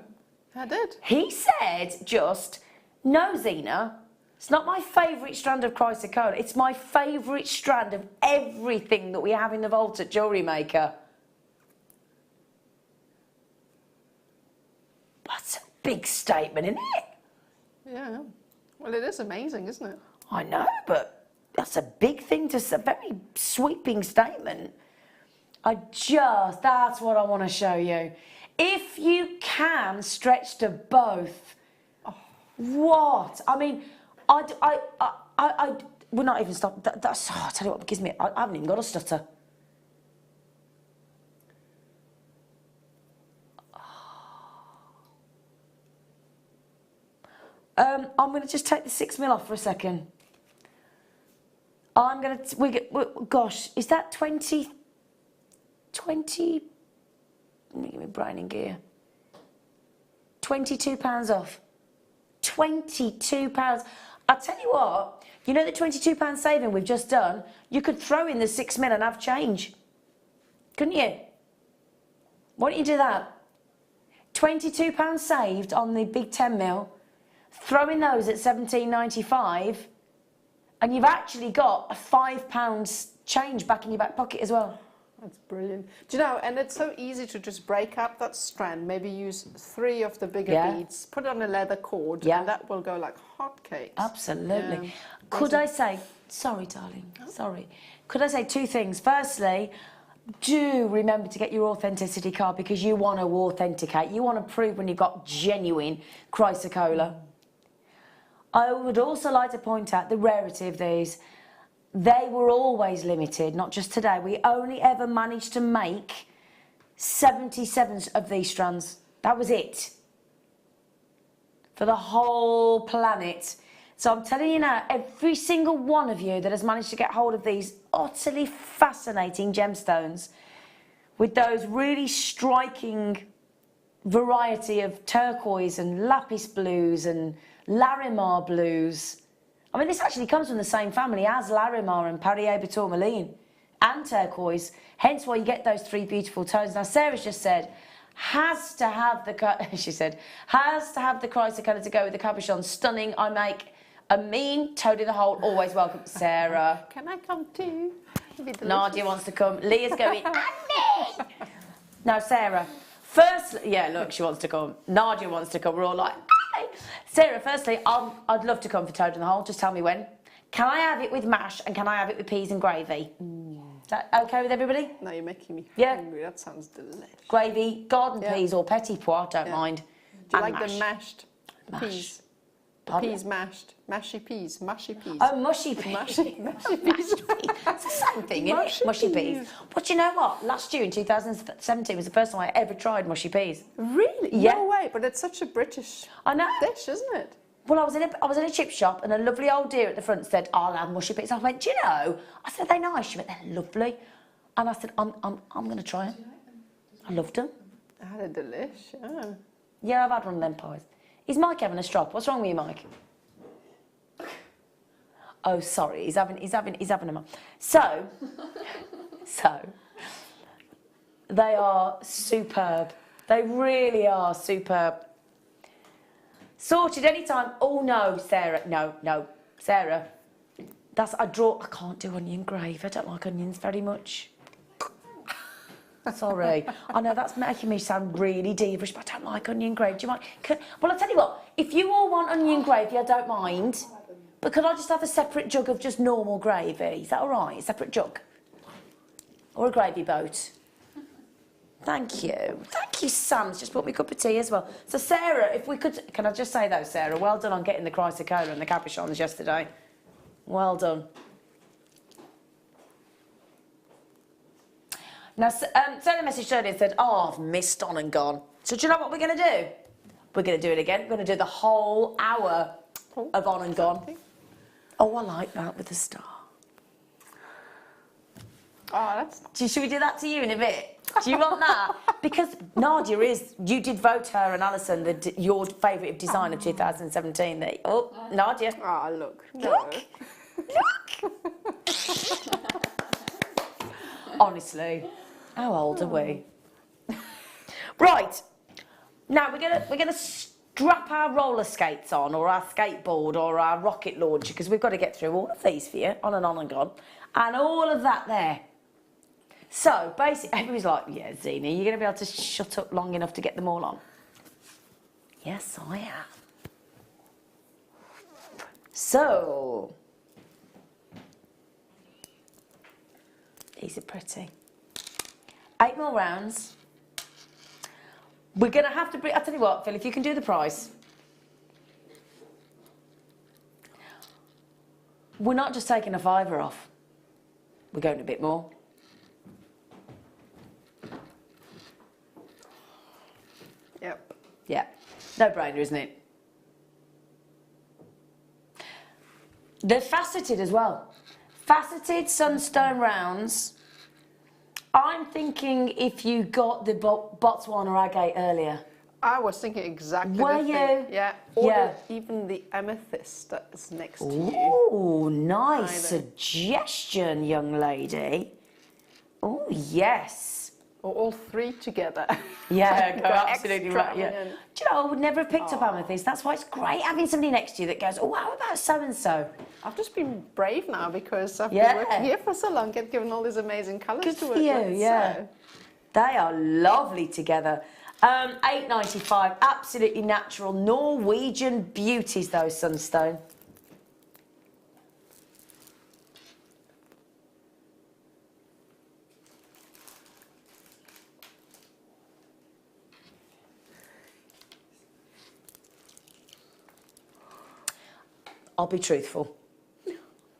I did. He said just, no, Zena, it's not my favourite strand of chrysocolla, it's my favourite strand of everything that we have in the vault at Jewellery Maker. That's a big statement, isn't it? Yeah, well, it is amazing, isn't it? I know, but that's a big thing to say, a very sweeping statement. That's what I want to show you. If you can stretch to both, what? I mean, we're not even stop. That's, I'll tell you what gives me, I haven't even got a stutter. I'm going to just take the 6 mil off for a second. I'm going to, gosh, is that 20, let me get my brain in gear. £22 off. £22. I'll tell you what, you know the £22 saving we've just done? You could throw in the 6 mil and have change. Couldn't you? Why don't you do that? £22 saved on the big 10 mil. Throw in those at $17.95 and you've actually got a £5 change back in your back pocket as well. That's brilliant. Do you know, and it's so easy to just break up that strand, maybe use 3 of the bigger beads, put it on a leather cord, and that will go like hotcakes. Absolutely. Yeah. Could I say, sorry darling, sorry. Could I say 2 things? Firstly, do remember to get your authenticity card because you want to authenticate. You want to prove when you've got genuine chrysocolla. I would also like to point out the rarity of these. They were always limited, not just today. We only ever managed to make 77 of these strands. That was it. For the whole planet. So I'm telling you now, every single one of you that has managed to get hold of these utterly fascinating gemstones with those really striking variety of turquoise and lapis blues and Larimar blues. I mean, this actually comes from the same family as Larimar and Perrier Tourmaline and turquoise, hence why you get those 3 beautiful tones. Now, Sarah's just said, has to have the chrysocolla to go with the cabochon. Stunning. I make a mean toad in the hole. Always welcome, Sarah. Can I come too? Nadja wants to come. Leah's going, and me. Now, Sarah, firstly, yeah, look, she wants to come. Nadja wants to come. We're all like, Okay. Sarah, firstly, I'd love to come for Toad in the Hole. Just tell me when. Can I have it with mash and can I have it with peas and gravy? Is that okay with everybody? No, you're making me Yeah. hungry. That sounds delicious. Gravy, garden peas or petit pois, don't mind. Do you And like mash. the mashed Mash. peas? The Pardon? peas mashed. Mushy peas. Oh, mushy peas. Mushy peas. It's the same thing, isn't Mushy it? Mushy peas. peas. But you know what? Last year in 2017 was the first time I ever tried mushy peas. Really? Yeah. No way, but it's such a British I know. dish, isn't it? Well, I was in a chip shop and a lovely old dear at the front said, I'll have mushy peas. I went, do you know? I said, they're nice. She went, they're lovely. And I said, I'm going to try them. I loved them. Ah, they're delish. Yeah. Yeah, I've had one of them pies. Is Mike having a strop? What's wrong with you, Mike? Oh, sorry, he's having a. So, they are superb. They really are superb. Sorted anytime. Oh no, Sarah. No, Sarah. I can't do onion gravy. I don't like onions very much. Sorry. I know that's making me sound really divish, but I don't like onion gravy. Do you mind? Well, I'll tell you what. If you all want onion gravy, I don't mind. But could I just have a separate jug of just normal gravy? Is that all right? A separate jug? Or a gravy boat? Thank you. Thank you, Sam's just brought me a cup of tea as well. So, Sarah, if we could... Can I just say, though, Sarah, well done on getting the Chrysocolla and the cabochons yesterday. Well done. Now, Sarah messaged earlier and said, oh, I've missed On and Gone. So, do you know what we're going to do? We're going to do it again. We're going to do the whole hour of On and Gone. Oh, I like that with the star. Oh, Should we do that to you in a bit? Do you want that? Because Nadja you did vote her and Alison your favourite design of 2017. Nadja. Oh, look. No. Look. Honestly, how old are we? Right. Now we're gonna strap our roller skates on, or our skateboard, or our rocket launcher, because we've got to get through all of these for you, On and Gone, and all of that there. So basically, everybody's like, yeah, Zena, you're going to be able to shut up long enough to get them all on? Yes, I am. So, these are pretty. 8 more rounds. We're going to have to bring, I'll tell you what, Phil, if you can do the price. We're not just taking a £5 off. We're going a bit more. Yep. Yeah, no brainer, isn't it? They're faceted as well. Faceted sunstone rounds. I'm thinking if you got the Botswana agate earlier. I was thinking exactly Were the you? thing. Yeah. Or Yeah. even the amethyst that is next to you. Oh, nice Either. suggestion, young lady. Oh, yes. Or all three together. Yeah, Go absolutely right. Yeah. extravagant. Do you know, I would never have picked up amethyst. That's why it's great having somebody next to you that goes, oh, how about so-and-so? I've just been brave now because I've Yeah. been working here for so long, get given all these amazing colours Good to for work you, with. yeah. So. They are lovely together. £8.95, absolutely natural. Norwegian beauties, those sunstone. I'll be truthful.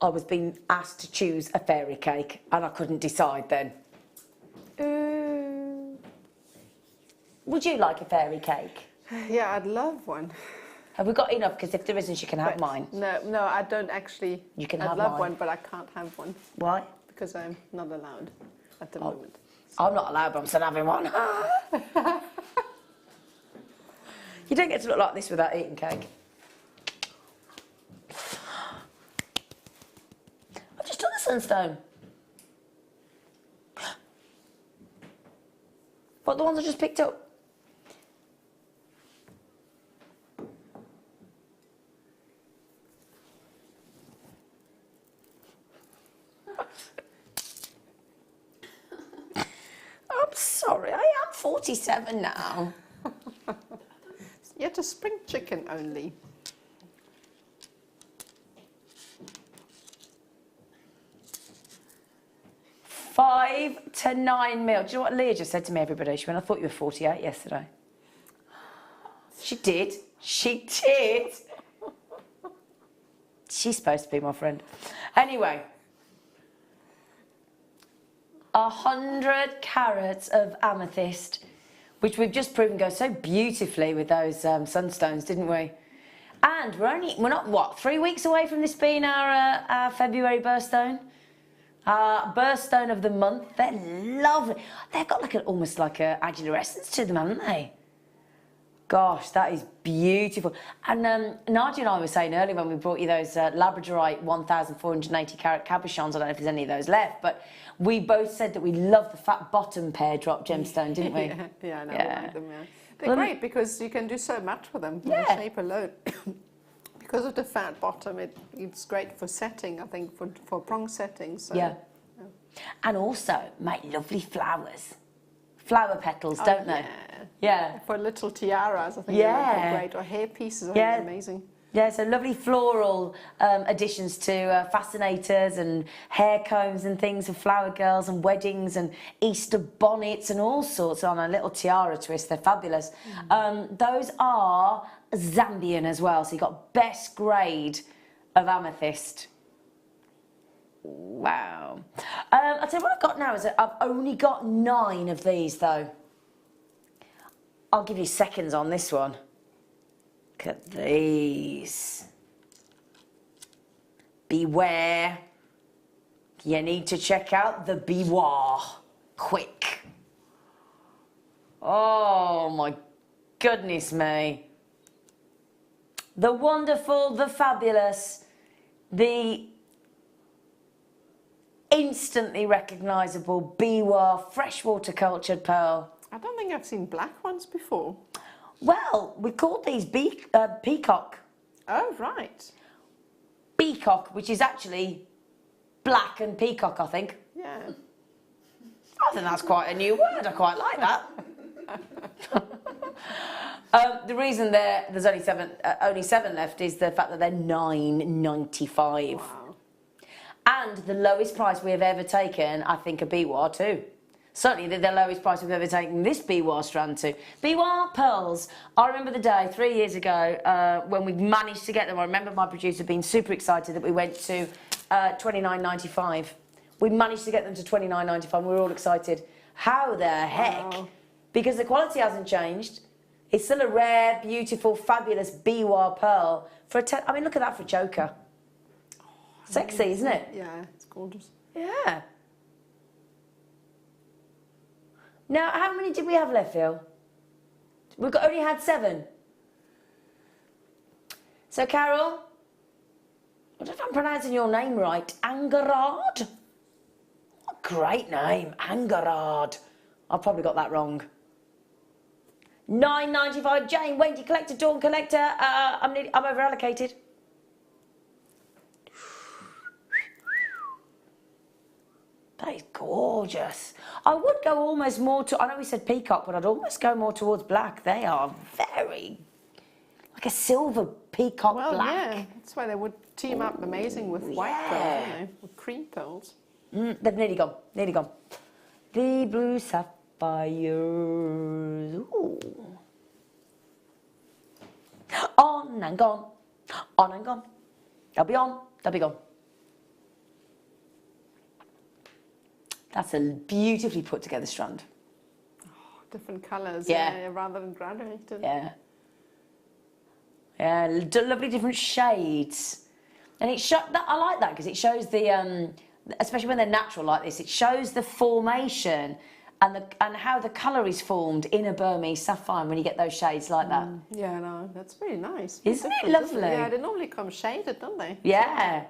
I was being asked to choose a fairy cake and I couldn't decide then. Would you like a fairy cake? Yeah, I'd love one. Have we got enough? Because if there isn't, you can have mine. No, I don't actually. You can I'd have love mine. one, but I can't have one Why? because I'm not allowed at the moment. I'm not allowed, but I'm still having one. You don't get to look like this without eating cake. I've just done the sunstone. What, the ones I just picked up? I'm sorry, I am 47 now. Yet a spring chicken only. $5 to $9 mil. Do you know what Leah just said to me, everybody? She went, I thought you were 48 yesterday. She did. She did. She's supposed to be my friend. Anyway. 100 carats of amethyst, which we've just proven goes so beautifully with those sunstones, didn't we? And we're not, what, 3 weeks away from this being our February birthstone? Birthstone of the month. They're lovely. They've got like almost like a adolescence to them, haven't they? Gosh, that is beautiful. And Nadja and I were saying earlier when we brought you those Labradorite 1,480 carat cabochons, I don't know if there's any of those left, but we both said that we love the fat bottom pear drop gemstone, didn't we? Yeah, I know, we like them, yeah. They're great because you can do so much with them, the shape alone. Because of the fat bottom, it's great for setting, I think, for prong setting. So, yeah. And also make lovely flowers. Flower petals, don't they? Yeah. For little tiaras, I think they're great, or hair pieces, I think they're amazing. Yeah, so lovely floral additions to fascinators and hair combs and things for flower girls and weddings and Easter bonnets and all sorts on a little tiara twist. They're fabulous. Those are Zambian as well, so you've got best grade of amethyst. Wow. I'll tell you what I've got now is that I've only got 9 of these though. I'll give you seconds on this one. Look at these. Beware. You need to check out the Beware. Quick. Oh my goodness me. The wonderful, the fabulous, the instantly recognisable Beware freshwater cultured pearl. I don't think I've seen black ones before. Well, we called these peacock. Oh, right. Peacock, which is actually black and peacock, I think. Yeah. I think that's quite a new word. I quite like that. The reason there's only seven left is the fact that they're $9.95. Wow. And the lowest price we have ever taken, I think, a Beware too. Certainly the lowest price we've ever taken this Beware strand to. Beware pearls. I remember the day 3 years ago when we managed to get them. I remember my producer being super excited that we went to $29.95. We managed to get them to $29.95. We were all excited. How the heck? Wow. Because the quality hasn't changed. It's still a rare, beautiful, fabulous Beware pearl. I mean, look at that for a choker. Sexy, isn't it? Yeah, it's gorgeous. Yeah. Now, how many did we have left, Phil? We've only had 7. So, Carol, I don't know if I'm pronouncing your name right. Angarad? What a great name, Angarad. I've probably got that wrong. $9.95. Jane, Wendy, Collector, Dawn, Collector. I'm over allocated. That is gorgeous. I would go almost more to, I know we said peacock, but I'd almost go more towards black. They are very, like a silver peacock black. Well, yeah, that's why they would team up amazing with white pearls, you know, with cream pearls. They've nearly gone, nearly gone. The blue sapphires. Ooh. On and gone, on and gone. They'll be on, they'll be gone. That's a beautifully put together strand. Oh, different colours, yeah, rather than graduated. Yeah. Yeah, lovely different shades. And I like that because it shows the, especially when they're natural like this, it shows the formation and how the colour is formed in a Burmese sapphire when you get those shades like that. Yeah, no, that's really nice. Isn't it lovely? Yeah, they normally come shaded, don't they? Yeah.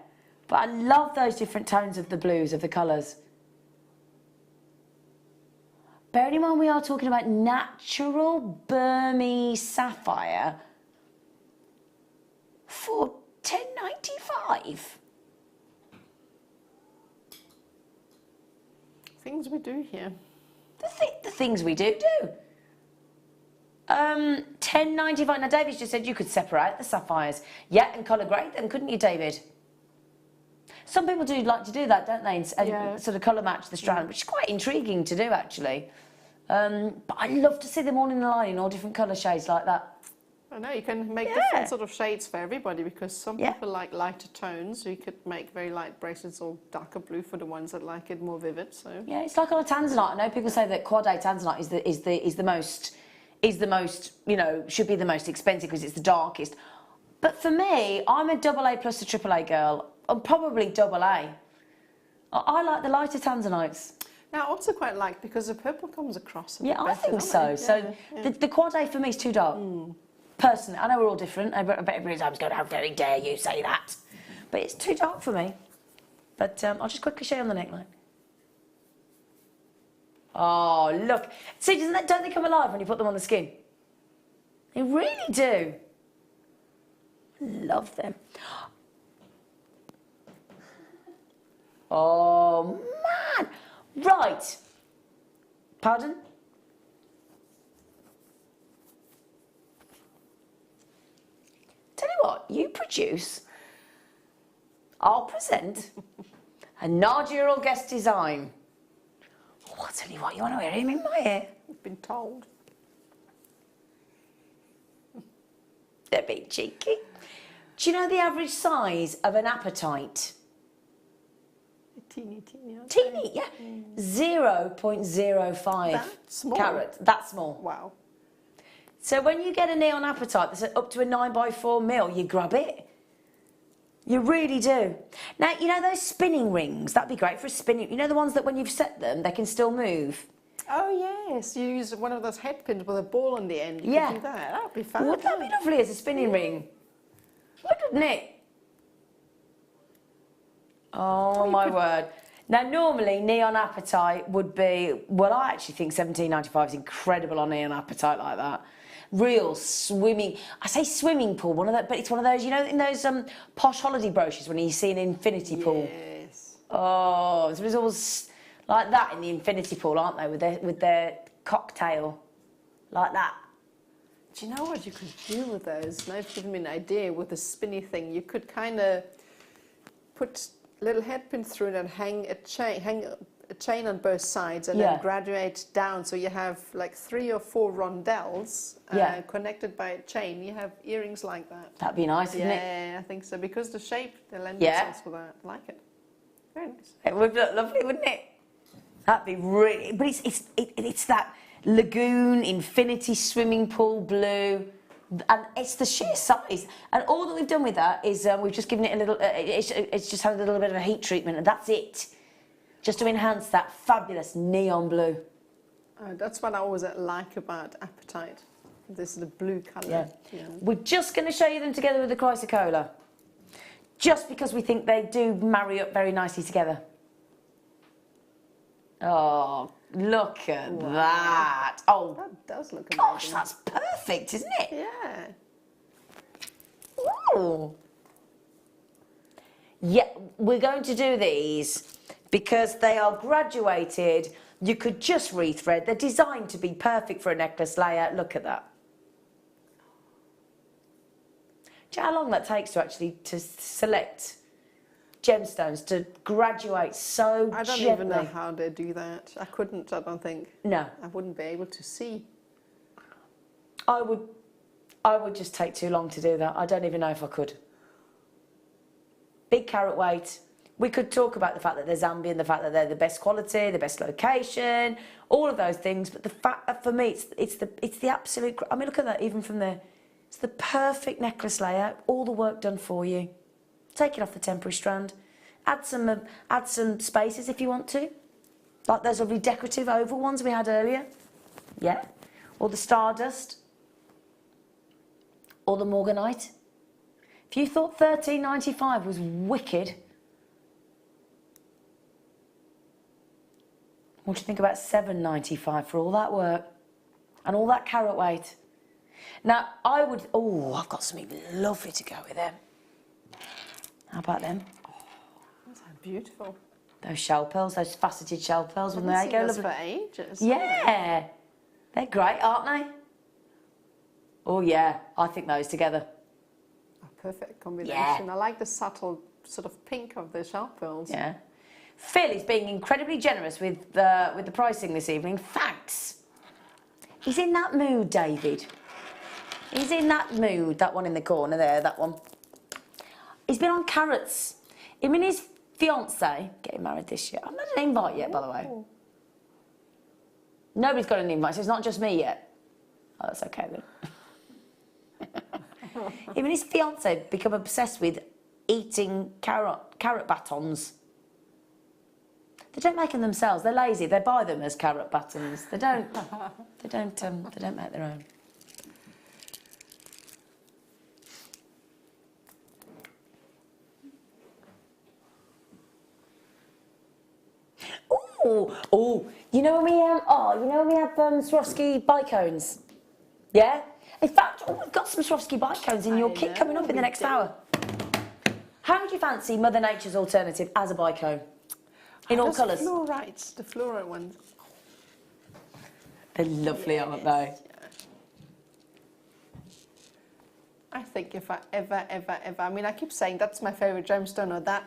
But I love those different tones of the blues, of the colours. Bearing in mind we are talking about natural Burmese sapphire for $10.95. Things we do here. The things we do. $10.95. Now, David's just said you could separate the sapphires. Yeah, and colour grade them, couldn't you, David? Some people do like to do that, don't they? And sort of colour match the strand, which is quite intriguing to do, actually. But I'd love to see them all in a line in all different colour shades like that. I know, you can make different sort of shades for everybody, because some people like lighter tones, so you could make very light bracelets or darker blue for the ones that like it more vivid. So yeah, it's like on a tanzanite. I know people say that quad A tanzanite is the most, you know, should be the most expensive because it's the darkest. But for me, I'm a double A plus a triple A girl. I'm probably double A. I like the lighter tanzanites. Now, I also quite like, because the purple comes across a bit better, I think so. So the quad A for me is too dark. Personally, I know we're all different. I bet everybody's going, how very dare you say that? But it's too dark for me. But I'll just quickly show you on the neckline. Oh, look. See, don't they come alive when you put them on the skin? They really do. Love them. Oh, man. Right. Pardon? Tell you what, you produce, I'll present, and Nadja will guest design. Oh, I'll tell you what, you want to wear him in my hair? I've been told. They're being cheeky. Do you know the average size of an apatite? Teeny. Teeny, yeah. 0.05 That small? carat. That small. Wow. So when you get a neon apatite that's up to a 9x4 mil, you grab it. You really do. Now, you know those spinning rings? That'd be great for a spinning... You know the ones that when you've set them, they can still move? Oh, yes. You use one of those head pins with a ball on the end. You could do that. That would be fun. Wouldn't that be lovely as a spinning ring? Wouldn't it? Oh, my word. Now, normally, neon apatite would be... Well, I actually think $17.95 is incredible on neon apatite like that. Real swimming... I say swimming pool, one of that, but it's one of those, you know, in those posh holiday brochures when you see an infinity pool. Yes. Oh, there's always like that in the infinity pool, aren't they, with their cocktail, like that. Do you know what you could do with those? Now you've given me an idea with the spinny thing. You could kind of put little head pins through it and hang a chain on both sides, and then graduate down, so you have like 3 or 4 rondelles connected by a chain. You have earrings like that. That'd be nice, wouldn't it? Yeah, I think so, because the shape, they lend themselves for that. I like it. Very nice. It would look lovely, wouldn't it? That'd be really... But it's that lagoon, infinity swimming pool blue, and it's the sheer size. And all that we've done with that is we've just given it a little... it's just had a little bit of a heat treatment, and that's it. Just to enhance that fabulous neon blue. That's what I always like about apatite. This is the blue colour. Yeah. We're just going to show you them together with the chrysocolla. Just because we think they do marry up very nicely together. Oh, look at that. Oh, that does look amazing. Gosh, that's perfect, isn't it? Yeah. Ooh. Yeah, we're going to do these because they are graduated. You could just rethread. They're designed to be perfect for a necklace layout. Look at that. Do you know how long that takes to actually select gemstones, to graduate so gently? I don't even know how they do that. I couldn't, I don't think. No. I wouldn't be able to see. I would just take too long to do that. I don't even know if I could. Big carat weight. We could talk about the fact that they're Zambian, the fact that they're the best quality, the best location, all of those things. But the fact that for me, it's the absolute... I mean, look at that, even from there. It's the perfect necklace layout, all the work done for you. Take it off the temporary strand. Add some spaces if you want to. Like those lovely decorative oval ones we had earlier. Yeah. Or the stardust. Or the morganite. If you thought $13.95 was wicked, what do you think about $7.95 for all that work and all that carat weight? Now, I would... Oh, I've got something lovely to go with them. How about them? Oh, those are beautiful. Those shell pearls, those faceted shell pearls. I haven't seen those for ages. Yeah. They're great, aren't they? Oh yeah, I think those together. A perfect combination. Yeah. I like the subtle sort of pink of the sharp pearls. Yeah. Phil is being incredibly generous with the pricing this evening. Thanks. He's in that mood, David. He's in that mood. That one in the corner there, that one. He's been on carrots. Him and his fiancée getting married this year. I've not had an invite yet, by the way. Nobody's got an invite, so it's not just me yet. Oh, that's okay then. Him and his fiancée become obsessed with eating carrot batons. They don't make them themselves. They're lazy. They buy them as carrot batons. They don't. They don't make their own. Oh! You know when we have Swarovski bicones. Yeah. In fact, we've got some Swarovski bicones in your kit coming up in the next hour. How would you fancy Mother Nature's alternative as a bicone? In all colours. The fluorite ones. They're lovely, aren't they? I think if I ever, I mean, I keep saying that's my favourite gemstone, or that,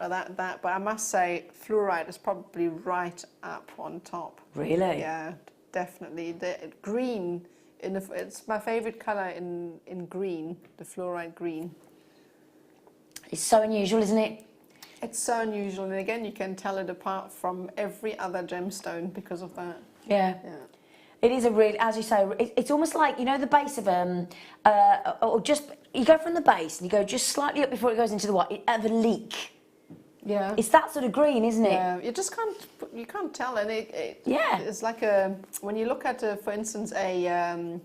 but I must say fluorite is probably right up on top. Really? Yeah, definitely. The green, it's my favourite colour in green, the fluorite green. It's so unusual, isn't it? It's so unusual, and again, you can tell it apart from every other gemstone because of that. Yeah. Yeah. It is a really, as you say, it's almost like, you know, the base of or just, you go from the base and you go just slightly up before it goes into the white, of a leek. Yeah. It's that sort of green, isn't it? Yeah, you just can't tell, and yeah. It's like when you look at, for instance, a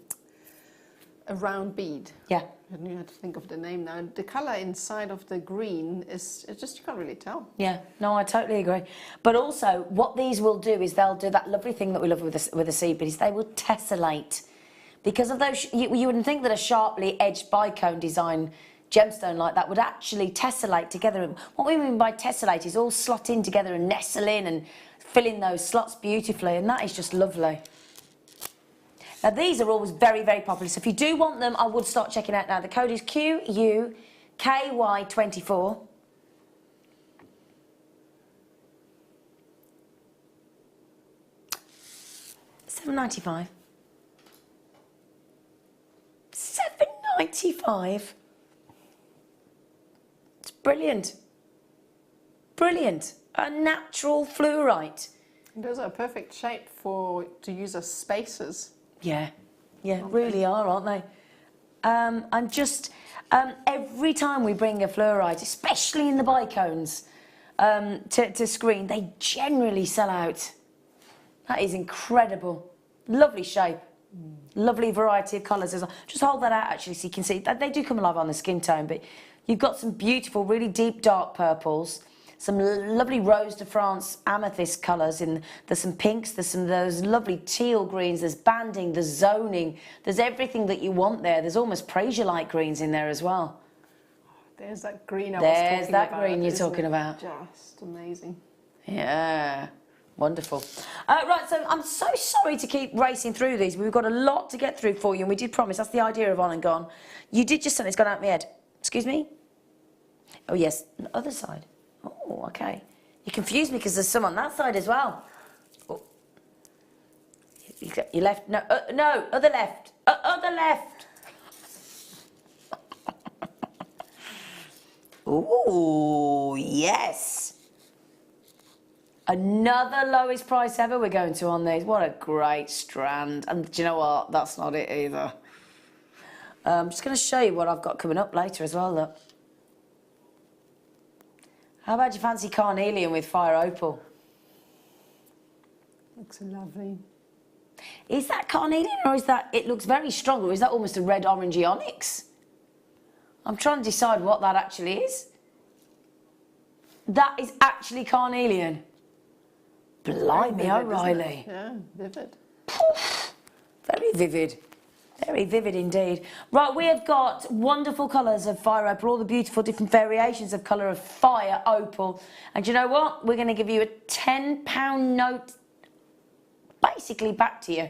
round bead. Yeah. I knew how to think of the name now. The colour inside of the green it's just, you can't really tell. Yeah, no, I totally agree. But also, what these will do is they'll do that lovely thing that we love with the seed bead, is they will tessellate. Because of those, you wouldn't think that a sharply edged bicone design gemstone like that would actually tessellate together. What we mean by tessellate is all slot in together and nestle in and fill in those slots beautifully, and that is just lovely. Now, these are always very, very popular, so if you do want them, I would start checking out now. The code is QUKY24. £7.95. £7.95. It's brilliant. Brilliant. A natural fluorite. Those are a perfect shape to use as spacers. Yeah, really are, aren't they? I'm just, every time we bring a fluorite, especially in the bicones, to screen, they generally sell out. That is incredible. Lovely shape. Lovely variety of colours as well. Just hold that out actually so you can see. They do come alive on the skin tone, but you've got some beautiful, really deep dark purples. Some lovely Rose de France amethyst colours, there's some pinks, there's those lovely teal greens, there's banding, there's zoning, there's everything that you want there. There's almost Prasiolite greens in there as well. There's that green There's that green you're talking about. Just amazing. Yeah, wonderful. Right, so I'm so sorry to keep racing through these. We've got a lot to get through for you, and we did promise. That's the idea of On and Gone. You did just something that's gone out of my head. Excuse me? Oh, yes, the other side. Oh, okay. You confused me because there's some on that side as well. Oh. You left. No, no, other left. Other left. Ooh, yes. Another lowest price ever we're going to on these. What a great strand. And do you know what? That's not it either. I'm just going to show you what I've got coming up later as well, look. How about you fancy carnelian with fire opal? Looks lovely. Is that carnelian, or is that, it looks very strong, or is that almost a red orangey onyx? I'm trying to decide what that actually is. That is actually carnelian. Blimey, O'Reilly. Yeah, vivid. Very vivid. Very vivid indeed. Right, we have got wonderful colours of fire opal, all the beautiful different variations of colour of fire opal. And you know what? We're going to give you a £10 note basically back to you.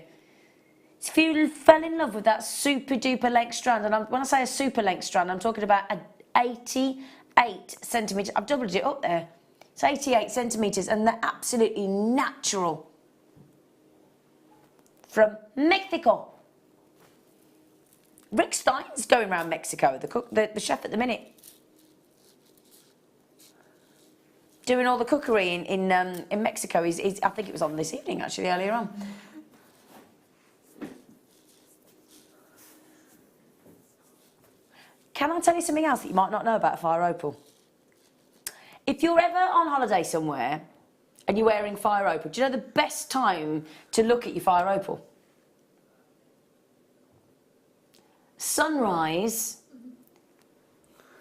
If you fell in love with that super duper length strand, and when I say a super length strand, I'm talking about an 88 centimetres. I've doubled it up there. It's 88 centimetres, and they're absolutely natural. From Mexico. Rick Stein's going around Mexico, the chef at the minute. Doing all the cookery in Mexico. I think it was on this evening, actually, earlier on. Can I tell you something else that you might not know about a fire opal? If you're ever on holiday somewhere and you're wearing fire opal, do you know the best time to look at your fire opal? Sunrise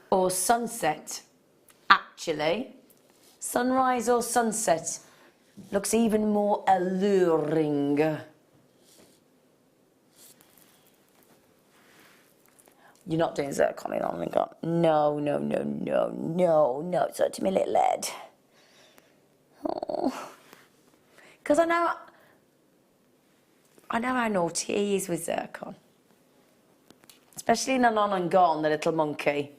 or sunset. Actually, sunrise or sunset looks even more alluring. You're not doing zircon in on God. No, no, no, no, no, no. It's hurting my little head. Oh. Because I know how naughty he is with zircon. Especially in an on and gone, the little monkey.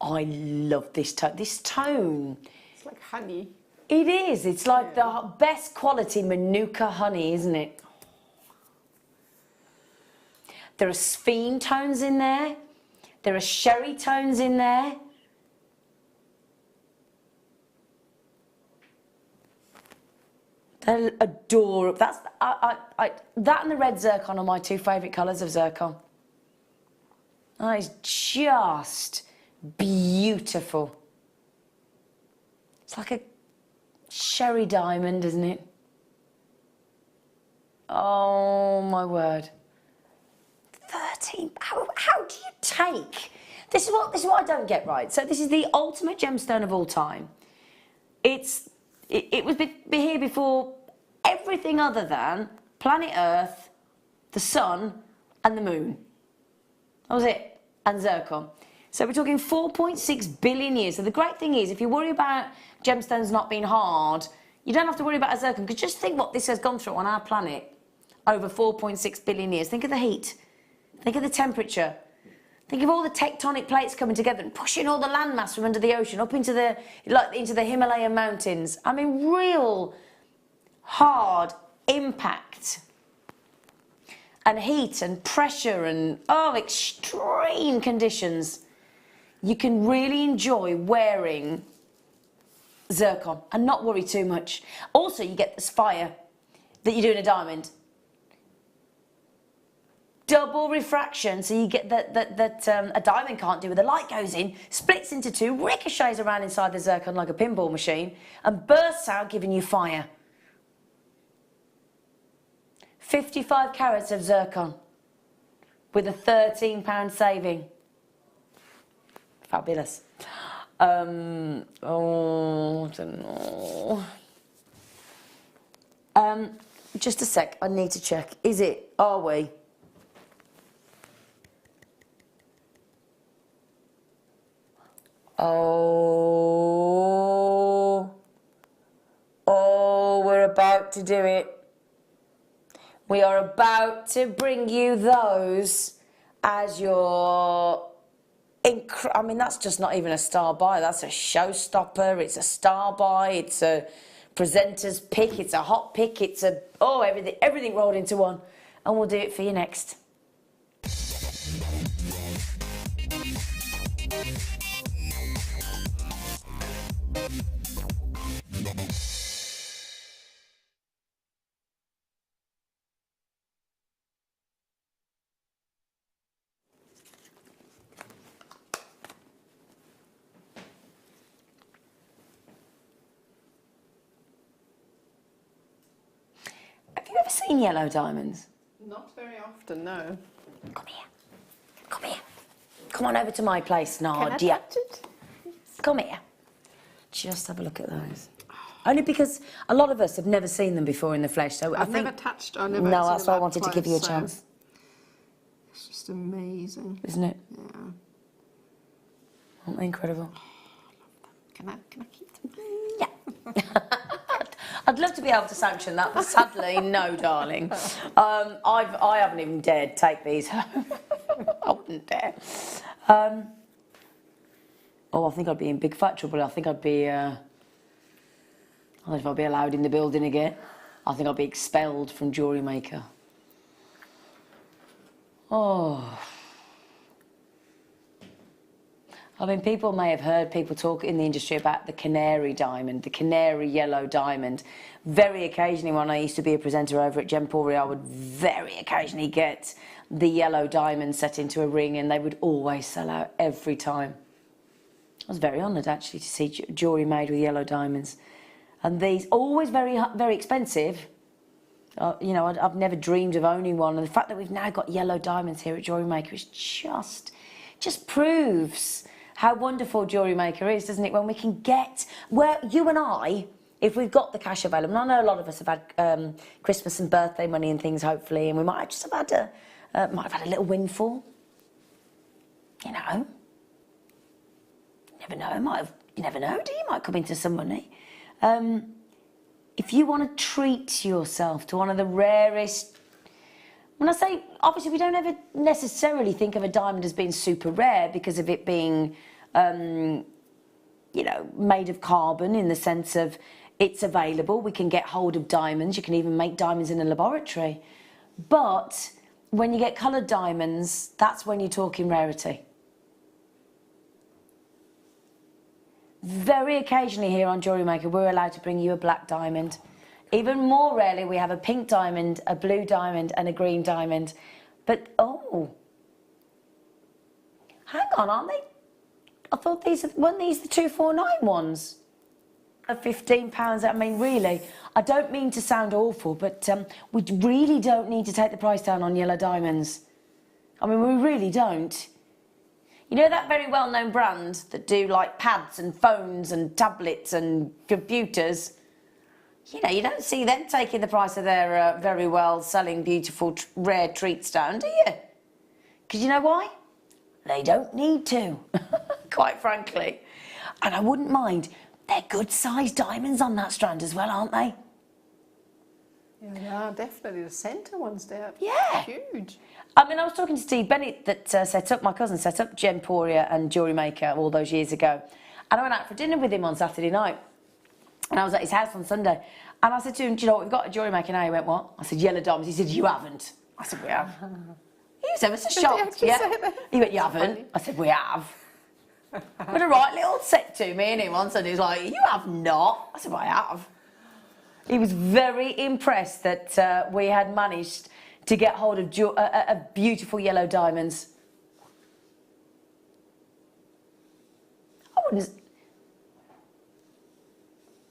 I love this tone. This tone. It's like honey. It is. It's like the best quality Manuka honey, isn't it? There are sphene tones in there. There are sherry tones in there. They're adorable. That and the red zircon are my two favourite colours of zircon. That is just beautiful. It's like a sherry diamond, isn't it? Oh my word. 13. How do you take? This is what I don't get right. So this is the ultimate gemstone of all time. It was here before everything other than planet Earth, the sun, and the moon. That was it. And zircon. So we're talking 4.6 billion years. So the great thing is, if you worry about gemstones not being hard, you don't have to worry about a zircon. Because just think what this has gone through on our planet over 4.6 billion years. Think of the heat. Think of the temperature. Think of all the tectonic plates coming together and pushing all the landmass from under the ocean up into the Himalayan mountains. I mean, real hard impact. And heat and pressure and, extreme conditions. You can really enjoy wearing zircon and not worry too much. Also, you get this fire that you do in a diamond. Double refraction, so you get that a diamond can't do. Where the light goes in, splits into two, ricochets around inside the zircon like a pinball machine, and bursts out, giving you fire. 55 carats of zircon with a £13 saving. Fabulous. I don't know. Just a sec, I need to check. Are we? We're about to do it. We are about to bring you those as your... I mean, that's just not even a star buy. That's a showstopper. It's a star buy. It's a presenter's pick. It's a hot pick. It's a... everything rolled into one. And we'll do it for you next. Have you ever seen yellow diamonds? Not very often, no. Come here. Come here. Come on over to my place, Nadja. Can I touch it? Come here. Just have a look at those. Only because a lot of us have never seen them before in the flesh. So I've never touched or never. No, that's why I wanted to give you a chance. It's just amazing, isn't it? Yeah. Aren't they incredible? Can I keep them? Yeah. I'd love to be able to sanction that, but sadly, no, darling. I haven't even dared take these home. I wouldn't dare. Oh, I think I'd be in big fat trouble. I think I'd be, I don't know if I'd be allowed in the building again. I think I'd be expelled from Jewellery Maker. Oh. I mean, people may have heard people talk in the industry about the canary diamond, the canary yellow diamond. Very occasionally, when I used to be a presenter over at Gemporia, I would very occasionally get the yellow diamond set into a ring, and they would always sell out every time. I was very honoured, actually, to see jewellery made with yellow diamonds. And these, always very, very expensive. You know, I've never dreamed of owning one. And the fact that we've now got yellow diamonds here at Jewellery Maker is just proves how wonderful Jewellery Maker is, doesn't it? When we can get, where you and I, if we've got the cash available, and I know a lot of us have had Christmas and birthday money and things, hopefully, and we might just have had might have had a little windfall. You know, you never know. You never know, do you? Might come into some money. If you want to treat yourself to one of the rarest, when I say, obviously we don't ever necessarily think of a diamond as being super rare because of it being, you know, made of carbon, in the sense of it's available. We can get hold of diamonds. You can even make diamonds in a laboratory. But when you get coloured diamonds, that's when you're talking rarity. Very occasionally here on Jewellery Maker, we're allowed to bring you a black diamond. Even more rarely, we have a pink diamond, a blue diamond, and a green diamond. But, oh, hang on, aren't they? I thought weren't these the 249 ones? At £15, I mean, really, I don't mean to sound awful, but we really don't need to take the price down on yellow diamonds. I mean, we really don't. You know that very well-known brand that do like pads and phones and tablets and computers? You know, you don't see them taking the price of their very well-selling, beautiful, rare treats down, do you? Because you know why? They don't need to, quite frankly. And I wouldn't mind. They're good-sized diamonds on that strand as well, aren't they? Yeah, they are, definitely. The centre ones, they're huge. I mean, I was talking to Steve Bennett that my cousin set up Gemporia and Jewellery Maker all those years ago. And I went out for dinner with him on Saturday night. And I was at his house on Sunday. And I said to him, do you know what we've got at Jewellery Maker now? He went, what? I said, yellow diamonds. He said, you haven't. I said, we have. He was ever so shocked. Yeah. He went, you haven't. I said, we have. But a right little set to me and him on Sunday. He was like, you have not. I said, well, I have. He was very impressed that we had managed to get hold of beautiful yellow diamonds. I wouldn't.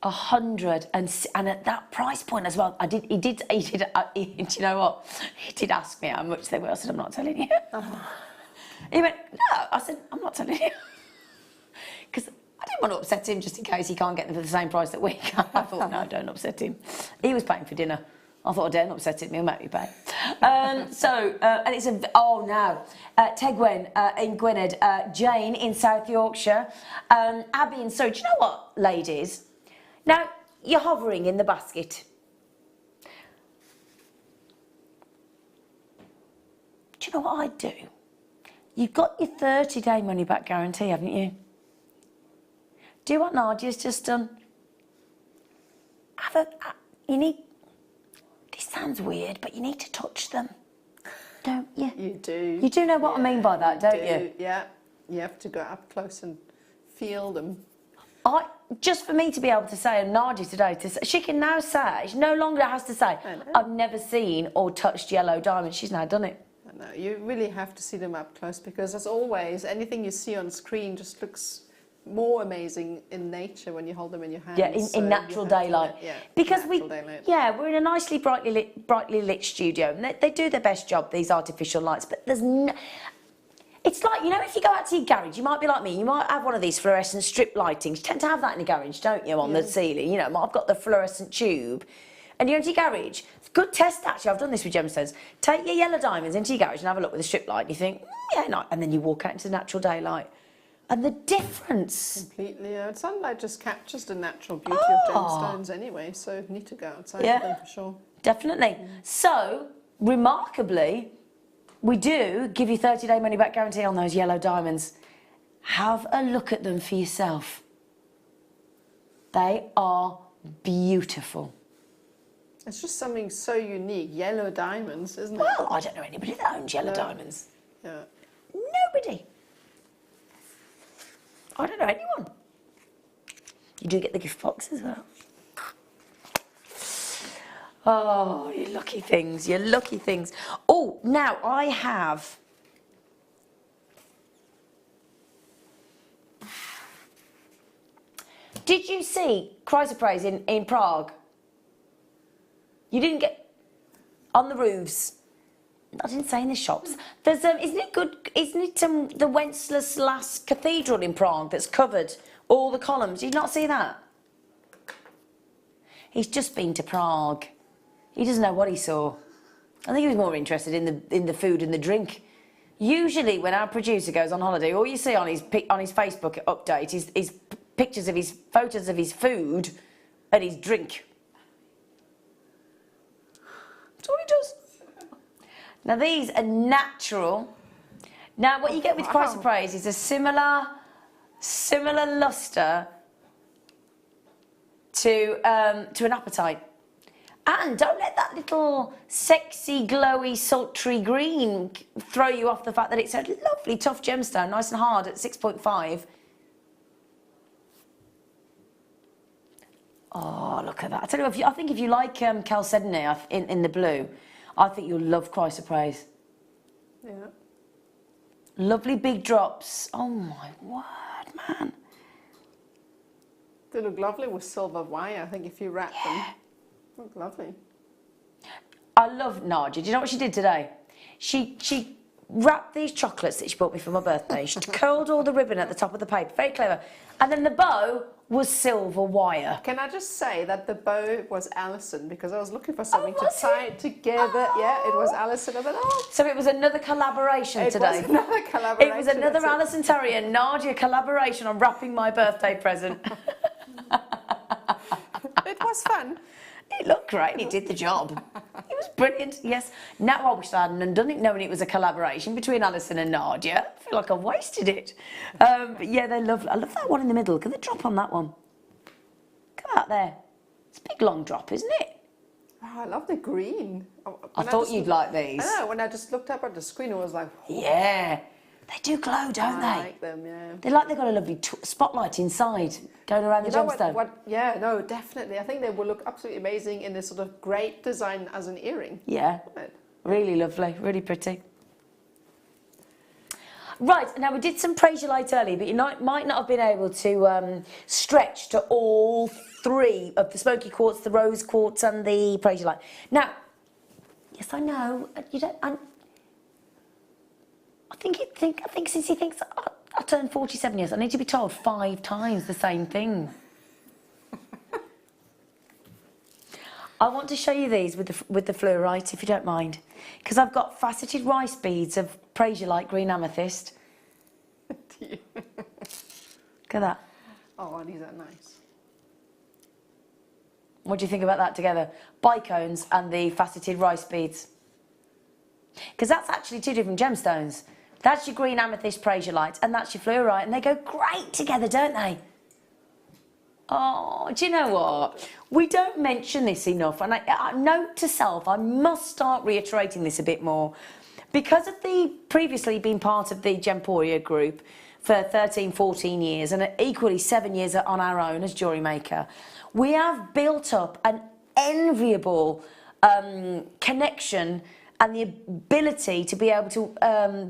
100 and at that price point as well. Do you know what? He did ask me how much they were. I said, I'm not telling you. He went, no. I said, I'm not telling you. Because I didn't want to upset him just in case he can't get them for the same price that we can. I thought, no, don't upset him. He was paying for dinner. I thought, I daren't upset him, he'll make me pay. And it's Tegwen in Gwynedd, Jane in South Yorkshire, Abby in Surrey. Do you know what, ladies? Now, you're hovering in the basket. Do you know what I'd do? You've got your 30-day money-back guarantee, haven't you? Do what Nadja's just done. You need... This sounds weird, but you need to touch them, don't you? You do. You do know what I mean by that, don't you? Yeah. You have to go up close and feel them. Just for me to be able to say, and Nadja today, she can now say, she no longer has to say, I've never seen or touched yellow diamonds. She's now done it. I know. You really have to see them up close because, as always, anything you see on screen just looks more amazing in nature when you hold them in your hands. Yeah, in natural daylight. Because we're in a nicely brightly lit studio, and they do their best job, these artificial lights, but there's no... It's like, you know, if you go out to your garage, you might be like me, you might have one of these fluorescent strip lightings. You tend to have that in your garage, don't you, on the ceiling? You know, I've got the fluorescent tube. And you go into your garage. It's a good test, actually. I've done this with gemstones. Take your yellow diamonds into your garage and have a look with a strip light. And you think, yeah, no. And then you walk out into the natural daylight. And the difference. Completely, yeah. Sunlight just captures the natural beauty of gemstones anyway, so need to go outside with them for sure. Definitely. So, remarkably, we do give you 30-day money-back guarantee on those yellow diamonds. Have a look at them for yourself. They are beautiful. It's just something so unique. Yellow diamonds, isn't it? Well, I don't know anybody that owns yellow diamonds. Yeah. Nobody. I don't know anyone. You do get the gift box as well. Oh, you lucky things, you lucky things. Oh, now I have... Did you see chrysoprase in Prague? You didn't get... On the roofs. I didn't say in the shops. There's isn't it good? Isn't it the Wenceslas Cathedral in Prague that's covered all the columns? Did you not see that? He's just been to Prague. He doesn't know what he saw. I think he was more interested in the food and the drink. Usually, when our producer goes on holiday, all you see on his Facebook update is pictures of his photos of his food and his drink. That's all he does. Now these are natural. Now what you get with chrysoprase is a similar luster to an apatite. And don't let that little sexy, glowy, sultry green throw you off the fact that it's a lovely, tough gemstone, nice and hard at 6.5. Oh, look at that. I tell you what, I think if you like chalcedony in the blue, I think you'll love chrysoprase. Yeah. Lovely big drops. Oh my word, man. They look lovely with silver wire. I think if you wrap them, look lovely. I love Nadja. Do you know what she did today? She wrapped these chocolates that she bought me for my birthday. She curled all the ribbon at the top of the paper. Very clever. And then the bow was silver wire. Can I just say that the bow was Alison, because I was looking for something to tie it together. Oh. Yeah, it was Alison. I thought, oh. So it was another collaboration today. It was another collaboration. It was another Alison Terry and Nadja collaboration on wrapping my birthday present. It was fun. It looked great. It did the job. It was brilliant. Yes. Now I wish I hadn't done it, knowing it was a collaboration between Alison and Nadja. I feel like I wasted it. But yeah, they love. I love that one in the middle. Can they drop on that one? Come out there. It's a big long drop, isn't it? Oh, I love the green. I thought you'd like these. I know. When I just looked up at the screen, it was like. Oh. Yeah. They do glow, don't they? I like them, yeah. They're like they've got a lovely spotlight inside going around the gemstone. Yeah, no, definitely. I think they will look absolutely amazing in this sort of great design as an earring. Yeah, really lovely, really pretty. Right, now we did some prasiolite earlier, but you might not have been able to stretch to all three of the smoky quartz, the rose quartz and the prasiolite. Now, yes, I know, you don't... I think since he thinks I turned 47 years, I need to be told 5 times the same thing. I want to show you these with the fluorite, if you don't mind, because I've got faceted rice beads of prasiolite green amethyst. Look at that. Oh, these are nice. What do you think about that together? Bicones and the faceted rice beads. Because that's actually 2 different gemstones. That's your green amethyst prasiolite and that's your fluorite, and they go great together, don't they? Oh, do you know what? We don't mention this enough, and I note to self, I must start reiterating this a bit more. Because of the previously being part of the Gemporia group for 13, 14 years, and equally 7 years on our own as Jewellery Maker, we have built up an enviable connection and the ability to be able to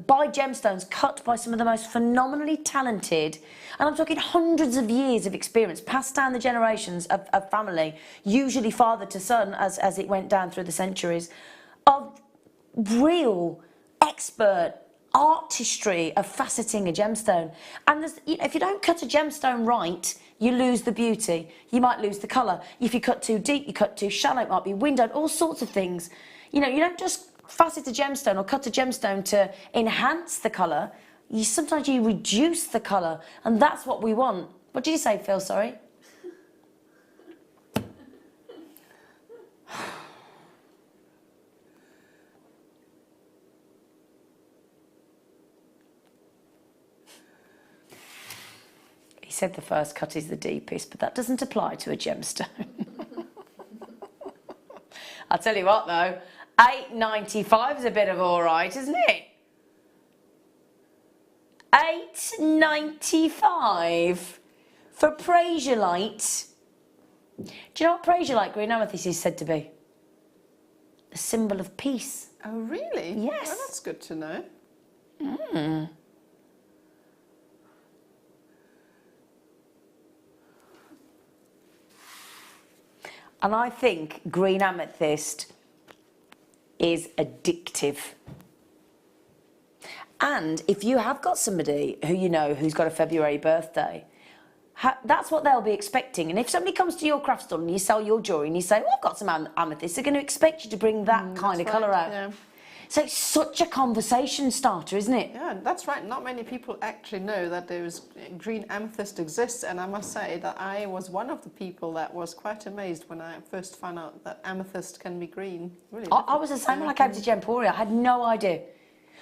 buy gemstones cut by some of the most phenomenally talented, and I'm talking hundreds of years of experience, passed down the generations of family, usually father to son as it went down through the centuries, of real expert artistry of faceting a gemstone. And if you don't cut a gemstone right, you lose the beauty. You might lose the colour. If you cut too deep, you cut too shallow, it might be windowed, all sorts of things. You know, you don't just facet a gemstone or cut a gemstone to enhance the colour. sometimes you reduce the colour, and that's what we want. What did you say, Phil? Sorry. He said the first cut is the deepest, but that doesn't apply to a gemstone. I'll tell you what though, £8.95 is a bit of all right, isn't it? £8.95 for Prasiolite. Do you know what Prasiolite green amethyst is said to be? A symbol of peace. Oh, really? Yes. Well, that's good to know. Mm. And I think green amethyst is addictive. And if you have got somebody who you know who's got a February birthday, that's what they'll be expecting. And if somebody comes to your craft store and you sell your jewellery and you say, well, I've got some amethyst, they're going to expect you to bring that kind of colour out. Yeah. So it's such a conversation starter, isn't it? Yeah, that's right. Not many people actually know that there's green amethyst exists, and I must say that I was one of the people that was quite amazed when I first found out that amethyst can be green. Really, I was the same when I came to Gemporia. I had no idea.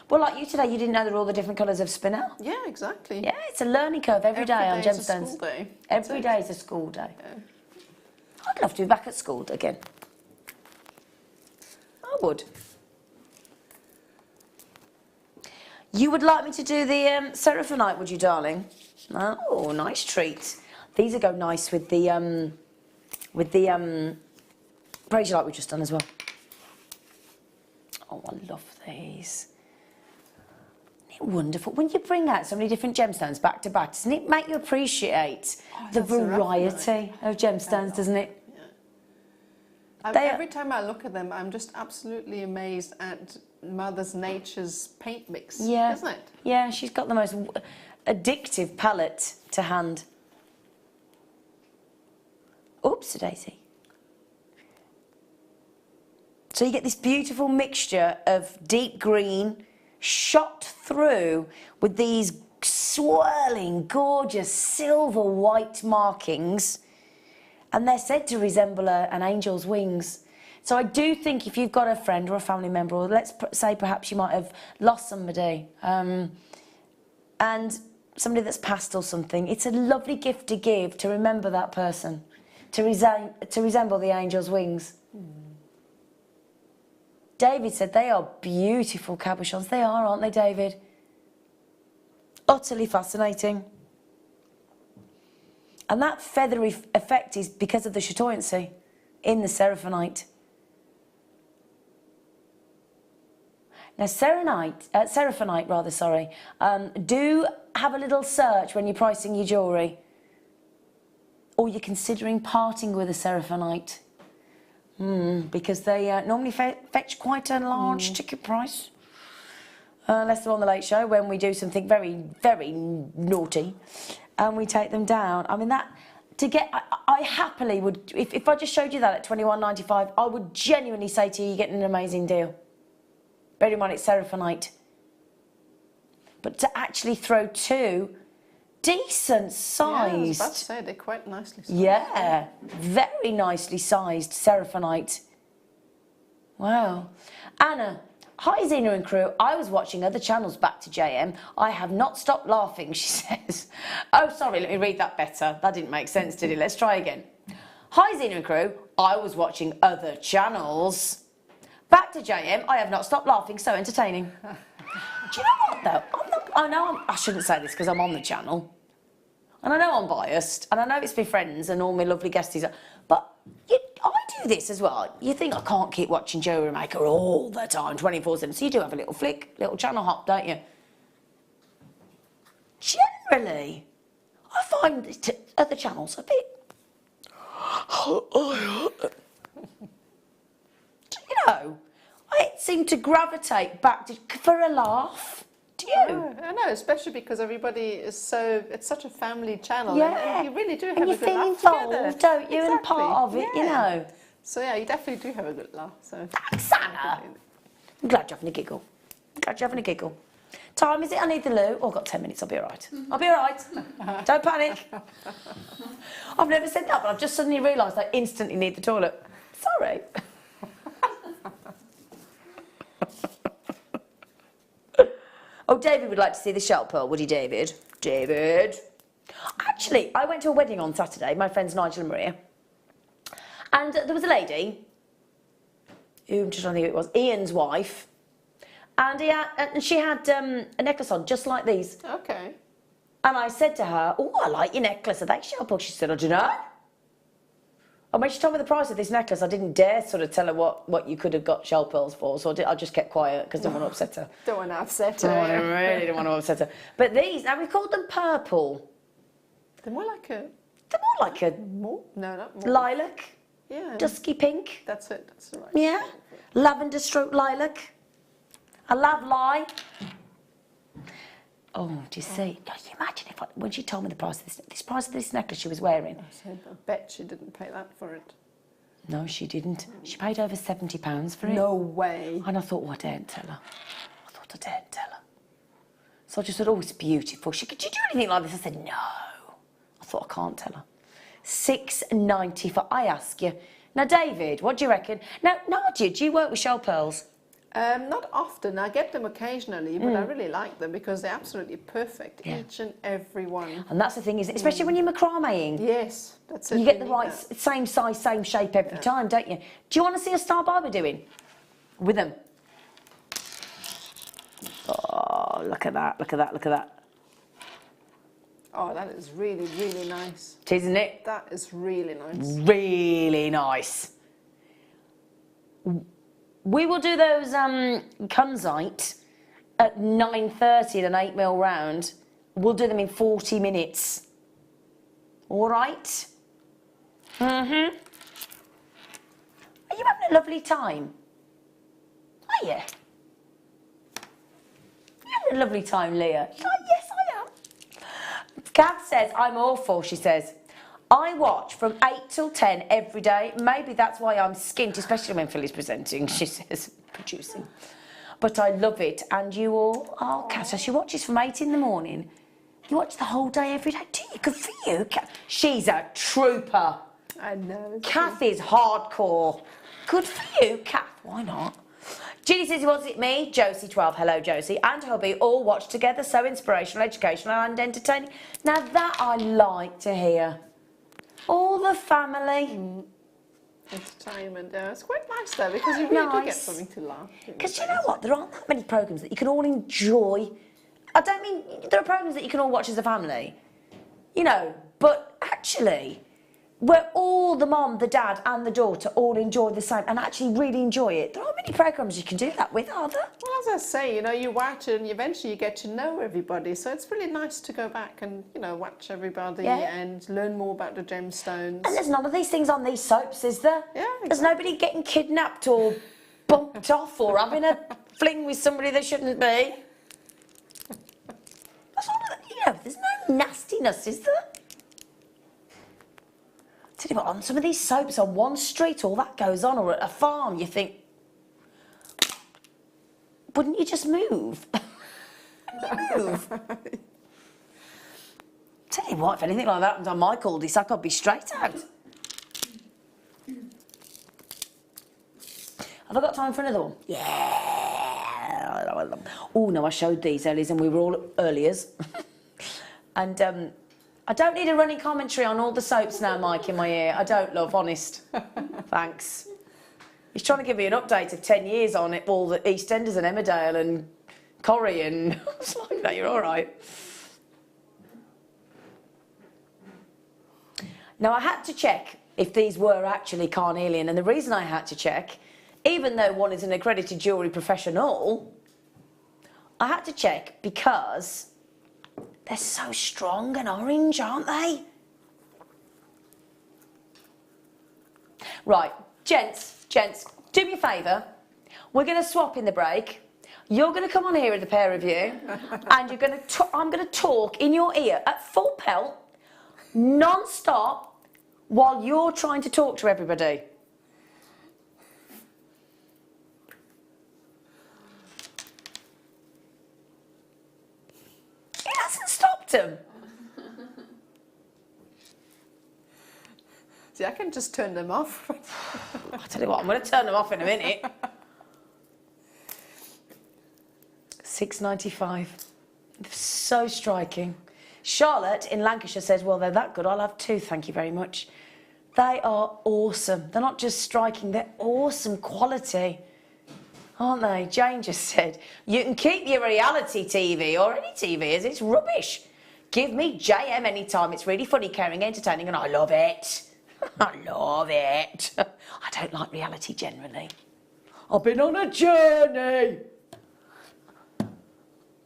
Well, like you today, you didn't know there were all the different colours of spinel. Yeah, exactly. Yeah, it's a learning curve every day on day is a gemstones. school day. Every day is a school day. Yeah. I'd love to be back at school again. I would. You would like me to do the seraphonite, would you, darling? Oh, nice treat. These will go nice with the Prasiolite we've just done as well. Oh, I love these. Isn't it wonderful? When you bring out so many different gemstones back to back, doesn't it make you appreciate the variety of gemstones, doesn't it? Every time I look at them, I'm just absolutely amazed at Mother Nature's paint mix, isn't it? Yeah, she's got the most addictive palette to hand. Oops-a-daisy. So you get this beautiful mixture of deep green shot through with these swirling, gorgeous silver white markings, and they're said to resemble an angel's wings. So I do think if you've got a friend or a family member, or let's say perhaps you might have lost somebody, and somebody that's passed or something, it's a lovely gift to give to remember that person, to resemble the angel's wings. David said they are beautiful cabochons. They are, aren't they, David? Utterly fascinating. And that feathery effect is because of the chatoyancy in the seraphonite. Now, seraphonite, do have a little search when you're pricing your jewellery, or you're considering parting with a seraphonite, because they normally fetch quite a large ticket price. Unless they're on the Late Show, when we do something very, very naughty, and we take them down. I mean, I happily would, if I just showed you that at $21.95, I would genuinely say to you, you're getting an amazing deal. Bear in mind it's seraphonite. But to actually throw two decent sized... Yeah, I was about to say, they're quite nicely sized. Yeah, very nicely sized seraphonite. Wow. Anna, hi Zena and crew. I was watching other channels back to JM. I have not stopped laughing, she says. Oh, sorry, let me read that better. That didn't make sense, did it? Let's try again. Hi Zena and crew. I was watching other channels. Back to JM, I have not stopped laughing, so entertaining. Do you know what though? I shouldn't say this because I'm on the channel. And I know I'm biased, and I know it's my friends and all my lovely guesties, but I do this as well. You think I can't keep watching Jewellery Maker all the time, 24/7, so you do have a little flick, little channel hop, don't you? Generally, I find other channels a bit... You know, I seem to gravitate back to for a laugh. Do you? I know, especially because everybody is it's such a family channel. Yeah. And you really do have and a you good feel laugh involved, together. don't you? Exactly. And part of it, you know. So yeah, you definitely do have a good laugh. So thanks, Anna. I'm glad you're having a giggle. Time is it? I need the loo. Oh, I've got 10 minutes. I'll be all right. I'll be all right. Don't panic. I've never said that, but I've just suddenly realised I instantly need the toilet. Sorry. Oh, David would like to see the shell pearl, would he, David? David. Actually, I went to a wedding on Saturday, my friends Nigel and Maria. And there was a lady, who I'm just trying to think who it was, Ian's wife. And she had a necklace on, just like these. Okay. And I said to her, oh, I like your necklace. Are they shell pearl? She said, I don't know. And when she told me the price of this necklace, I didn't dare sort of tell her what you could have got shell pearls for. So I just kept quiet because I didn't want to upset her. Don't want to upset her. I really didn't want to upset her. But these, now we called them purple. They're more like a... They're more like a... More? No, not more. Lilac. Yeah. Dusky pink. That's it. That's the right. Yeah. Lavender stroke lilac. I love lye. Oh, do you see? Can you imagine if when she told me the price of this necklace she was wearing? I said, I bet she didn't pay that for it. No, she didn't. She paid over £70 for it. No way. And I thought, oh, I daren't tell her. I daren't tell her. So I just said, oh, it's beautiful. She said, could you do anything like this? I said, no. I thought, I can't tell her. £6.90 for, I ask you. Now, David, what do you reckon? Now, Nadja, do you work with shell pearls? Not often. I get them occasionally, but I really like them because they're absolutely perfect, each and every one. And that's the thing, isn't it? Especially when you're macrameing. Yes, that's it. You get the right, same size, same shape every time, don't you? Do you want to see a style Barbie doing? With them. Oh, look at that, look at that, look at that. Oh, that is really, really nice. Isn't it? That is really nice. Really nice. We will do those kunzite at 9:30 in an 8mm round. We'll do them in 40 minutes. All right? Mm-hmm. Are you having a lovely time? Are you? You're having a lovely time, Leah? Oh, yes, I am. Kath says, I'm awful, she says. I watch from 8 till 10 every day. Maybe that's why I'm skint, especially when Philly's presenting, she says, producing. But I love it. And you all, oh, Kat, she watches from 8 in the morning. You watch the whole day, every day. Do you? Good for you. She's a trooper. I know. Kath is hardcore. Good for you, Kath. Why not? Ginny says, was it me? Josie12, hello Josie, and hubby all watch together. So inspirational, educational and entertaining. Now that I like to hear. All the family. Entertainment, it's quite nice though because you really do get something to laugh. Because you know what, there aren't that many programmes that you can all enjoy. I don't mean, there are programmes that you can all watch as a family, you know, but actually, where all the mom, the dad and the daughter all enjoy the same and actually really enjoy it. There aren't many programmes you can do that with, are there? Well, as I say, you know, you watch it and eventually you get to know everybody. So it's really nice to go back and, you know, watch everybody and learn more about the gemstones. And there's none of these things on these soaps, is there? Yeah, exactly. There's nobody getting kidnapped or bumped off or having a fling with somebody they shouldn't be. That's all, you know, there's no nastiness, is there? Tell you what, on some of these soaps on one street, all that goes on, or at a farm, you think, wouldn't you just move? Move. Tell you what, if anything like that happens on my cul-de-sac, I'd be straight out. Have I got time for another one? Yeah. Oh, no, I showed these earlier, and we were all earliers. And, I don't need a running commentary on all the soaps now, Mike, in my ear. I don't, love, honest. Thanks. He's trying to give me an update of 10 years on it, all the EastEnders and Emmerdale and Corrie and... It's like, no, you're all right. Now, I had to check if these were actually carnelian, and the reason I had to check, even though one is an accredited jewellery professional, I had to check because... they're so strong and orange, aren't they? Right, gents, do me a favour. We're going to swap in the break. You're going to come on here with the pair of you, and you're going to. I'm going to talk in your ear at full pelt, non-stop, while you're trying to talk to everybody. liked them. See, I can just turn them off. I'll tell you what, I'm going to turn them off in a minute. £6.95. So striking. Charlotte in Lancashire says, well, they're that good. I'll have two, thank you very much. They are awesome. They're not just striking, they're awesome quality. Aren't they? Jane just said, you can keep your reality TV or any TV as it's rubbish. Give me JM anytime. It's really funny, caring, entertaining, and I love it. I love it. I don't like reality generally. I've been on a journey.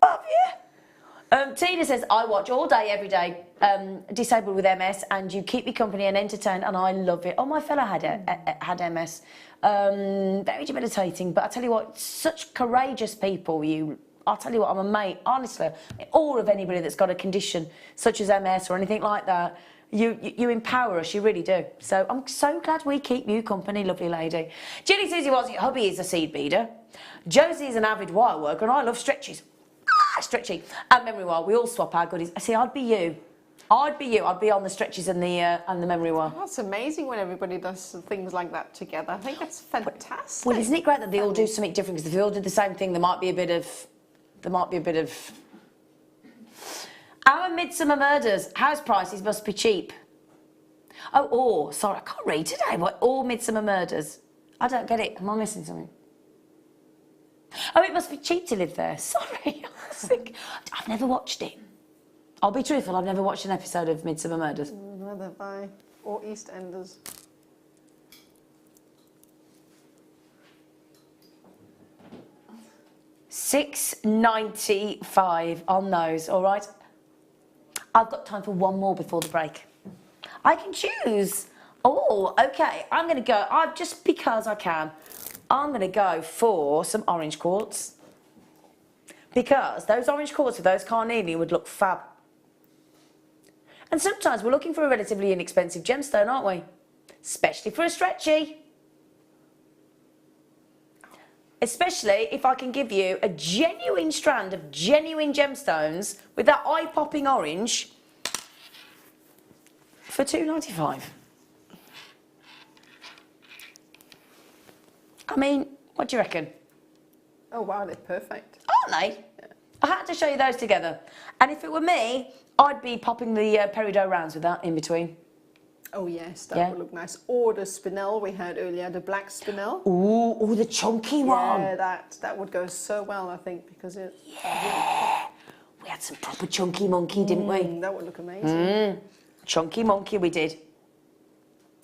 Have you? Tina says, I watch all day, every day, disabled with MS, and you keep me company and entertained, and I love it. Oh, my fella had MS. Very debilitating, but I tell you what, such courageous people. I'll tell you what, I'm a mate, honestly. All of anybody that's got a condition such as MS or anything like that, you empower us, you really do. So I'm so glad we keep you company, lovely lady. Jenny says your hubby is a seed beader. Josie is an avid wire worker, and I love stretches. Stretchy and memory wire. We all swap our goodies. See, I'd be you. I'd be you. I'd be on the stretches and the memory wire. That's amazing when everybody does things like that together. I think that's fantastic. Well, isn't it great that they all do something different? Because if they all did the same thing, there might be a bit of. Our Midsummer Murders house prices must be cheap. Oh, sorry, I can't read today. What? All Midsummer Murders. I don't get it. Am I missing something? Oh, it must be cheap to live there. Sorry. I've never watched it. I'll be truthful, I've never watched an episode of Midsummer Murders. Neither have I. Or EastEnders. £6.95 on those, all right? I've got time for one more before the break. I can choose. Oh, okay. I'm going to go, just because I can, I'm going to go for some orange quartz. Because those orange quartz with those carnelian would look fab. And sometimes we're looking for a relatively inexpensive gemstone, aren't we? Especially for a stretchy. Especially if I can give you a genuine strand of genuine gemstones with that eye-popping orange for £2.95. I mean, what do you reckon? Oh wow, they're perfect. Aren't they? Yeah. I had to show you those together. And if it were me, I'd be popping the peridot rounds with that in between. Oh yes, that would look nice. Or the spinel we had earlier, the black spinel. Ooh, the chunky one. Yeah, that would go so well, I think, because it. Yeah. We had some proper chunky monkey, didn't we? That would look amazing. Chunky monkey we did.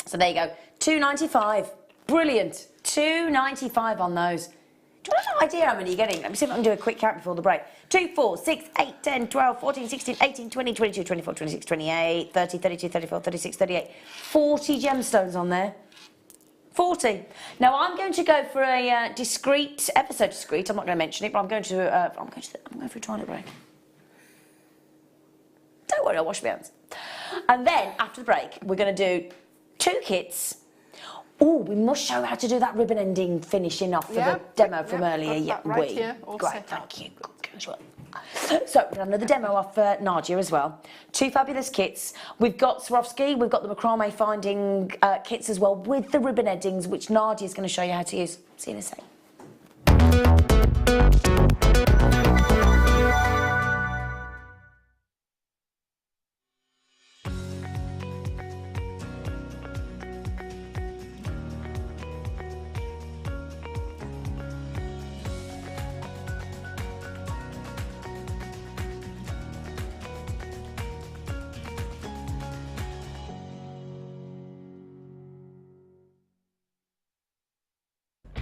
So there you go. £2.95. Brilliant. £2.95 on those. Do you have an idea how many you're getting? Let me see if I can do a quick count before the break. 2, 4, 6, 8, 10, 12, 14, 16, 18, 20, 22, 24, 26, 28, 30, 32, 34, 36, 38. 40 gemstones on there. 40. Now I'm going to go for a discreet, ever so discreet, I'm not going to mention it, but I'm going for a toilet break. Don't worry, I'll wash my hands. And then, after the break, we're going to do 2 kits. Oh, we must show how to do that ribbon ending finishing off for the demo from earlier. Yeah, right here. Great, thank you. Good work. So, we've got another demo off Nadja as well. 2 fabulous kits. We've got Swarovski, we've got the macrame finding kits as well with the ribbon endings, which Nadja is going to show you how to use. See you in a sec.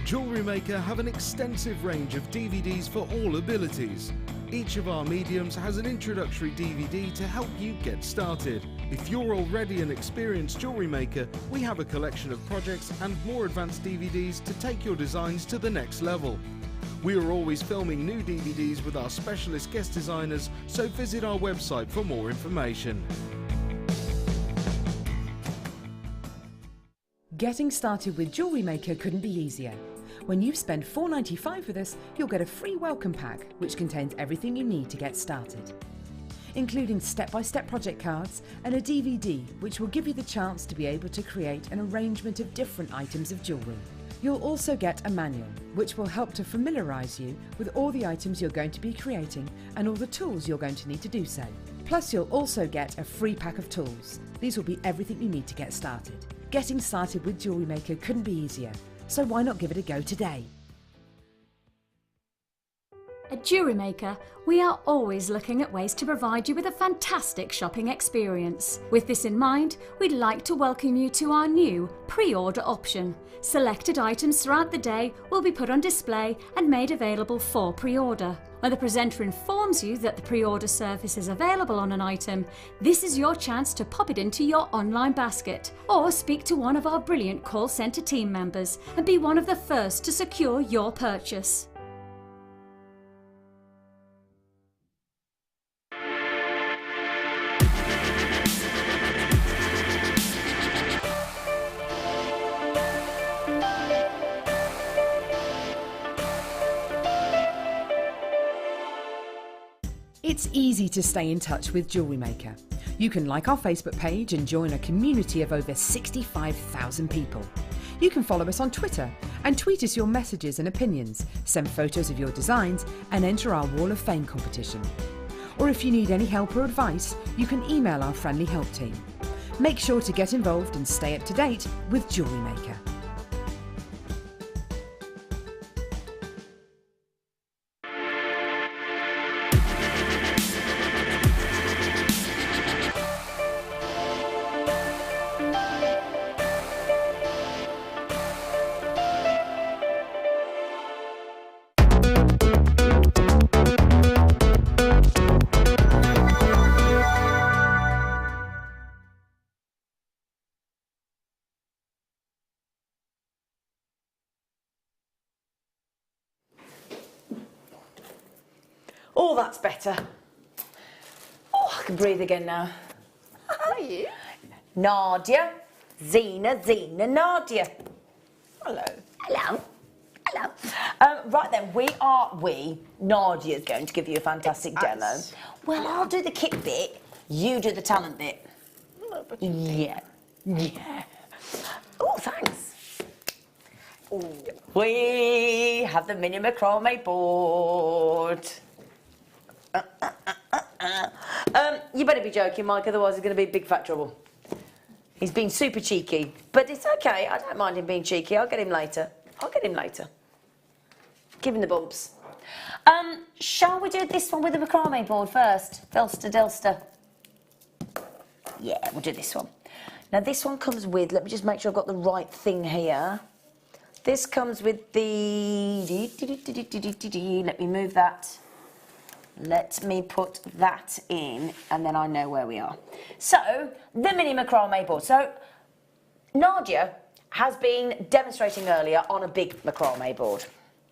Jewellery Maker have an extensive range of DVDs for all abilities. Each of our mediums has an introductory DVD to help you get started. If you're already an experienced jewellery maker, we have a collection of projects and more advanced DVDs to take your designs to the next level. We are always filming new DVDs with our specialist guest designers, so visit our website for more information. Getting started with Jewellery Maker couldn't be easier. When you spend $4.95 with us, you'll get a free welcome pack, which contains everything you need to get started. including step-by-step project cards and a DVD which will give you the chance to be able to create an arrangement of different items of jewellery. You'll also get a manual which will help to familiarise you with all the items you're going to be creating and all the tools you're going to need to do so. Plus you'll also get a free pack of tools. These will be everything you need to get started. Getting started with Jewellery Maker couldn't be easier, so why not give it a go today? At Jewellery Maker, we are always looking at ways to provide you with a fantastic shopping experience. With this in mind, we'd like to welcome you to our new pre-order option. Selected items throughout the day will be put on display and made available for pre-order. When the presenter informs you that the pre-order service is available on an item, this is your chance to pop it into your online basket or speak to one of our brilliant call centre team members and be one of the first to secure your purchase. It's easy to stay in touch with Jewellery Maker. You can like our Facebook page and join a community of over 65,000 people. You can follow us on Twitter and tweet us your messages and opinions, send photos of your designs and enter our Wall of Fame competition. Or if you need any help or advice, you can email our friendly help team. Make sure to get involved and stay up to date with Jewellery Maker. Oh, that's better. Oh, I can breathe again now. How are you? Nadja, Zena, Nadja. Hello. Hello. Hello. Right then, Nadja's going to give you a fantastic demo. Well, I'll do the kit bit, you do the talent bit. No, but Yeah. Oh, thanks. Ooh. We have the mini macrame board. You better be joking, Mike, otherwise it's going to be big fat trouble. He's been super cheeky, but it's okay. I don't mind him being cheeky. I'll get him later. Give him the bumps. Shall we do this one with the macrame board first? Delster. Yeah, we'll do this one. Now this one comes with, let me just make sure I've got the right thing here. This comes with the, let me move that. Let me put that in, and then I know where we are. So, the mini macrame board. So, Nadja has been demonstrating earlier on a big macrame board.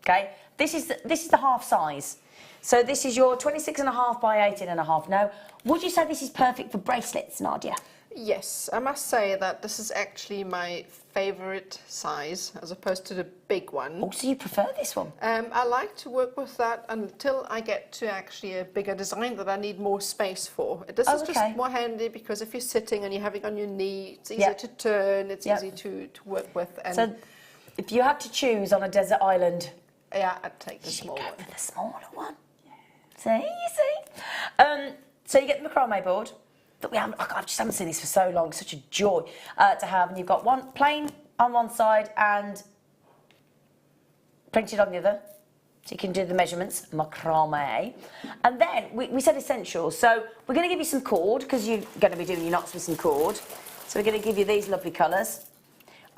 Okay, this is the half size. So this is your 26.5 by 18.5. Now, would you say this is perfect for bracelets, Nadja? Yes, I must say that this is actually my favourite size as opposed to the big one. Oh, so you prefer this one? I like to work with that until I get to actually a bigger design that I need more space for. This is just more handy because if you're sitting and you're having it on your knee, it's easier to turn, it's easy to work with. And so if you had to choose on a desert island, yeah, I'd take the small one. For the smaller one. See, you see. So you get the macrame board. That we haven't, I just haven't seen this for so long. It's such a joy to have. And you've got one plain on one side and printed on the other. So you can do the measurements, macrame. And then we said essentials. So we're going to give you some cord because you're going to be doing your knots with some cord. So we're going to give you these lovely colours.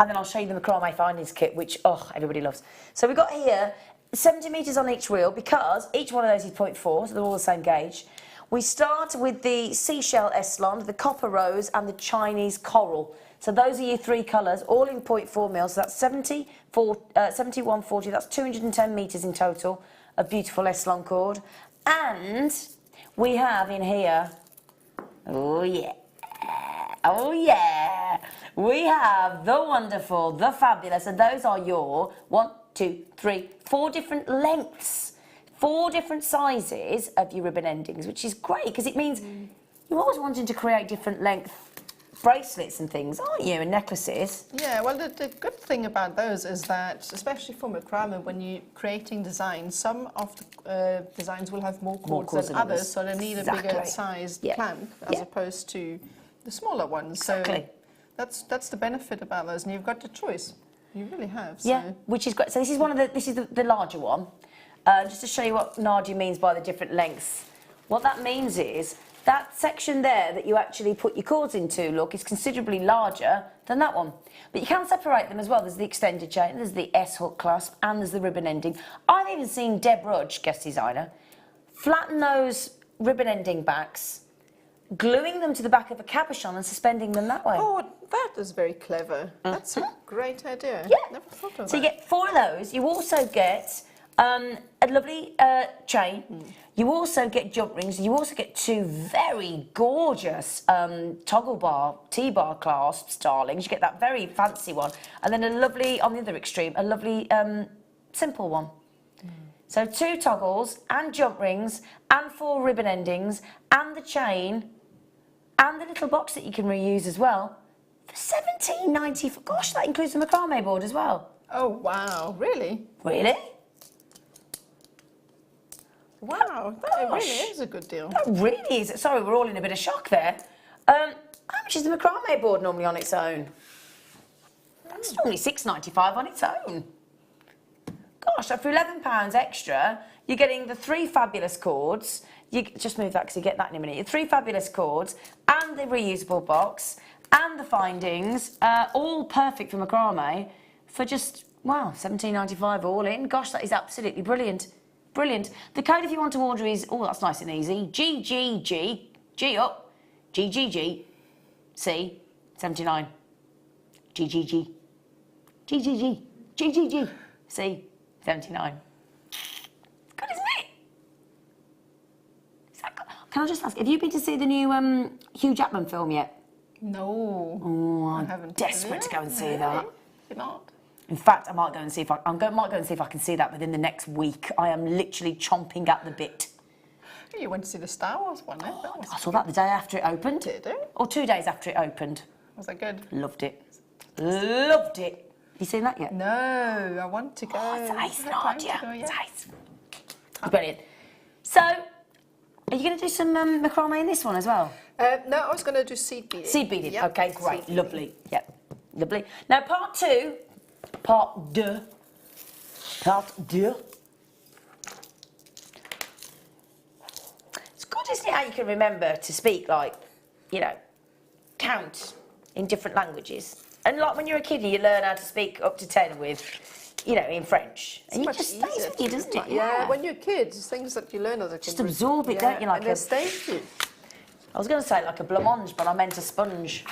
And then I'll show you the macrame findings kit, which, everybody loves. So we've got here 70 metres on each wheel because each one of those is 0.4, so they're all the same gauge. We start with the seashell Esland, the copper rose and the Chinese coral. So those are your three colours, all in 0.4 mils. So that's 7140, that's 210 metres in total of beautiful Esland cord. And we have in here, we have the wonderful, the fabulous, and those are your 1, 2, 3, 4 different lengths. 4 different sizes of your ribbon endings, which is great because it means you're always wanting to create different length bracelets and things, aren't you, and necklaces? Yeah, well, the good thing about those is that, especially for macrame, when you're creating designs, some of the designs will have more cords than others, so they need a bigger sized clamp as opposed to the smaller ones. Exactly. So that's the benefit about those, and you've got the choice. You really have. So. Yeah, which is great. So this is the larger one. Just to show you what Nadja means by the different lengths. What that means is that section there that you actually put your cords into, look, is considerably larger than that one. But you can separate them as well. There's the extended chain, there's the S-hook clasp, and there's the ribbon ending. I've even seen Deb Rudge, guest designer, flatten those ribbon ending backs, gluing them to the back of a cabochon and suspending them that way. Oh, that is very clever. That's a great idea. Yeah. Never thought of that. So you get 4 of those. You also get a lovely chain. You also get jump rings. You also get 2 very gorgeous toggle bar, T-bar clasps, darlings. You get that very fancy one. And then a lovely, on the other extreme, a lovely simple one. So 2 toggles and jump rings and 4 ribbon endings and the chain and the little box that you can reuse as well for $17.94. Gosh, that includes the macrame board as well. Oh, wow. Really? Really? Wow, that really is a good deal. That really is. Sorry, we're all in a bit of shock there. How much is the macrame board normally on its own? That's normally $6.95 on its own. Gosh, so for £11 extra, you're getting the 3 fabulous cords. You just move that because you get that in a minute. Your 3 fabulous cords and the reusable box and the findings, all perfect for macrame for just, wow, $17.95 all in. Gosh, that is absolutely brilliant. Brilliant. The code if you want to order is, oh, that's nice and easy, GGG, G up, GGG, C, 79, GGG, GGG, GGG, C, 79. Good, isn't it? Is that good? Can I just ask, have you been to see the new Hugh Jackman film yet? No. Oh, I I'm haven't. desperate to go and see that. You're not? In fact, I might go and see if I might go and see if I can see that within the next week. I am literally chomping at the bit. You went to see the Star Wars one, eh? Oh, I saw that the day after it opened. Did you? Or 2 days after it opened. Was that good? Loved it. Loved it. Have you seen that yet? No, I want to go. Oh, it's nice, I haven't time Nadja. to go yet. It's nice. Brilliant. So, are you going to do some macrame in this one as well? No, I was going to do seed beading. Seed beading. Yep, Okay, great. seed Lovely. beading. Yep. Lovely. Now, part 2. Part 2. Part 2. It's good, isn't it, how you can remember to speak, like, you know, count in different languages. And like when you're a kid, you learn how to speak up to 10 with, you know, in French. And it just stays with you, doesn't it? Yeah, when you're kids, things that you learn as a kid. Just absorb it, don't you? Like and it stays with you. I was going to say like a blancmange, but I meant a sponge.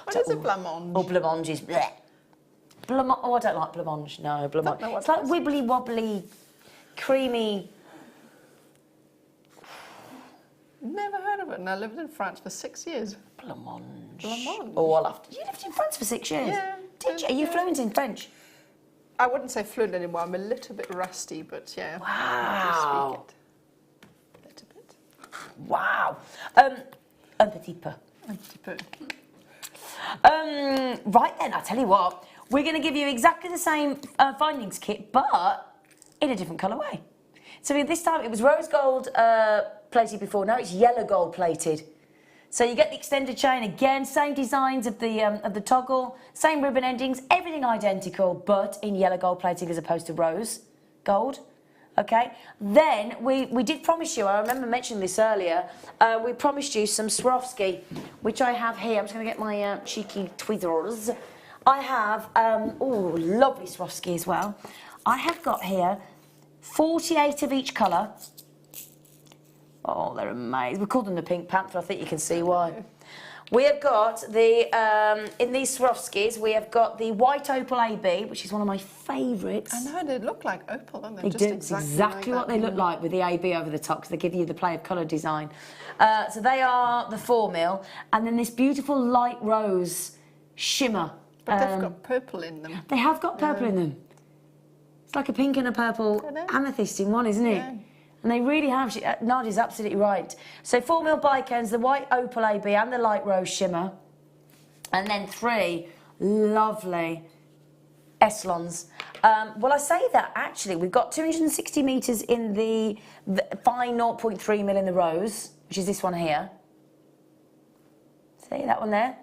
What is a blancmange? Oh, blancmange is bleh. Oh, I don't like blancmange. No, blancmange. It's like wibbly wobbly, creamy. Never heard of it, and I lived in France for 6 years. Blancmange. Blancmange. Oh, I'll have to. You lived in France for 6 years? Yeah. Did you? Are you fluent in French? I wouldn't say fluent anymore. I'm a little bit rusty, but yeah. Wow. I do speak it. A little bit. Wow. Un petit peu. Un petit peu. Right then, I'll tell you what. We're going to give you exactly the same findings kit, but in a different colourway. So this time it was rose gold plated before. Now it's yellow gold plated. So you get the extended chain again, same designs of the toggle, same ribbon endings, everything identical, but in yellow gold plating as opposed to rose gold. Okay. Then we did promise you. I remember mentioning this earlier. We promised you some Swarovski, which I have here. I'm just going to get my cheeky tweezers. I have oh, lovely Swarovski as well. I have got here 48 of each colour. Oh, they're amazing. We call them the Pink Panther. I think you can see why. We have got the, in these Swarovskis, we have got the white opal AB, which is one of my favourites. I know, they look like opal, don't they? They do. It's exactly what they look like with the AB over the top, because they give you the play of colour design. So they are the 4mm, and then this beautiful light rose shimmer. But they've got purple in them. They have got purple in them. It's like a pink and a purple amethyst in one, isn't it? Yeah. And they really have. Nadja's absolutely right. So 4mm bike ends, the white opal AB and the light rose shimmer. And then 3 lovely Eslons. Well, I say that actually, we've got 260 metres in the fine 0.3mm in the rose, which is this one here. See that one there?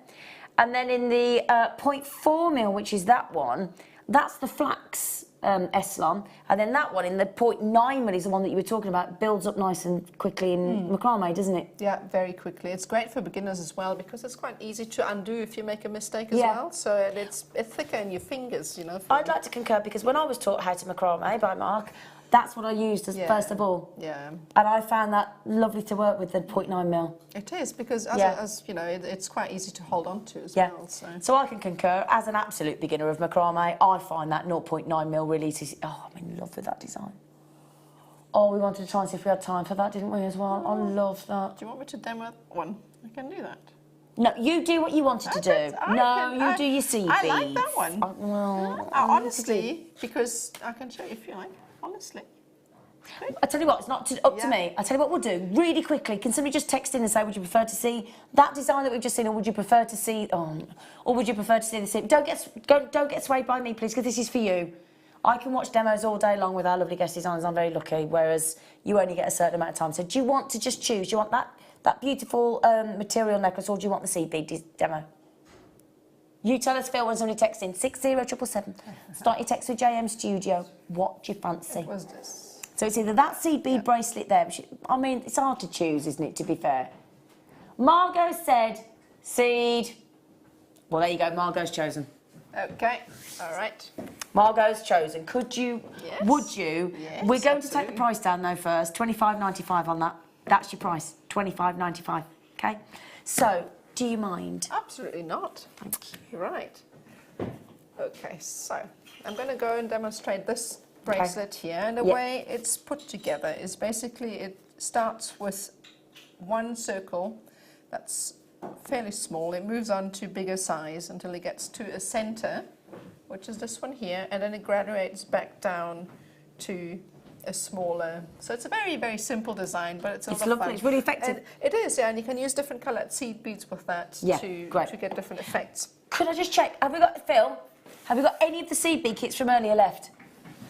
And then in the 0.4mm, which is that one, that's the flax Eslon. And then that one in the 0.9mm is the one that you were talking about, builds up nice and quickly in macrame, doesn't it? Yeah, very quickly. It's great for beginners as well because it's quite easy to undo if you make a mistake as well. So it's thicker in your fingers, you know. I'd like to concur because when I was taught how to macrame by Mark, that's what I used as first of all. Yeah. And I found that lovely to work with, the 0.9mm. It is because, as you know, it's quite easy to hold on to as well. So I can concur. As an absolute beginner of macrame, I find that 0.9mm release is, I'm in love with that design. Oh, we wanted to try and see if we had time for that, didn't we, as well? I love that. Do you want me to demo one? I can do that. No, you do what you wanted to do. You do your seed I beads. like that one. Honestly, because I can show you if you like. Honestly. I tell you what, it's not up to me. I tell you what we'll do really quickly. Can somebody just text in and say, would you prefer to see that design that we've just seen, or would you prefer to see, or would you prefer to see the seed? Don't get swayed by me, please, because this is for you. I can watch demos all day long with our lovely guest designers. I'm very lucky, whereas you only get a certain amount of time. So do you want to just choose? Do you want that beautiful material necklace, or do you want the seed bead demo? You tell us, Phil, when somebody texts in 60777. Start your text with JM Studio. What do you fancy? What was this? So it's either that seed bead bracelet there, which, I mean, it's hard to choose, isn't it, to be fair? Margot said seed. Well, there you go, Margot's chosen. Okay, all right. Margot's chosen. Could you, would you? Yes, We're going to take the price down, though, first. $25.95 on that. That's your price, $25.95, okay? So, do you mind? Absolutely not. Thank you. Right. Okay, so I'm going to go and demonstrate this bracelet here. And the way it's put together is basically it starts with one circle that's fairly small. It moves on to bigger size until it gets to a center, which is this one here, and then it graduates back down to a smaller. So it's a very, very simple design, but it's a lot of lovely. fun. It's really effective. And it is, and you can use different coloured seed beads with that to get different effects. Could I just check? Have we got, Phil, have we got any of the seed bead kits from earlier left?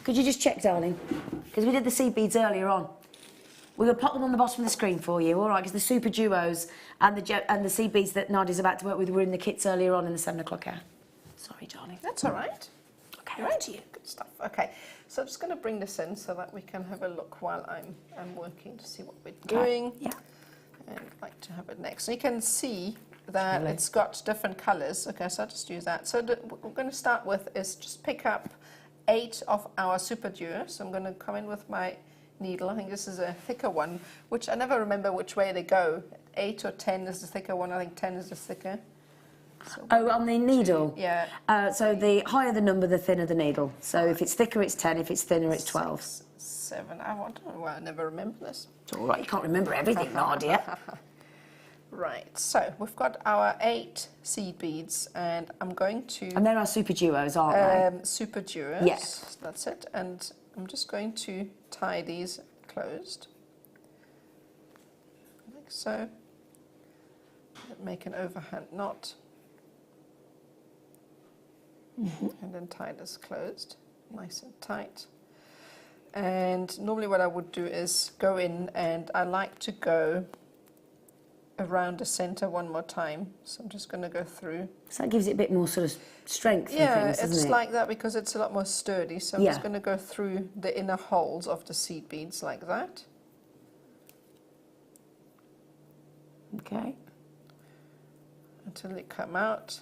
Could you just check, darling? Because we did the seed beads earlier on. We're going to pop them on the bottom of the screen for you, all right? Because the super duos and the seed beads that Nadja's about to work with were in the kits earlier on in the 7 o'clock hour. Sorry, darling. That's all right. Okay, right to you. Good stuff. Okay, so I'm just going to bring this in so that we can have a look while I'm working to see what we're doing. Yeah. And I'd like to have it next. So you can see that it's got different colours. Okay, so I'll just use that. So what we're going to start with is just pick up 8 of our super duos. So I'm going to come in with my needle. I think this is a thicker one, which I never remember which way they go. 8 or 10 is the thicker one. I think 10 is the thicker. So on the needle? Yeah. So the higher the number, the thinner the needle. So if it's thicker, it's 10. If it's thinner, it's 12. 6, 7. I never remember this. It's all right. You can't remember everything, Nadia. Right. So we've got our 8 seed beads, and I'm going to. And they're our super duos, aren't they? Super duos. Yes. That's it. And I'm just going to tie these closed, like so. Make an overhand knot. And then tie this closed, nice and tight. And normally what I would do is go in, and I like to go around the center one more time. So I'm just going to go through. So that gives it a bit more sort of strength. Yeah, and things, doesn't it's it? like that because it's a lot more sturdy. So I'm just going to go through the inner holes of the seed beads like that. Okay. Until they come out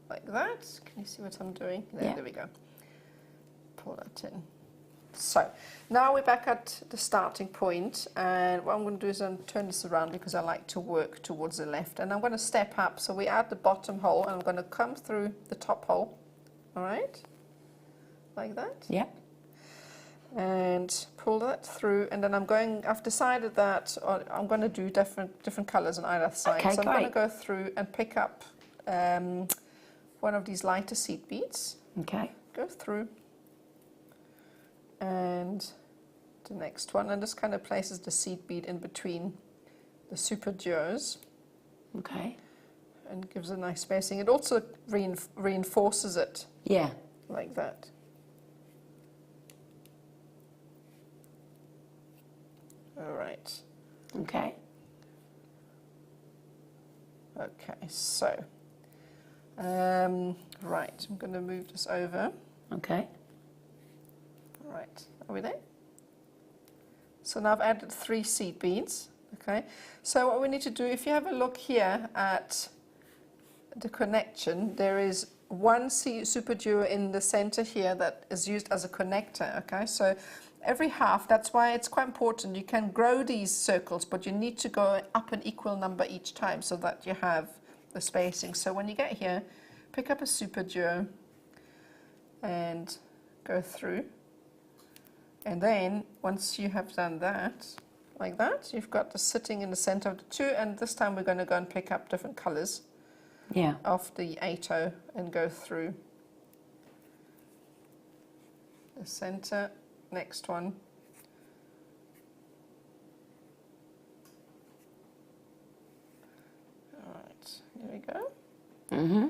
like that. Can you see what I'm doing? There we go. Pull that in. So now we're back at the starting point, and what I'm going to do is turn this around because I like to work towards the left, and I'm going to step up. So we add the bottom hole, and I'm going to come through the top hole. All right, like that. Yeah. And pull that through, and then I've decided that I'm going to do different colours on either side. Okay, so I'm great. going to go through and pick up one of these lighter seed beads. Okay. Go through and the next one, and this kind of places the seed bead in between the super duos. Okay. And gives a nice spacing. It also reinforces it. Yeah. Like that. All right. Okay. Okay, so, right, I'm going to move this over. Okay. Right, are we there? So now I've added 3 seed beads. Okay, so what we need to do, if you have a look here at the connection, there is one super duo in the center here that is used as a connector. Okay, so every half, that's why it's quite important. You can grow these circles, but you need to go up an equal number each time so that you have the spacing. So when you get here, pick up a super duo and go through. And then once you have done that, like that, you've got the sitting in the center of the 2, and this time we're going to go and pick up different colors. Yeah. Of the 8/0 and go through the center. Next one. All right, there we go. Mm-hmm.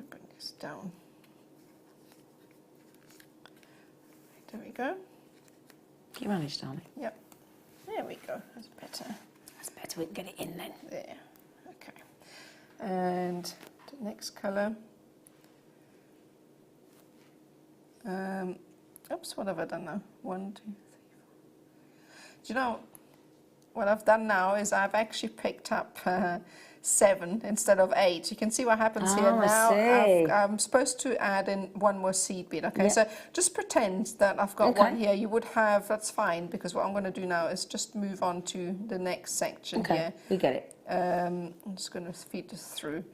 Bring this down. There we go. You managed, darling. Yep. There we go. That's better. That's better. We can get it in then. There. Okay. And the next color. Oops, what have I done now? 1, 2, 3, 4. Do you know what I've done now is I've actually picked up 7 instead of 8. You can see what happens here now. I'm supposed to add in 1 more seed bead. Okay, so just pretend that I've got 1 here. You would have, that's fine, because what I'm going to do now is just move on to the next section here. We get it. I'm just going to feed this through.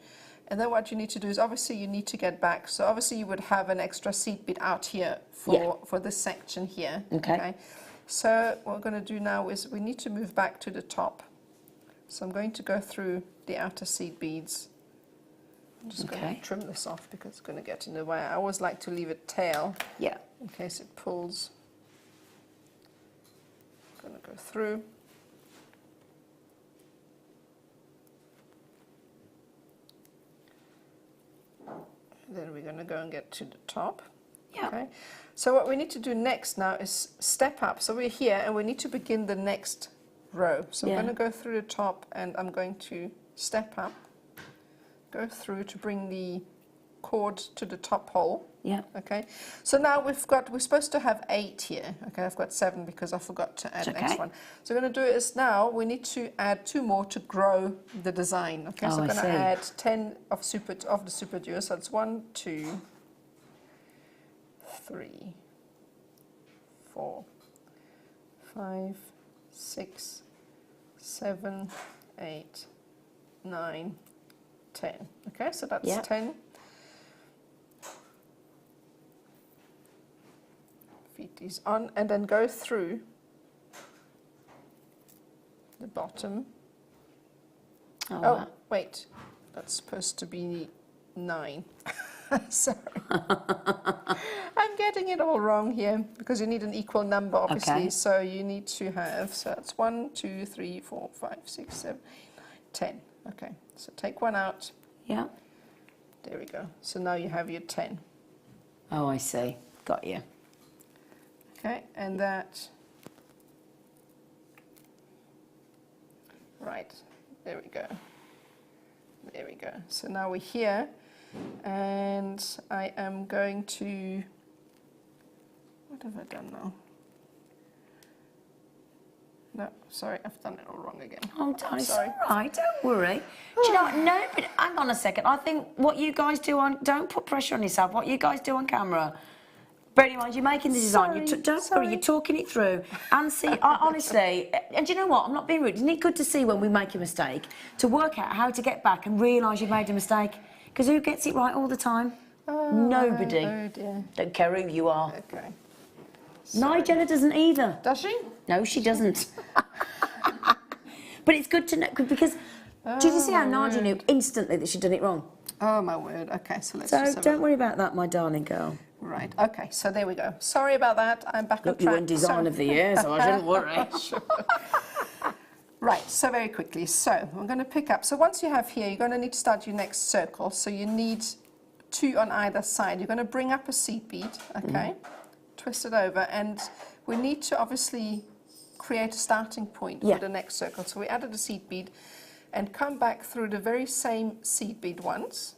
And then what you need to do is obviously you need to get back. So obviously you would have an extra seed bead out here for this section here. Okay. So what we're going to do now is we need to move back to the top. So I'm going to go through the outer seed beads. I'm just going to trim this off because it's going to get in the way. I always like to leave it tail. Yeah. In case it pulls. I'm going to go through. Then we're going to go and get to the top. Yeah. Okay. So what we need to do next now is step up. So we're here and we need to begin the next row. So I'm going to go through the top and I'm going to step up, go through to bring the cord to the top hole. Yeah. Okay. So now we're supposed to have 8 here. Okay, I've got 7 because I forgot to add the next one. So we're going to do is now we need to add 2 more to grow the design. Okay, so I'm going to add 10 of the super duo. So it's 1, 2, 3, 4, 5, 6, 7, 8, 9, 10. Okay, so that's 10. Feed these on and then go through the bottom. Oh, wait, that's supposed to be 9. Sorry. I'm getting it all wrong here because you need an equal number, obviously. Okay. So you need to have, so that's 1, 2, 3, 4, 5, 6, 7, 8, 9, 10. Okay, so take 1 out. Yeah. There we go. So now you have your 10. Oh, I see. Got you. Okay, and that, right, there we go. There we go. So now we're here. And I am going to, what have I done now? No, sorry, I've done it all wrong again. Oh, darling, it's all right, don't worry. Do you know what? No, but hang on a second. I think what you guys do don't put pressure on yourself. What you guys do on camera, bear in mind, you're making the design. Don't worry, you're talking it through. And see, honestly, and do you know what? I'm not being rude. Isn't it good to see when we make a mistake, to work out how to get back and realise you've made a mistake? Because who gets it right all the time? Nobody. Oh dear. Don't care who you are. Okay. Nadja doesn't either. Does she? No, she doesn't. But it's good to know, because did you see how Nadja knew instantly that she'd done it wrong? Oh my word. Okay, so let's So don't worry about that, my darling girl. Right, okay, so there we go. Sorry about that, I'm back on Look, you track. won Design of the Year, so I shouldn't worry. Right, so very quickly, so I'm going to pick up, so once you have here, you're going to need to start your next circle, so you need 2 on either side. You're going to bring up a seed bead, okay, twist it over, and we need to obviously create a starting point for the next circle. So we added a seed bead and come back through the very same seed bead once,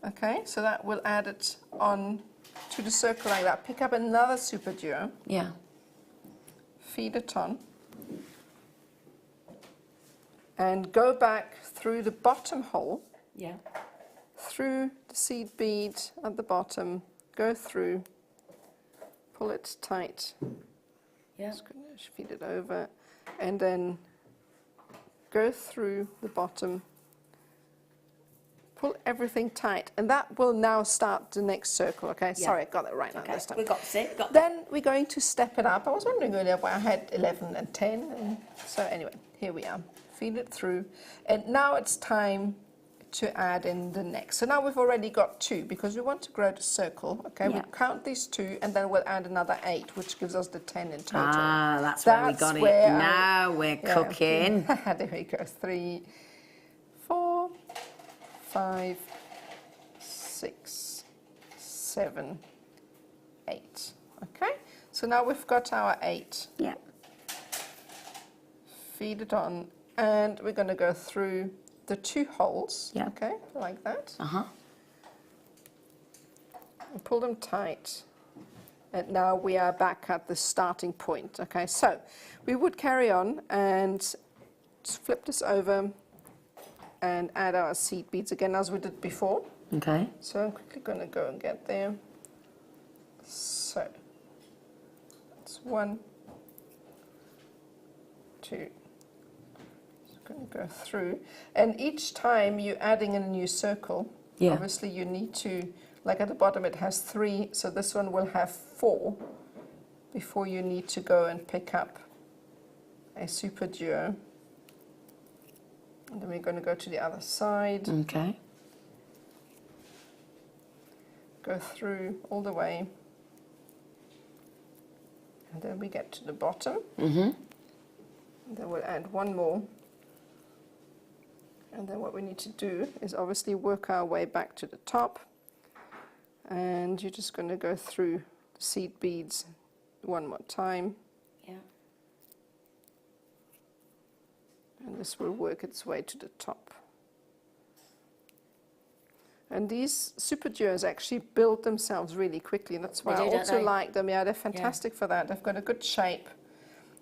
okay, so that will add it on to the circle like that. Pick up another super duo, feed it on, and go back through the bottom hole, through the seed bead at the bottom, go through, pull it tight, just going to feed it over, and then go through the bottom, pull everything tight, and that will now start the next circle, okay? Sorry, I got it right now this time. We got it. Then we're going to step it up. I was wondering earlier why I had 11 and 10, and so anyway, here we are. Feed it through, and now it's time to add in the next. So now we've already got 2 because we want to grow the circle, okay? We'll count these 2 and then we'll add another 8, which gives us the 10 in total. Ah, that's where we got it. Now we're cooking. There we go. 3, 4, 5, 6, 7, 8. Okay, so now we've got our 8. Feed it on, and we're going to go through the 2 holes, okay, like that. And pull them tight. And now we are back at the starting point, okay? So we would carry on and just flip this over and add our seed beads again as we did before. Okay. So I'm quickly going to go and get there. So that's 1, 2. Going to go through, and each time you're adding in a new circle, obviously you need to, like at the bottom it has 3, so this one will have 4 before you need to go and pick up a super duo. And then we're going to go to the other side. Okay. Go through all the way, and then we get to the bottom. And then we'll add 1 more. And then what we need to do is obviously work our way back to the top, and you're just going to go through the seed beads 1 more time. And this will work its way to the top. And these super duos actually build themselves really quickly, and that's why I also like them. Yeah, they're fantastic for that. They've got a good shape.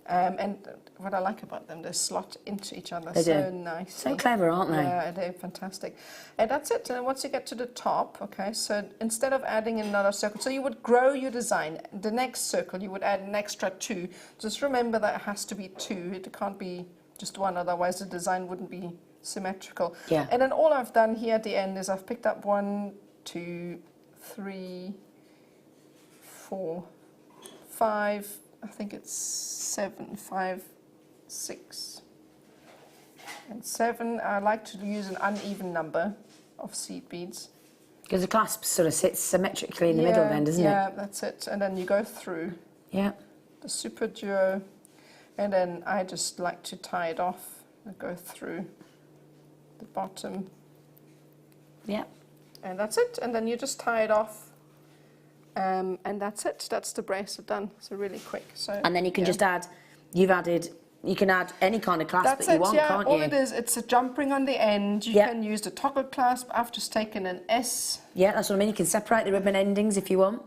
And what I like about them, they slot into each other so nicely. So clever, aren't they? Yeah, they're fantastic. And that's it. And once you get to the top, okay, so instead of adding another circle, so you would grow your design. The next circle, you would add an extra 2. Just remember that it has to be 2. It can't be just 1, otherwise the design wouldn't be symmetrical. And then all I've done here at the end is I've picked up 1, 2, 3, 4, 5, I think it's 7, 5, 6, and 7. I like to use an uneven number of seed beads. Because the clasp sort of sits symmetrically in the middle then, doesn't it? Yeah, that's it. And then you go through the super duo, and then I just like to tie it off and go through the bottom. And that's it. And then you just tie it off. And that's it. That's the bracelet done. So really quick. So and then you can just add. You can add any kind of clasp that you want, can't you? All it is, it's a jump ring on the end. You can use the toggle clasp. I've just taken an S. Yeah, that's what I mean. You can separate the ribbon endings if you want.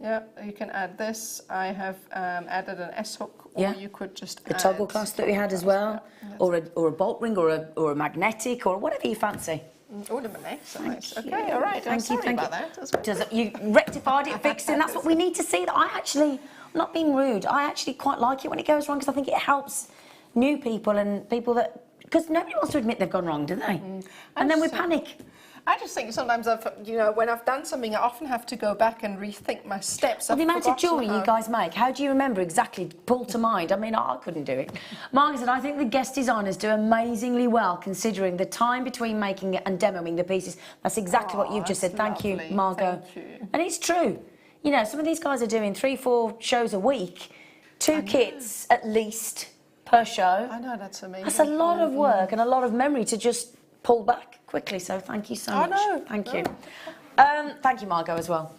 Yeah, you can add this. I have added an S hook, or you could just the toggle clasp that we had as well, or a bolt ring, or a magnetic, or whatever you fancy. Oh, the magnets, nice. Okay, all right. I'm sorry about that. You rectified it, fixed it, and that's what we need to see. That I'm not being rude, I actually quite like it when it goes wrong, because I think it helps new people and people that, because nobody wants to admit they've gone wrong, do they? And then we panic. I just think sometimes when I've done something, I often have to go back and rethink my steps. Well, the I've amount of forgotten jewellery you guys make, how do you remember exactly, pull to mind? I mean, I couldn't do it. Margaret said, I think the guest designers do amazingly well considering the time between making it and demoing the pieces. That's exactly what you've just said. Thank you, Margot. Thank you. And it's true. You know, some of these guys are doing 3-4 shows a week, 2 kits at least per show. I know, that's amazing. That's a lot of work and a lot of memory to just pull back quickly, so thank you so much. know. Thank you. Thank you, Margot, as well.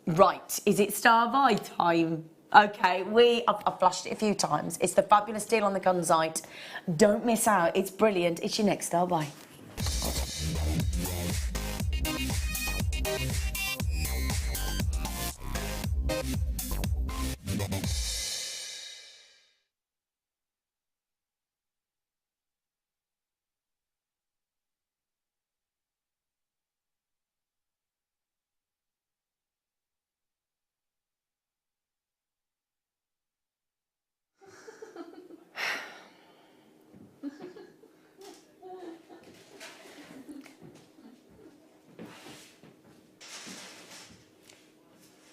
Right, is it star buy time? Okay, I've flashed it a few times. It's the fabulous deal on the Gunzite. Don't miss out, it's brilliant. It's your next star buy.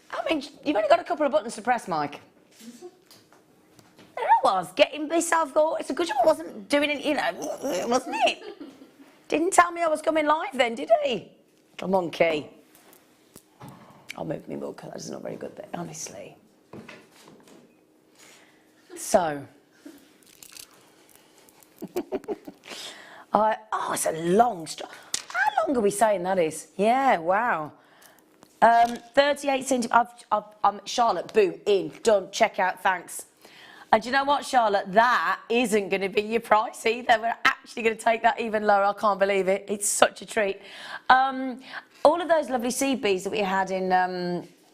I mean, you've only got a couple of buttons to press, Mike. There I was, getting myself going. It's a good job I wasn't doing it, you know, wasn't it? Didn't tell me I was coming live then, did he? Little monkey. I'll move me mug, because that's not very good there, honestly. So. Oh, it's a long straw. How long are we saying that is? Yeah, wow. 38 centimetres. Charlotte, boom, in, done, check out, thanks. And do you know what, Charlotte? That isn't going to be your price either. We're actually going to take that even lower. I can't believe it. It's such a treat. All of those lovely seed beads that we had in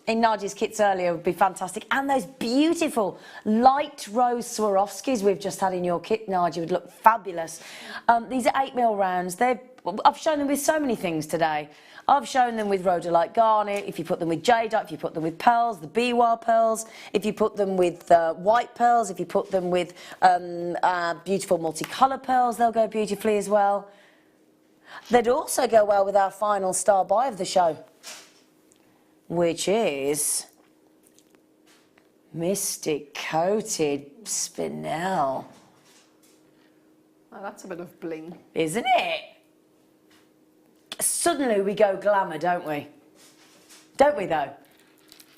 Nadja's kits earlier would be fantastic. And those beautiful light rose Swarovskis we've just had in your kit, Nadja, would look fabulous. These are 8mm rounds. I've shown them with so many things today. I've shown them with rhodolite garnet, if you put them with jadeite, if you put them with pearls, the biwa pearls, if you put them with white pearls, if you put them with beautiful multicolour pearls, they'll go beautifully as well. They'd also go well with our final star buy of the show, which is Mystic Coated Spinel. Oh, that's a bit of bling. Isn't it? Suddenly we go glamour, don't we? Don't we, though?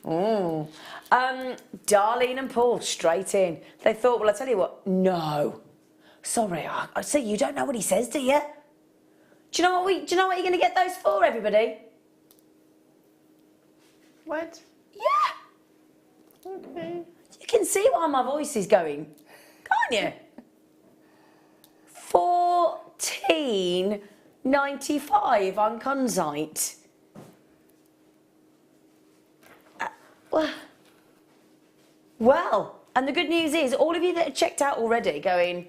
Ooh. Darlene and Paul, straight in. They thought, well, I tell you what, no. Sorry, I see, you don't know what he says, do you? Do you know what you're going to get those for, everybody? What? Yeah. Okay. You can see why my voice is going, can't you? 14.95 on Gunzite. Well, and the good news is, all of you that have checked out already going,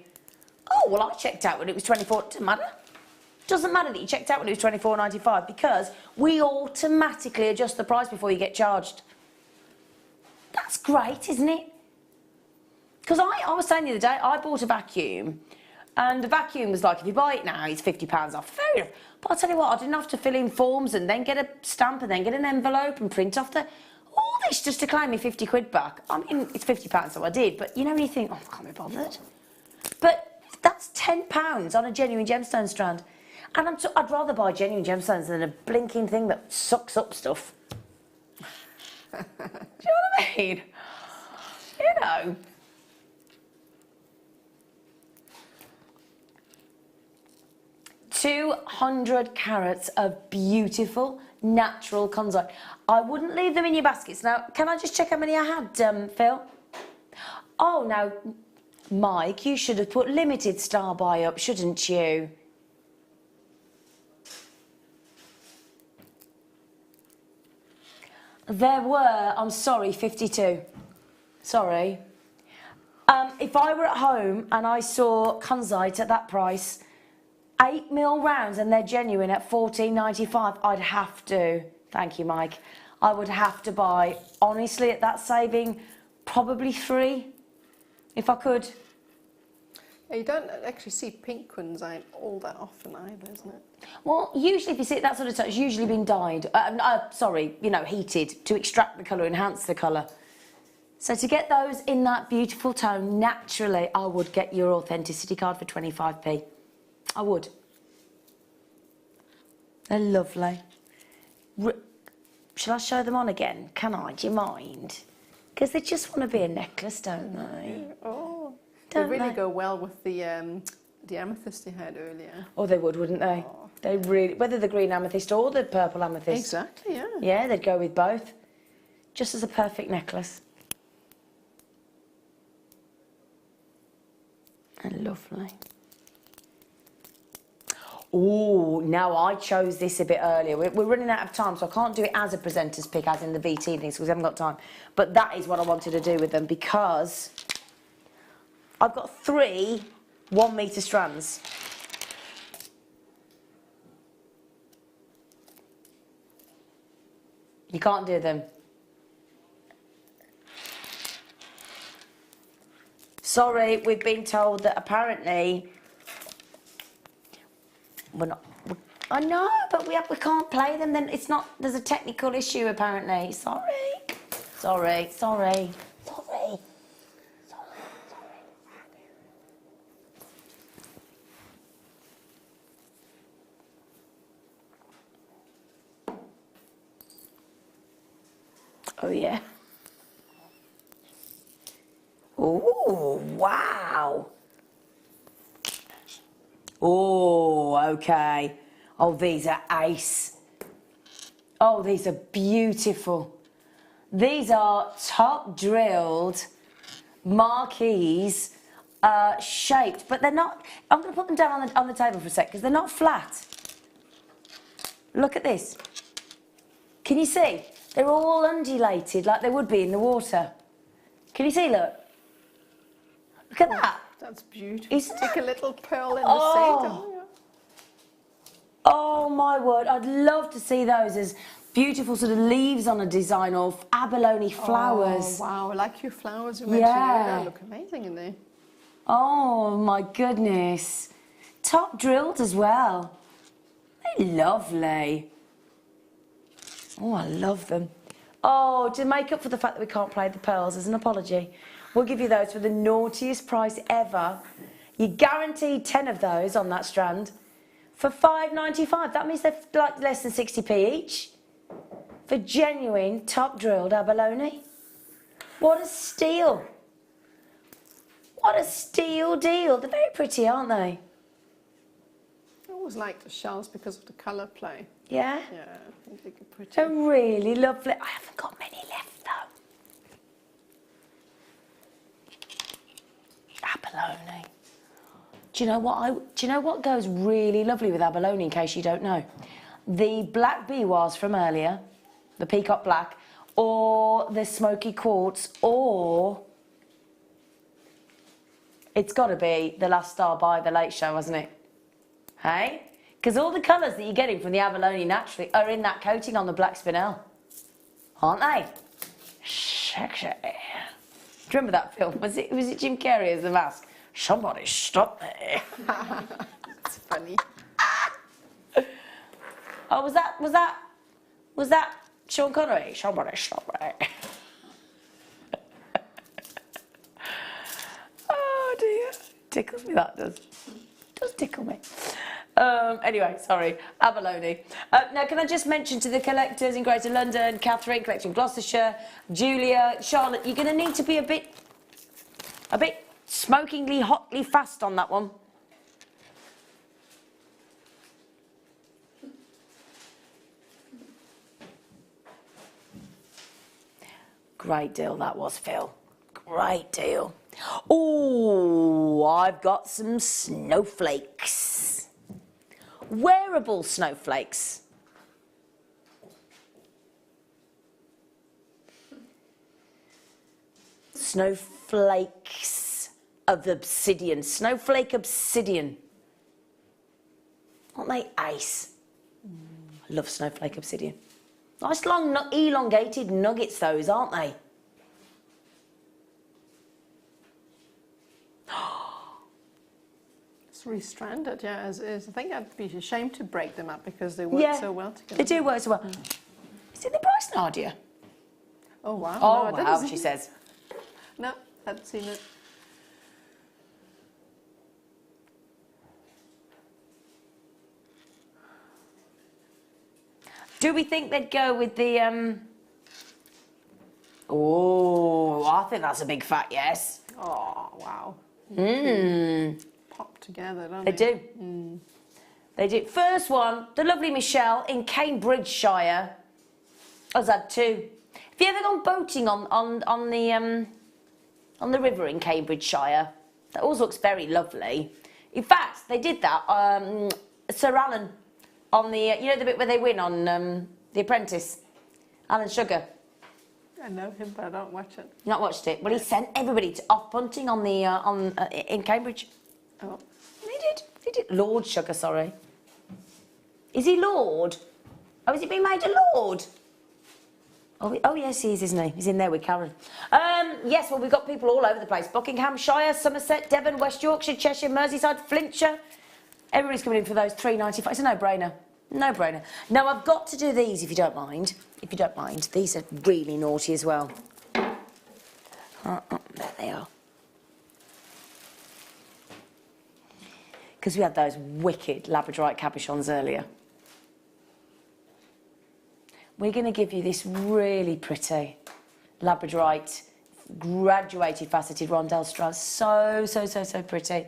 oh, well, I checked out when it was 24, doesn't matter. Doesn't matter that you checked out when it was 24.95 because we automatically adjust the price before you get charged. That's great, isn't it? Because I was saying the other day, I bought a vacuum and the vacuum was like, if you buy it now, it's £50 off. Fair enough. But I'll tell you what, I didn't have to fill in forms and then get a stamp and then get an envelope and print off all this just to claim me 50 quid back. I mean, it's £50, so I did. But you know when you think, oh, I can't be bothered. But that's £10 on a genuine gemstone strand. And I'd rather buy genuine gemstones than a blinking thing that sucks up stuff. Do you know what I mean? You know. $200 carats of beautiful, natural Gunzite. I wouldn't leave them in your baskets. Now, can I just check how many I had, Phil? Oh, now, Mike, you should have put limited star buy up, shouldn't you? There were, I'm sorry, 52. Sorry. If I were at home and I saw Gunzite at that price, 8mm rounds and they're genuine at $14.95, I'd have to, thank you, Mike, I would have to buy, honestly, at that saving, probably 3, if I could. You don't actually see pink quinzite all that often either, isn't it? Well, usually if you see that sort of stuff, it's usually been dyed, sorry, you know, heated to extract the colour, enhance the colour. So to get those in that beautiful tone, naturally, I would get your authenticity card for 25p. I would. They're lovely. Shall I show them on again? Can I? Do you mind? Because they just want to be a necklace, don't they? Oh, Don't they really they? go well with the amethyst you had earlier. Oh, they would, wouldn't they? Oh. They really, whether the green amethyst or the purple amethyst. Exactly, yeah. Yeah, they'd go with both. Just as a perfect necklace. And lovely. Oh, now I chose this a bit earlier. We're running out of time, so I can't do it as a presenter's pick, as in the BT things, because we haven't got time. But that is what I wanted to do with them, because I've got 3 1-metre strands. You can't do them. Sorry, we've been told that apparently we're not. I know, but we can't play them. Then it's not. There's a technical issue apparently. Sorry. Oh yeah. Oh, wow. Oh, okay. Oh, these are ace. Oh, these are beautiful. These are top drilled marquees, shaped, but they're not. I'm going to put them down on the table for a sec because they're not flat. Look at this. Can you see? They're all undulated like they would be in the water. Can you see? Look. Look at that. That's beautiful. Isn't Stick that- a little pearl in Oh. the centre. Oh my word, I'd love to see those as beautiful sort of leaves on a design or abalone flowers. Oh, wow, like your flowers you mentioned Yeah. earlier. Look amazing in there. Oh my goodness. Top drilled as well. They're lovely. Oh, I love them. Oh, to make up for the fact that we can't play the pearls as an apology, we'll give you those for the naughtiest price ever. You're guaranteed 10 of those on that strand for £5.95. That means they're like less than 60p each. For genuine top drilled abalone. What a steal. What a steal deal. They're very pretty, aren't they? I always like the shells because of the colour play. Yeah? Yeah, I think they're pretty. They're really lovely. I haven't got many left though. Abalone. Do you know what goes really lovely with abalone, in case you don't know? The black biwas from earlier, the peacock black, or the smoky quartz, or it's got to be the Last Star by the Late Show, hasn't it? Hey? Because all the colours that you're getting from the abalone naturally are in that coating on the black spinel, aren't they? Sexy. Do you remember that film? Was it Jim Carrey as the mask? Somebody stop me. It's funny. Oh, was that Sean Connery? Somebody stop me. Oh dear, tickles me, that does. Does tickle me. Anyway, sorry, abalone. Now, can I just mention to the collectors in Greater London, Catherine, collecting Gloucestershire, Julia, Charlotte, you're going to need to be a bit smokingly, hotly fast on that one. Great deal that was, Phil. Great deal. Oh, I've got some snowflakes. Wearable snowflakes. Snowflakes of obsidian. Snowflake obsidian. Aren't they ace? I love snowflake obsidian. Nice long elongated nuggets those, aren't they? Restranded, yeah, as is. I think I'd be ashamed to break them up because they work so well together. They do work so well. Is it the price, Nadja? Oh, wow. Oh, No, wow, she says. No, hadn't seen it. Do we think they'd go with the, Oh, I think that's a big fat yes. Oh, wow. Pop together, don't They they? do. They do. First one, the lovely Michelle in Cambridgeshire. I've had two. Have you ever gone boating on the river in Cambridgeshire? That always looks very lovely. In fact, they did that. Sir Alan on the you know the bit where they win on The Apprentice. Alan Sugar. I know him, but I don't watch it. Not watched it. Well, he sent everybody off punting on the in Cambridge. Oh. He did. Lord Sugar, sorry. Is he Lord? Oh, is he being made a Lord? Oh, yes, he is, isn't he? He's in there with Karen. Yes, well, we've got people all over the place. Buckinghamshire, Somerset, Devon, West Yorkshire, Cheshire, Merseyside, Flintshire. Everybody's coming in for those £3.95. It's a no-brainer. No-brainer. Now, I've got to do these, if you don't mind. If you don't mind. These are really naughty as well. There they are. Because we had those wicked labradorite cabochons earlier. We're going to give you this really pretty labradorite graduated faceted rondelle strass. So pretty.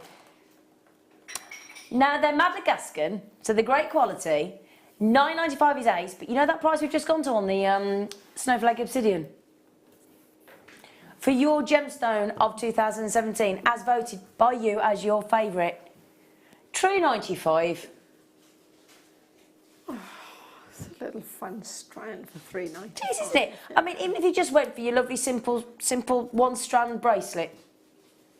Now, they're Madagascan, so they're great quality. $9.95 is ace, but you know that price we've just gone to on the Snowflake Obsidian? For your gemstone of 2017, as voted by you as your favourite, $3.95. It's a little fun strand for $3.95. It is, isn't it? I mean, even if you just went for your lovely simple one-strand bracelet.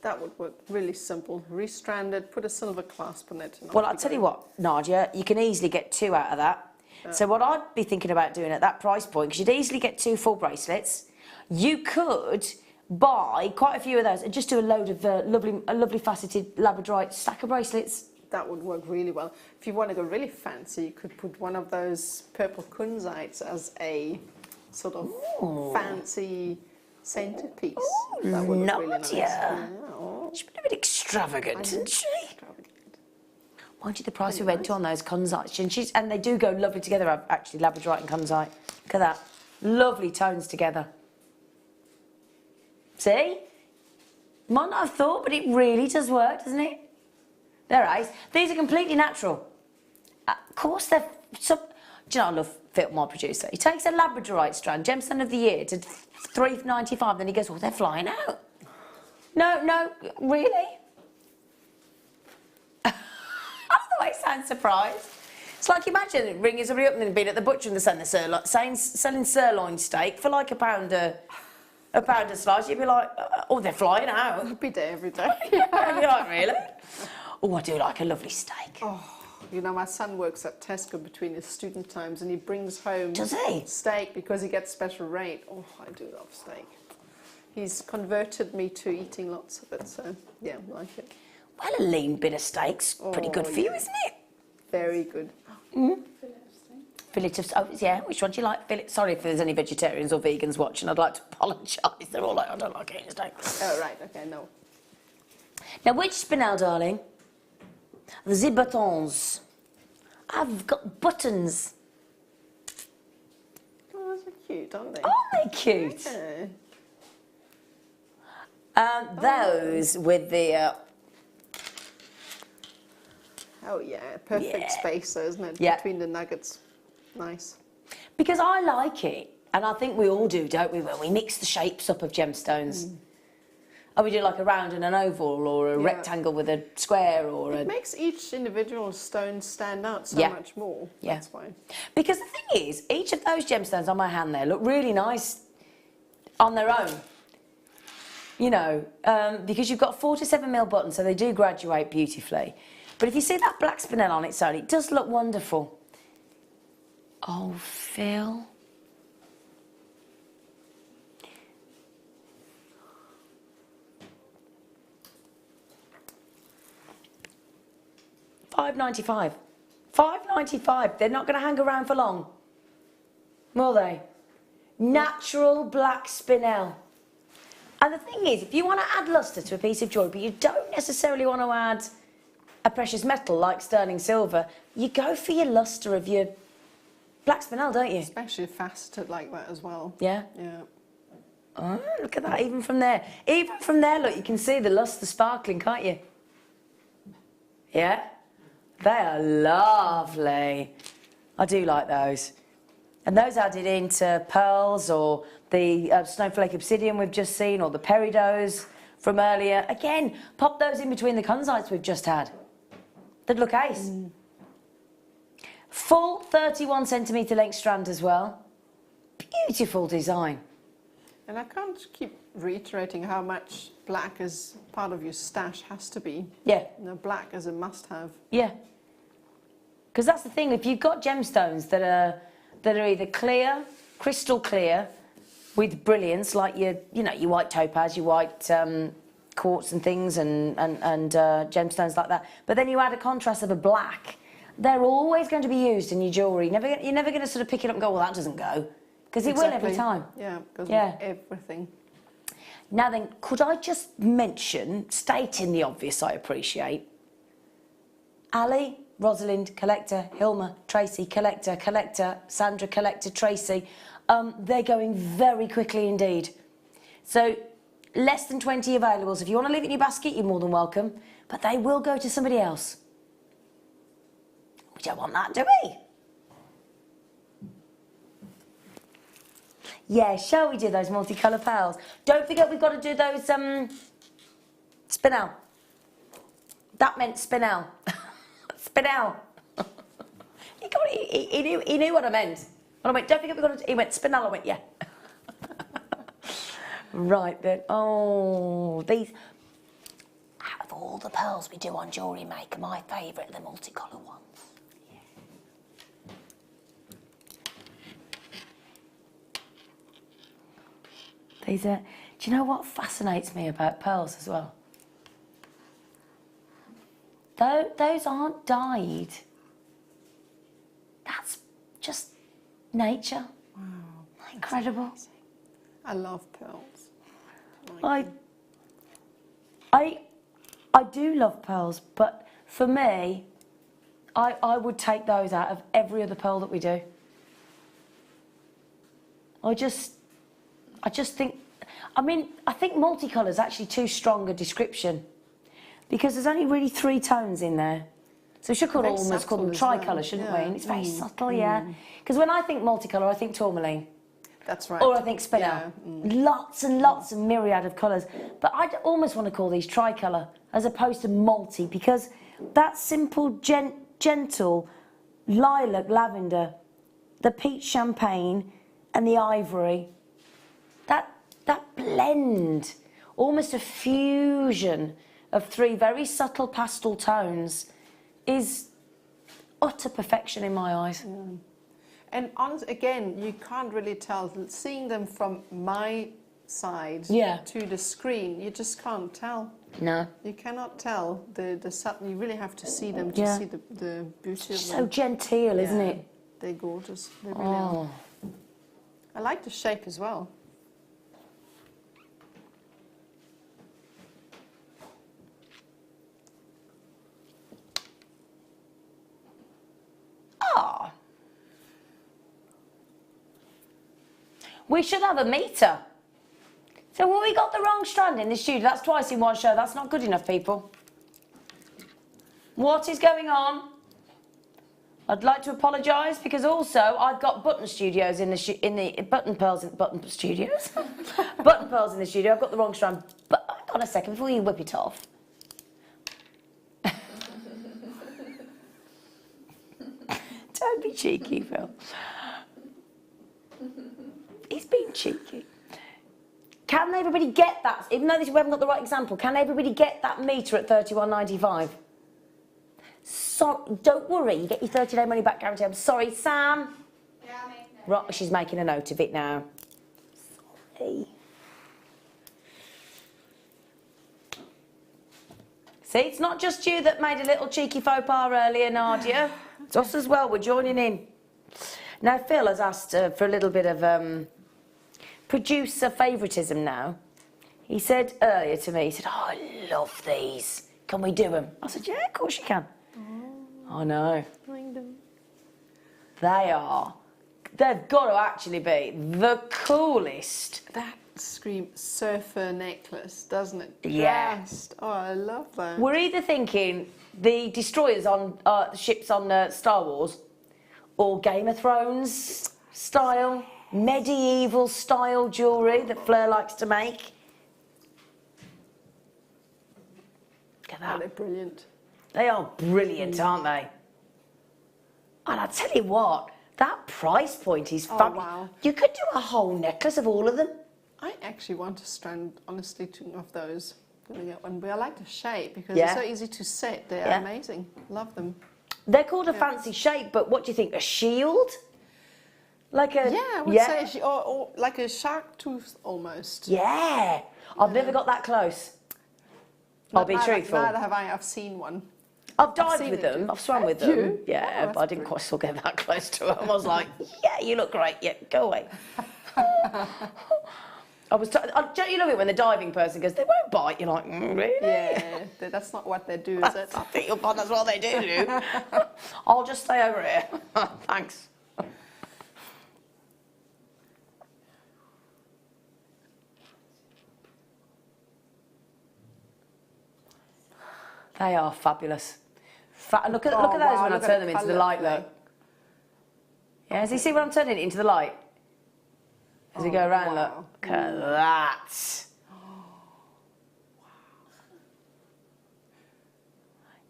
That would work really simple. Restranded, put a silver clasp on it. Well, I'll tell you what, Nadja, you can easily get two out of that. So what I'd be thinking about doing at that price point, because you'd easily get two full bracelets, you could buy quite a few of those and just do a load of a lovely faceted labradorite stack of bracelets. That would work really well. If you want to go really fancy, you could put one of those purple kunzites as a sort of fancy centerpiece. That would look really nice. She's been a bit extravagant, isn't she? Mind you, the price we went to on those kunzites, and they do go lovely together, actually, labradorite and kunzite. Look at that. Lovely tones together. See? Might not have thought, but it really does work, doesn't it? They're nice. These are completely natural. Of course, they're... Do you know, I love Phil, my producer. He takes a labradorite strand, gemstone of the year, to $3.95, then he goes, oh, they're flying out. No, really? I love the way it sounds surprised. It's like, imagine ringing somebody up and then being at the butcher and they're selling sirloin steak for like a pound a slice. You'd be like, oh, they're flying out. I'd be there every day. You'd be like, really? Oh, I do like a lovely steak. Oh, you know, my son works at Tesco between his student times and he brings home steak because he gets special rate. Oh, I do love steak. He's converted me to eating lots of it, so yeah, I like it. Well, a lean bit of steak's pretty good for you, isn't it? Very good. Fillet of steak. Oh, yeah, which one do you like? Fillet. Sorry if there's any vegetarians or vegans watching, I'd like to apologise. They're all like, I don't like eating steak. Oh, right, okay, no. Now, which spinel, darling? The buttons. I've got buttons. Oh, those are cute, aren't they? Aren't they cute? Yeah. Those with the... Oh, yeah, perfect space, though, isn't it? Yeah. Between the nuggets. Nice. Because I like it, and I think we all do, don't we, when we mix the shapes up of gemstones. Oh, we do like a round and an oval, or a rectangle with a square, or It makes each individual stone stand out so much more. Yeah. That's why. Because the thing is, each of those gemstones on my hand there look really nice on their own. You know, because you've got 4 to 7mm buttons, so they do graduate beautifully. But if you see that black spinel on its own, it does look wonderful. Oh, Phil. £5.95. £5.95. They're not going to hang around for long, will they? Natural black spinel. And the thing is, if you want to add lustre to a piece of jewellery, but you don't necessarily want to add a precious metal like sterling silver, you go for your lustre of your black spinel, don't you? Especially faceted like that as well. Yeah? Yeah. Oh, look at that, even from there. Even from there, look, you can see the lustre sparkling, can't you? Yeah? They are lovely. I do like those. And those added into pearls or the snowflake obsidian we've just seen, or the peridots from earlier. Again, pop those in between the kunzites we've just had. They'd look ace. Full 31 centimetre length strand as well. Beautiful design. And I can't keep reiterating how much black as part of your stash has to be. Yeah. You know, black is a must-have. Yeah. Because that's the thing, if you've got gemstones that are either clear, crystal clear, with brilliance, like your white topaz, your white quartz and things, and gemstones like that. But then you add a contrast of a black. They're always going to be used in your jewellery. You're never going to sort of pick it up and go, well, that doesn't go. Because it will every time. Yeah, because Yeah. of everything. Now then, could I just mention, stating the obvious I appreciate, Ali, Rosalind, collector, Hilma, Tracy, collector, Sandra, collector, Tracy, they're going very quickly indeed. So less than 20 available. So if you want to leave it in your basket, you're more than welcome. But they will go to somebody else. We don't want that, do we? Yeah, shall we do those multicolour pearls? Don't forget we've got to do those spinel. That meant spinel. Spinel. He knew what I meant. And I went, don't forget we've got to... He went, spinel. I went, yeah. Right then. Oh, these... Out of all the pearls we do on Jewellery Maker, my favourite are the multicolour ones. These are... Do you know what fascinates me about pearls as well? Those aren't dyed. That's just nature. Wow. Incredible. I love pearls. I do love pearls, but for me, I would take those out of every other pearl that we do. I just think, I think multicolour is actually too strong a description, because there's only really 3 tones in there. So we should almost call them tricolour, shouldn't we? And it's very subtle, yeah. Because when I think multicolour, I think tourmaline. That's right. Or I think spinel. Yeah. Lots and lots of myriad of colours. But I almost want to call these tricolour as opposed to multi, because that simple, gentle lilac lavender, the peach champagne and the ivory, that blend, almost a fusion of 3 very subtle pastel tones, is utter perfection in my eyes. Yeah. And again, you can't really tell. Seeing them from my side to the screen, you just can't tell. No. You cannot tell the subtle. You really have to see them to see the beauty of them. So genteel, isn't it? They're gorgeous. They're brilliant. I like the shape as well. We should have a meter. So when we got the wrong strand in the studio, that's twice in one show. That's not good enough, people. What is going on? I'd like to apologise, because also I've got button studios button pearls in button studios. Button pearls in the studio. I've got the wrong strand. But hang on a second before you whip it off. Don't be cheeky, Phil. He's being cheeky. Can everybody get that? Even though we haven't got the right example, can everybody get that meter at £31.95? So, don't worry, you get your 30-day money back guarantee. I'm sorry, Sam. Yeah, I'll make a note. Right, she's making a note of it now. Sorry. See, it's not just you that made a little cheeky faux pas earlier, Nadja. It's us as well, we're joining in. Now, Phil has asked for a little bit of producer favouritism now. He said earlier to me, he said, oh, I love these. Can we do them? I said, yeah, of course you can. Oh, I know. They've got to actually be the coolest. That screams surfer necklace, doesn't it? Yeah. Just, oh, I love that. We're either thinking the destroyers on the ships on Star Wars or Game of Thrones style, medieval style jewellery that Fleur likes to make. Look at that. Oh, they're brilliant. They are brilliant, aren't they? And I tell you what, that price point is fabulous. Wow. You could do a whole necklace of all of them. I actually want a strand, honestly, of those. Gonna get one. But I like the shape because Yeah. they're so easy to set. They're Yeah. amazing. Love them. They're called a fancy shape, but what do you think? A shield? Like a Yeah, I would say, or like a shark tooth almost. Yeah. I've never got that close. I'll be truthful. Neither have I. I've seen one. I've dived seen with it them. too. I've swum with Have them. you? Yeah, Oh, but I didn't quite still get that close to them. I was like, yeah, you look great. Yeah, go away. Don't you love it when the diving person goes, they won't bite? You're like, really? Yeah, that's not what they do, is it? I think you'll find that's what they do. I'll just stay over here. Thanks. They are fabulous. Look at those wow, when I look at turn the them into the colour light, play. look. Yeah, does he see when I'm turning it into the light? As we go around, wow. look at that.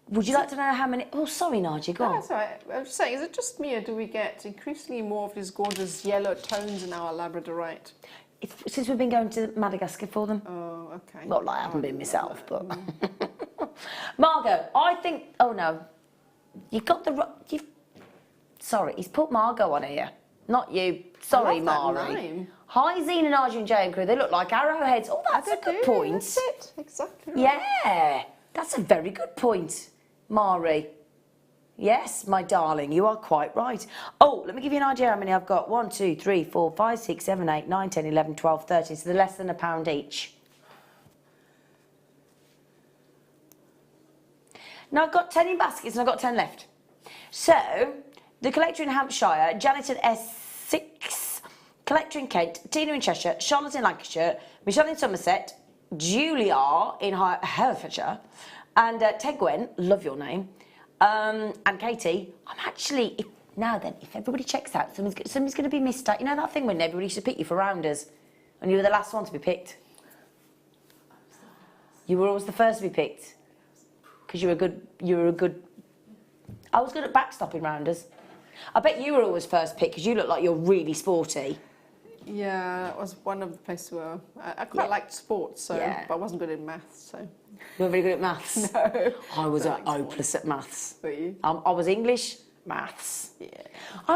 Would you like to know how many? Oh, sorry, Nadja, go on. That's right. I was saying, is it just me or do we get increasingly more of these gorgeous yellow tones in our labradorite? Since we've been going to Madagascar for them. Oh, okay. Not like I haven't been myself, but. Margot, I think. Oh no, you've got the. Sorry, he's put Margot on here, not you. Sorry, I love Mari. that name. Hi, Zena, Nadja, and Jay and crew. They look like arrowheads. Oh, that's a good point. That's it. Exactly right. Yeah, that's a very good point, Mari. Yes, my darling, you are quite right. Oh, let me give you an idea how many I've got. 1, 2, 3, 4, 5, 6, 7, 8, 9, 10, 11, 12, 13. So they're less than £1 each. Now I've got 10 in baskets and I've got 10 left. So, the collector in Hampshire, Janet in Essex, collector in Kent, Tina in Cheshire, Charlotte in Lancashire, Michelle in Somerset, Julia in Herefordshire, and Tegwen, love your name, and Katie. I'm actually, if everybody checks out, somebody's going to be missed out. You know that thing when everybody used to pick you for rounders and you were the last one to be picked? You were always the first to be picked. Because you were a good. I was good at backstopping rounders. I bet you were always first pick because you look like you're really sporty. Yeah, that was one of the places where I quite liked sports, so but I wasn't good at maths. So you weren't very good at maths. no, I was hopeless at maths. Were you? I was English, maths. Yeah.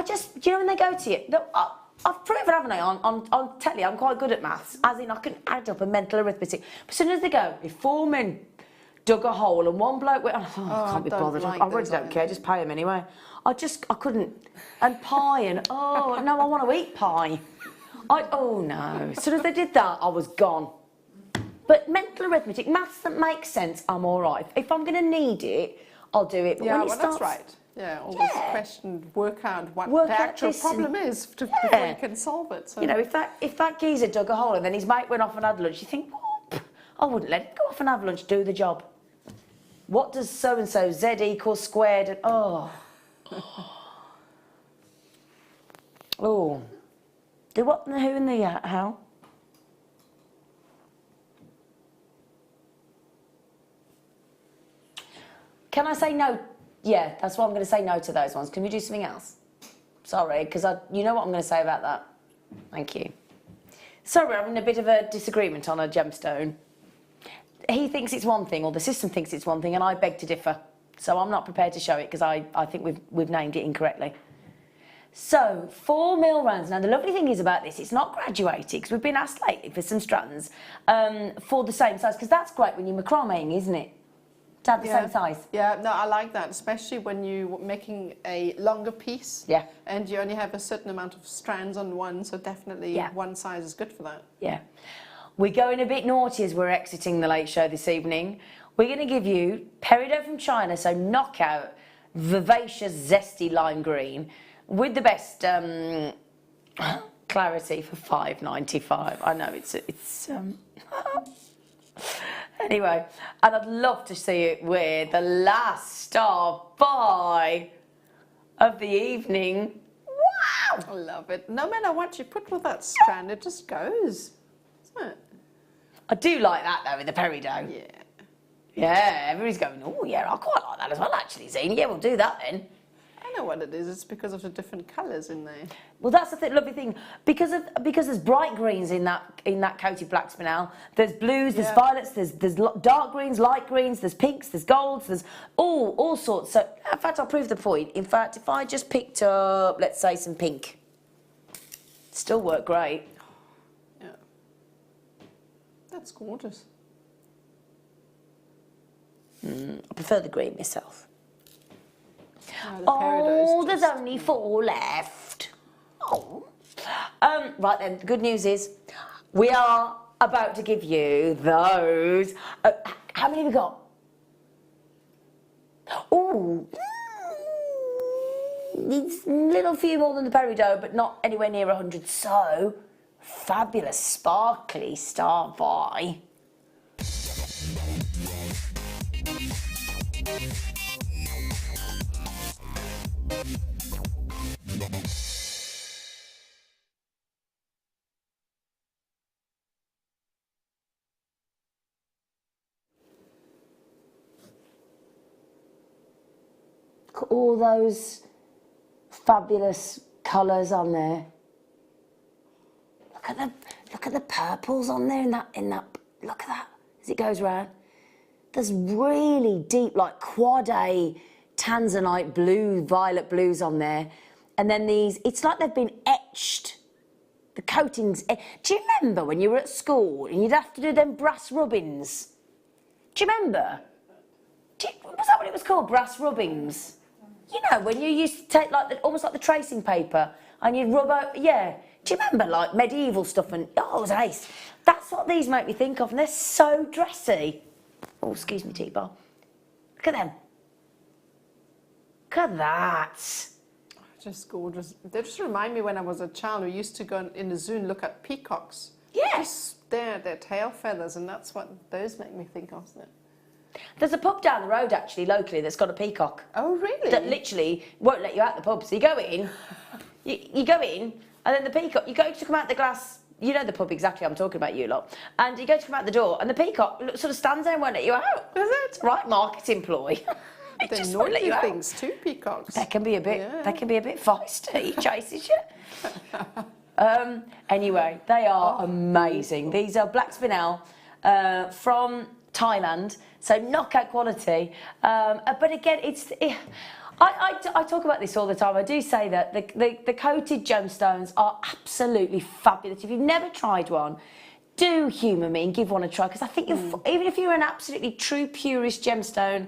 Do you know when they go to you? I've proven, haven't I, on telly, I'm quite good at maths. As in, I can add up a mental arithmetic. But as soon as they go, if 4 men dug a hole and one bloke went, I can't be bothered. I really don't care, just pay him anyway. I couldn't. And pie and, no, I want to eat pie. No. As soon as they did that, I was gone. But mental arithmetic, maths that makes sense, I'm all right. If I'm going to need it, I'll do it. But when it starts, that's right. Yeah, always question, work out what Work the out actual this problem is before you can solve it. So. You know, if that geezer dug a hole and then his mate went off and had lunch, you think, well, I wouldn't let him go off and have lunch, do the job. What does so-and-so, Z equals squared, and do what and the who and the how? Can I say no? Yeah, that's what I'm going to say no to those ones. Can we do something else? Sorry, because you know what I'm going to say about that. Thank you. Sorry, we're having a bit of a disagreement on a gemstone. He thinks it's one thing, or the system thinks it's one thing, and I beg to differ. So I'm not prepared to show it because I think we've named it incorrectly. So 4 mil rounds. Now the lovely thing is about this, it's not graduated because we've been asked lately for some strands for the same size, because that's great when you're macrameing, isn't it? to have the same size. Yeah, no, I like that, especially when you're making a longer piece. Yeah. And you only have a certain amount of strands on one, so definitely one size is good for that. Yeah. We're going a bit naughty as we're exiting the late show this evening. We're going to give you peridot from China, so knockout, vivacious, zesty lime green with the best clarity for $5.95. I know it's anyway, and I'd love to see it wear the last star buy of the evening. Wow! I love it. No matter what you put with that strand, it just goes, isn't it? I do like that though with the peridot. Yeah. Yeah, everybody's going, oh yeah, I quite like that as well actually, Zena. Yeah, we'll do that then. I know what it is. It's because of the different colours in there. Well, that's the lovely thing. Because there's bright greens in that coated black spinel. There's blues, there's violets, there's dark greens, light greens, there's pinks, there's golds, there's all sorts. So, in fact, I'll prove the point. In fact, if I just picked up, let's say, some pink, still work great. Yeah. That's gorgeous. I prefer the green myself. Oh, There's only 4 left. Oh. Right then, the good news is we are about to give you those. How many have we got? Oh, needs a little few more than the peridot, but not anywhere near 100. So, fabulous, sparkly star buy. Look at all those fabulous colours on there. Look at the purples on there in that. Look at that as it goes round. There's really deep, like quad A, tanzanite blue, violet blues on there, and then these. It's like they've been etched. The coatings. Do you remember when you were at school and you'd have to do them brass rubbings? Do you remember? Was that what it was called? Brass rubbings. You know, when you used to take almost like the tracing paper and you'd rub out, yeah. Do you remember like medieval stuff and, oh, it was ace. That's what these make me think of and they're so dressy. Oh, excuse me, T-Bar. Look at them. Look at that. Just gorgeous. They just remind me when I was a child, we used to go in the zoo and look at peacocks. Yeah. Just stare at their tail feathers and that's what those make me think of, isn't it? There's a pub down the road actually locally that's got a peacock. Oh really? That literally won't let you out the pub. So you go in, you go in, and then the peacock. You go to come out the glass. You know the pub exactly. I'm talking about you lot. And you go to come out the door, and the peacock sort of stands there and won't let you out. Is it right marketing ploy? They're just won't let you noisy out. things too, peacocks. They can be a bit. Yeah. They can be a bit feisty. Chases you. Anyway, they are amazing. These are black spinel from Thailand. So knockout quality, but again, I talk about this all the time. I do say that the coated gemstones are absolutely fabulous. If you've never tried one, do humour me and give one a try because I think even if you're an absolutely true purist gemstone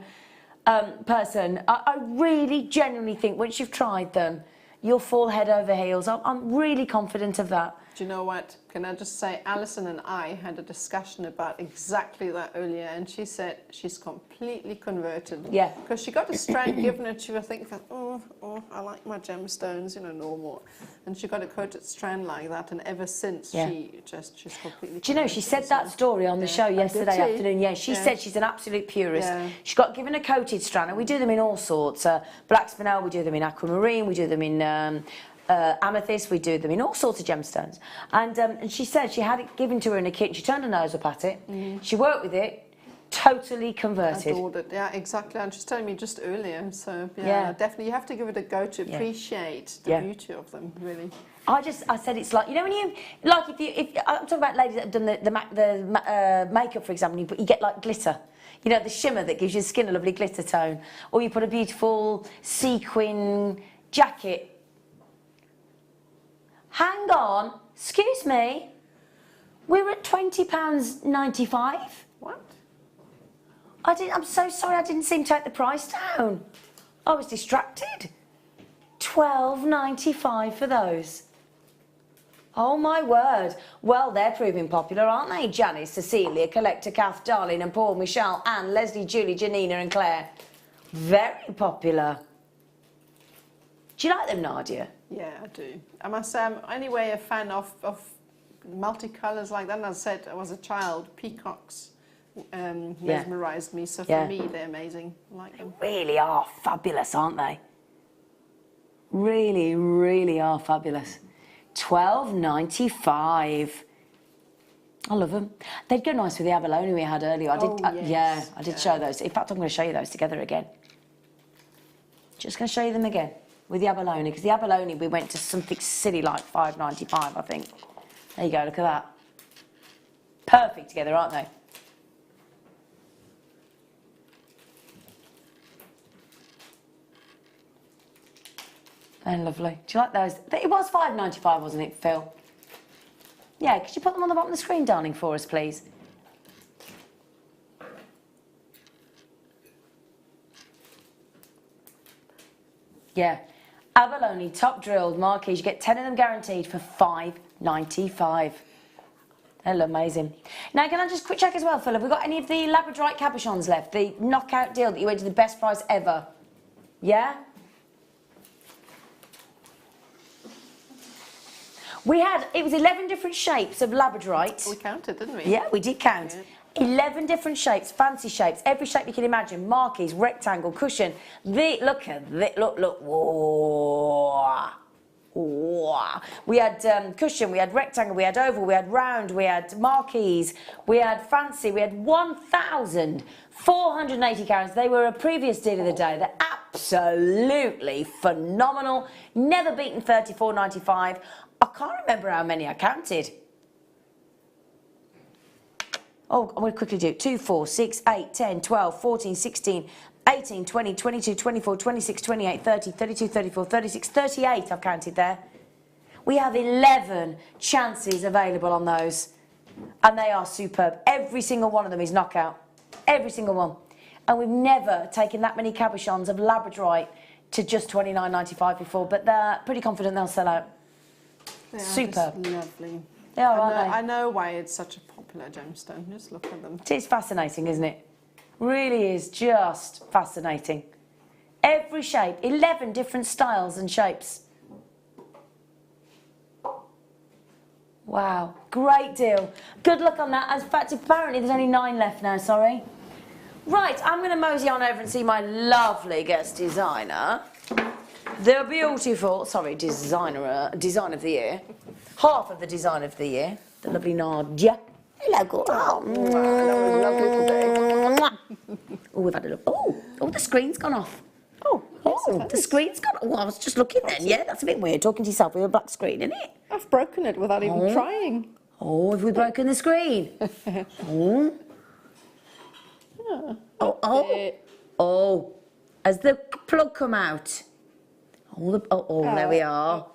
person, I really genuinely think once you've tried them, you'll fall head over heels. I'm really confident of that. Do you know what? Can I just say, Alison and I had a discussion about exactly that earlier, and she said she's completely converted. Yeah. Because she got a strand given and she was thinking, oh, I like my gemstones, you know, normal. And she got a coated strand like that, and ever since she's completely. Do you know, she said that story on the show yesterday afternoon. Yeah, she said she's an absolute purist. Yeah. She got given a coated strand, and we do them in all sorts. Black spinel, we do them in aquamarine, we do them in amethyst, we do them in all sorts of gemstones. And she said she had it given to her in a kit. She turned her nose up at it. She worked with it. Totally converted. Adored it, yeah, exactly. And she's telling me just earlier, so yeah, definitely you have to give it a go to appreciate the beauty of them, really. I said it's like, you know, when you, like if I'm talking about ladies that have done the makeup, for example, you get like glitter. You know, the shimmer that gives your skin a lovely glitter tone. Or you put a beautiful sequin jacket. Hang on, excuse me, we're at £20.95. What? I'm so sorry I didn't see him take the price down. I was distracted. $12.95 for those. Oh my word. Well, they're proving popular, aren't they? Janice, Cecilia, Collector, Kath, Darlene and Paul, Michelle, Anne, Leslie, Julie, Janina and Claire. Very popular. Do you like them, Nadia? Yeah, I do. I must say, I'm anyway a fan of multicolours like that. And as I said, I was a child, peacocks mesmerised me. So for me, they're amazing. I like them. They really are fabulous, aren't they? Really, really are fabulous. $12.95. I love them. They'd go nice with the abalone we had earlier. I did show those. In fact, I'm going to show you those together again. Just going to show you them again with the abalone, because the abalone we went to something silly like $5.95, I think. There you go. Look at that. Perfect together, aren't they? They're lovely. Do you like those? It was $5.95, wasn't it, Phil? Yeah, could you put them on the bottom of the screen, darling, for us, please? Yeah. Abalone, top drilled marquees. You get 10 of them guaranteed for $5.95. They're amazing. Now, can I just quick check as well, Phil? Have we got any of the Labradorite cabochons left? The knockout deal that you went to the best price ever? Yeah? We had, it was 11 different shapes of Labradorite. We counted, didn't we? Yeah, we did count. Yeah. 11 different shapes, fancy shapes, every shape you can imagine. Marquees, rectangle, cushion. Look at this, look. Whoa. Whoa. We had cushion, we had rectangle, we had oval, we had round, we had marquees, we had fancy, we had 1,480 carats. They were a previous deal of the day. They're absolutely phenomenal. Never beaten $34.95. I can't remember how many I counted. Oh, I'm going to quickly do it. 2, 4, 6, 8, 10, 12, 14, 16, 18, 20, 22, 24, 26, 28, 30, 32, 34, 36, 38 I've counted there. We have 11 chances available on those. And they are superb. Every single one of them is knockout. Every single one. And we've never taken that many cabochons of Labradorite to just $29.95 before. But they're pretty confident they'll sell out. They are superb. just lovely. They are, aren't they? I know why it's such a popular gemstone. Just look at them. It is fascinating, isn't it? Really is just fascinating. Every shape, 11 different styles and shapes. Wow, great deal. Good luck on that. In fact, apparently there's only 9 left now, sorry. Right, I'm going to mosey on over and see my lovely guest designer. The beautiful, design of the year. Half of the design of the year. The lovely Nadja. Hello, girl. Oh, we've had a look. Oh, the screen's gone off. Oh, the screen's gone off. Oh, I was just looking then. Yeah, that's a bit weird, talking to yourself with a black screen, isn't it? I've broken it without even trying. Oh, have we broken the screen? Oh, has the plug come out? There we are.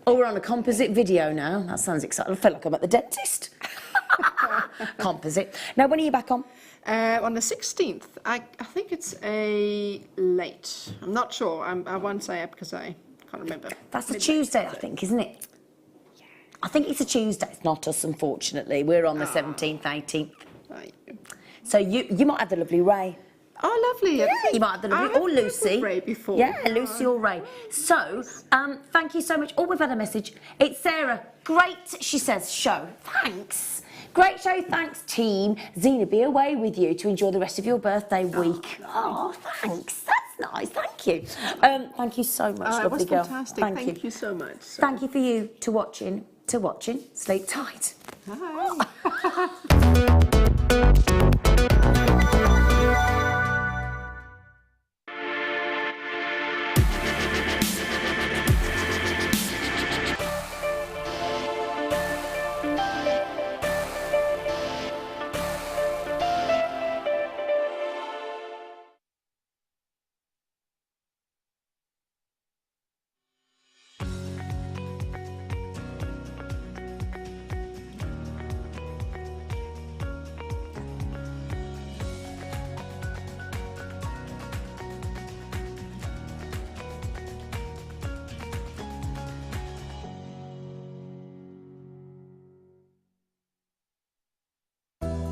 Oh, we're on a composite video now. That sounds exciting. I feel like I'm at the dentist. Composite. Now, when are you back on? On the 16th. I think it's a late. I'm not sure. I won't say it because I can't remember. That's a Tuesday, I think, isn't it? Yeah. I think it's a Tuesday. It's not us, unfortunately. We're on the 17th, 18th. Right. So you might have the lovely Ray. Oh, lovely. Yeah, you might have the lovely, or Lucy. Ray before. Yeah, Lucy or Ray. So, thank you so much. Oh, we've had a message. It's Sarah. Great, she says, show. Thanks. Great show, thanks, team. Zena, be away with you to enjoy the rest of your birthday week. Oh, thanks. That's nice. Thank you. Thank you so much, lovely was girl. Fantastic. Thank you so much. Thank you for you to watching. Sleep tight. Bye.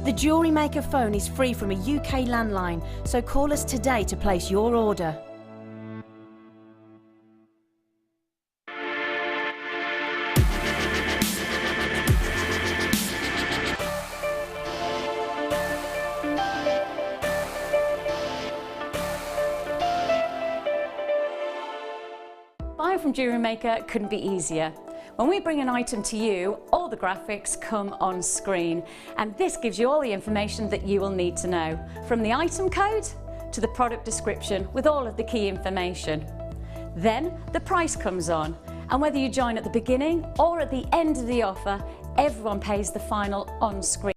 The Jewellery Maker phone is free from a UK landline, so call us today to place your order. Buying from Jewellery Maker couldn't be easier. When we bring an item to you, all the graphics come on screen, and this gives you all the information that you will need to know, from the item code to the product description with all of the key information. Then the price comes on, and whether you join at the beginning or at the end of the offer, everyone pays the final on screen.